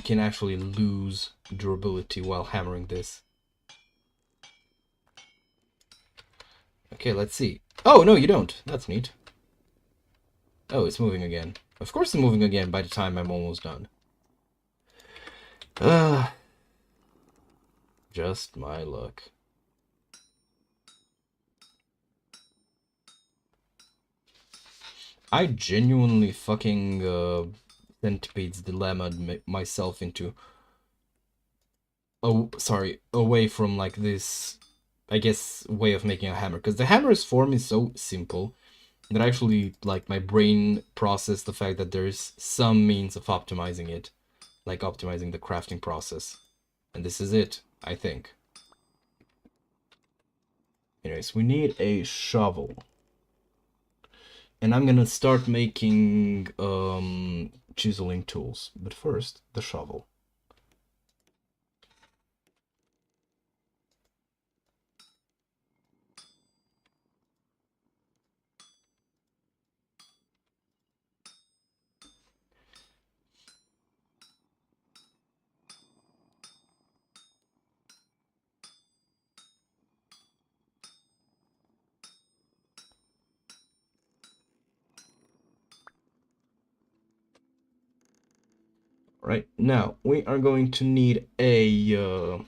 can actually lose durability while hammering this. Okay, let's see. Oh, no, you don't. That's neat. Oh, it's moving again. Of course it's moving again by the time I'm almost done. Just my luck. I genuinely fucking Centipede's dilemma myself into... Oh, sorry, away from like this, I guess, way of making a hammer. Because the hammer's form is so simple that actually, like, my brain processed the fact that there's some means of optimizing it. Like optimizing the crafting process. And this is it, I think. Anyways, we need a shovel. And I'm gonna start making chiseling tools. But first, the shovel. Right, now we are going to need a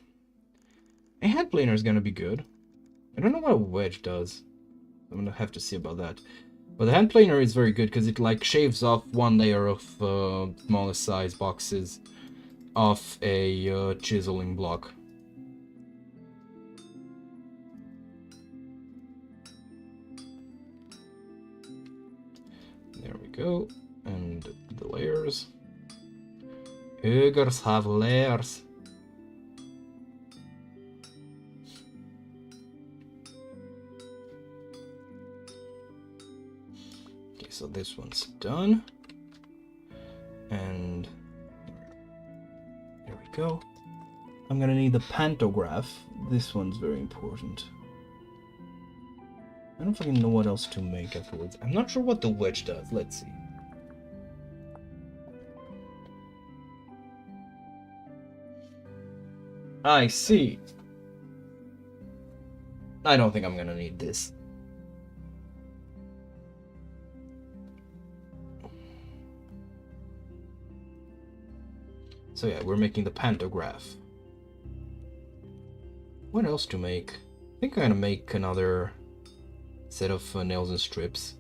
head planer is gonna be good. I don't know what a wedge does. I'm gonna have to see about that. But the hand planer is very good because it like shaves off one layer of smallest size boxes off a chiseling block. There we go. And the layers. Ogres have layers. Okay, so this one's done. And there we go. I'm gonna need the pantograph. This one's very important. I don't fucking know what else to make afterwards. I'm not sure what the wedge does. Let's see. I see. I don't think I'm gonna need this. So yeah, we're making the pantograph. What else to make? I think I'm gonna make another set of nails and strips.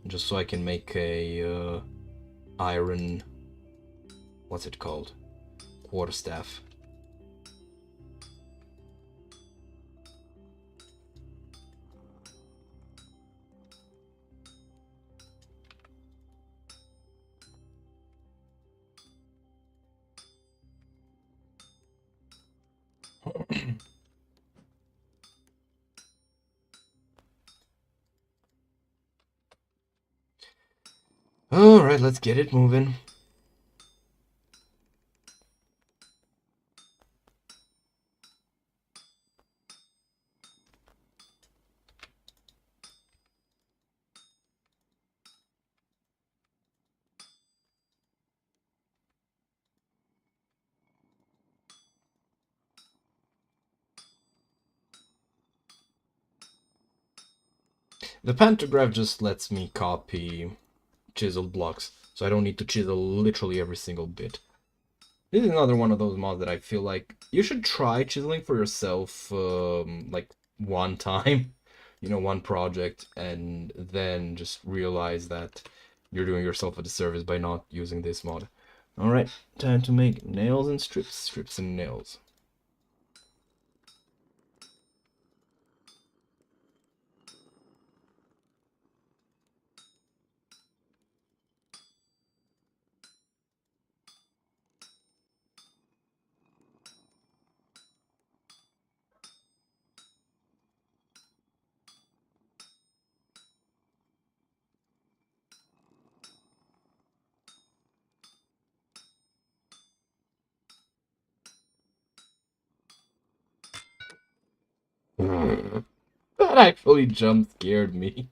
Just so I can make a iron... What's it called? Quarterstaff. Alright, let's get it moving. The pantograph just lets me copy chiseled blocks, so I don't need to chisel literally every single bit. This is another one of those mods that I feel like you should try chiseling for yourself, like one time, you know, one project, and then just realize that you're doing yourself a disservice by not using this mod. Alright, time to make nails and strips, strips and nails. That actually jump scared me.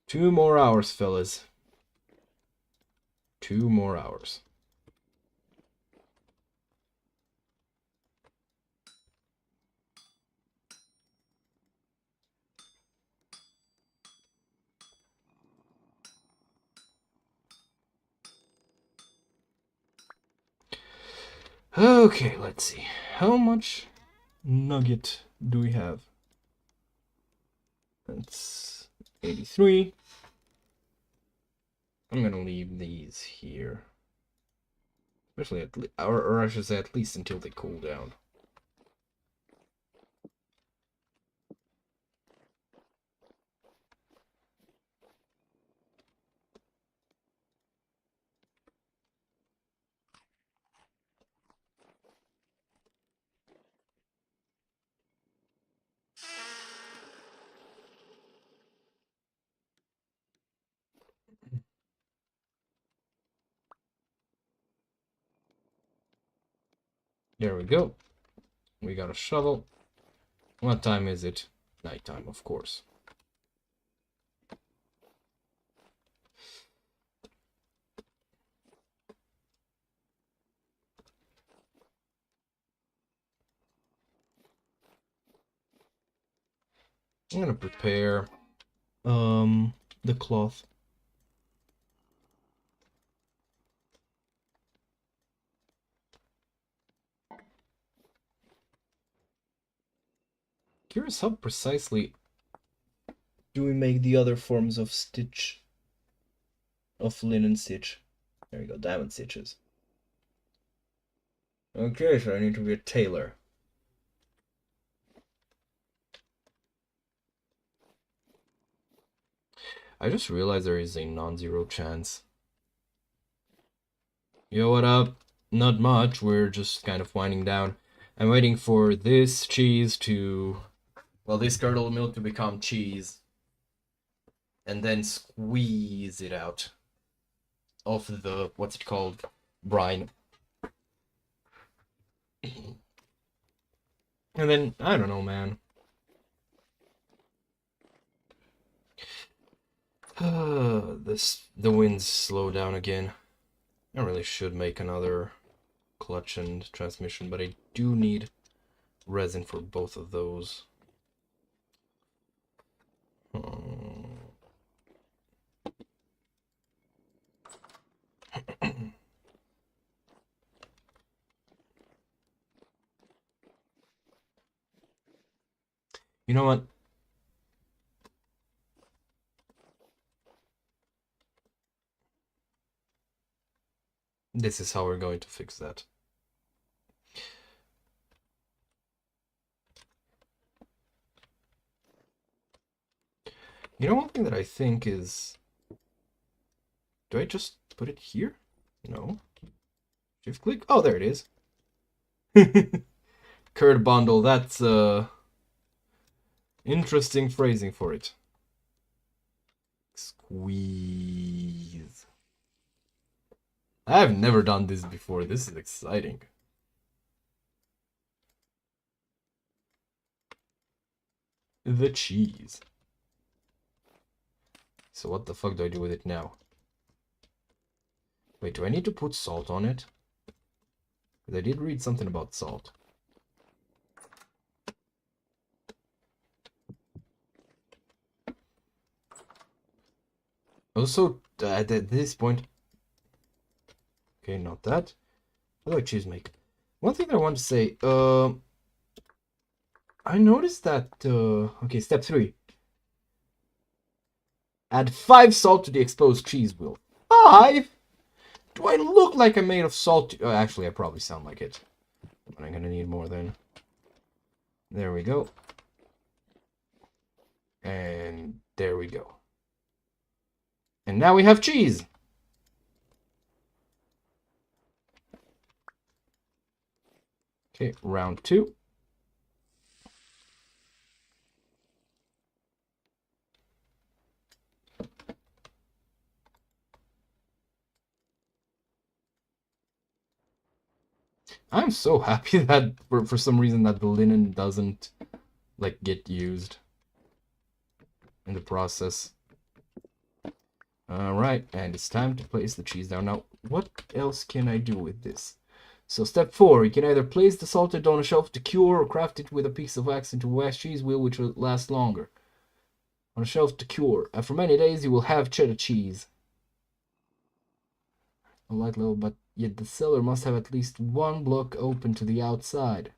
Two more hours, fellas. 2 more hours. Okay, let's see. How much nugget do we have? That's 83. I'm gonna leave these here. Especially or I should say at least until they cool down. There we go. We got a shovel. What time is it? Nighttime, of course. I'm gonna prepare the cloth. Curious how precisely do we make the other forms of stitch, of linen stitch. There you go, diamond stitches. Okay, so I need to be a tailor. I just realized there is a non-zero chance. Yo, what up? Not much, we're just kind of winding down. I'm waiting for this cheese to... well, this curdled milk to become cheese. And then squeeze it out of the, what's it called, brine. And then, I don't know, man. The winds slow down again. I really should make another clutch and transmission, but I do need resin for both of those. You know what? This is how we're going to fix that. You know, one thing that I think is... do I just put it here? No. Shift click? Oh, there it is. Curd bundle, that's interesting phrasing for it. Squeeze. I've never done this before. This is exciting. The cheese. So what the fuck do I do with it now? Wait, do I need to put salt on it? Because I did read something about salt. Also, at this point... okay, not that. How do I cheese make? One thing that I want to say, I noticed that, okay, step 3. Add 5 salt to the exposed cheese wheel. 5? Do I look like I'm made of salt? Actually, I probably sound like it. But I'm gonna need more then. There we go. And there we go. And now we have cheese! Okay, round 2. I'm so happy that for some reason that the linen doesn't like get used in the process. Alright, and it's time to place the cheese down. Now, what else can I do with this? So step 4, you can either place the salted on a shelf to cure or craft it with a piece of wax into a wax cheese wheel which will last longer. On a shelf to cure. For many days you will have cheddar cheese. A light level, but yet the cellar must have at least one block open to the outside.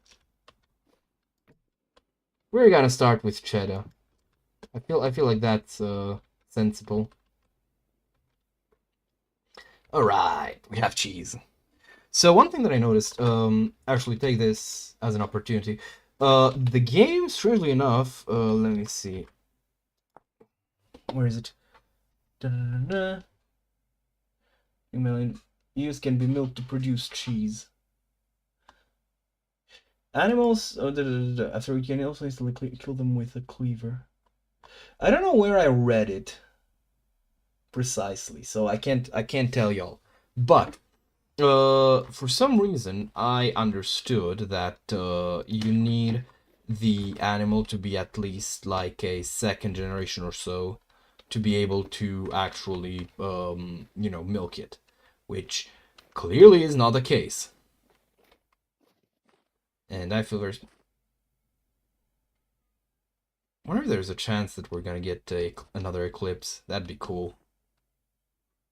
We're gonna start with cheddar. I feel like that's sensible. Alright, we have cheese. So one thing that I noticed, actually take this as an opportunity. The game, strangely enough, let me see. Where is it? Ewes can be milked to produce cheese. Animals, after you can also instantly kill them with a cleaver. I don't know where I read it precisely, so I can't tell y'all. But for some reason, I understood that you need the animal to be at least like a second generation or so to be able to actually, you know, milk it, which clearly is not the case. And I feel very... wonder if there's a chance that we're gonna get another eclipse. That'd be cool.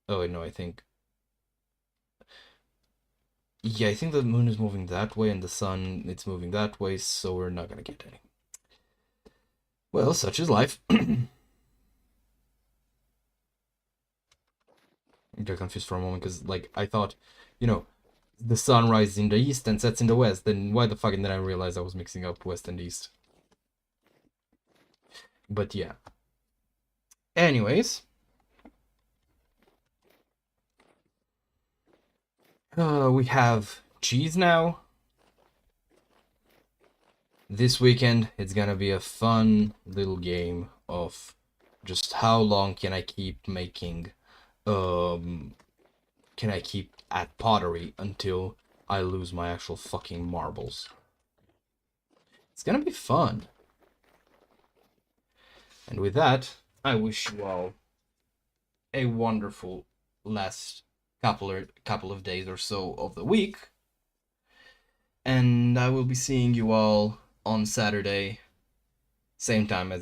Oh, wait, no, I think. Yeah, I think the moon is moving that way and the sun, it's moving that way, so we're not gonna get any. Well, such is life. I got confused for a moment because, like, I thought, you know, the sun rises in the east and sets in the west. Then why the fuck did I realize I was mixing up west and east? But yeah. Anyways. We have cheese now. This weekend, it's gonna be a fun little game of just how long can I keep making, can I keep at pottery until I lose my actual fucking marbles. It's gonna be fun. And with that, I wish you all a wonderful last couple of days or so of the week. And I will be seeing you all on Saturday, same time as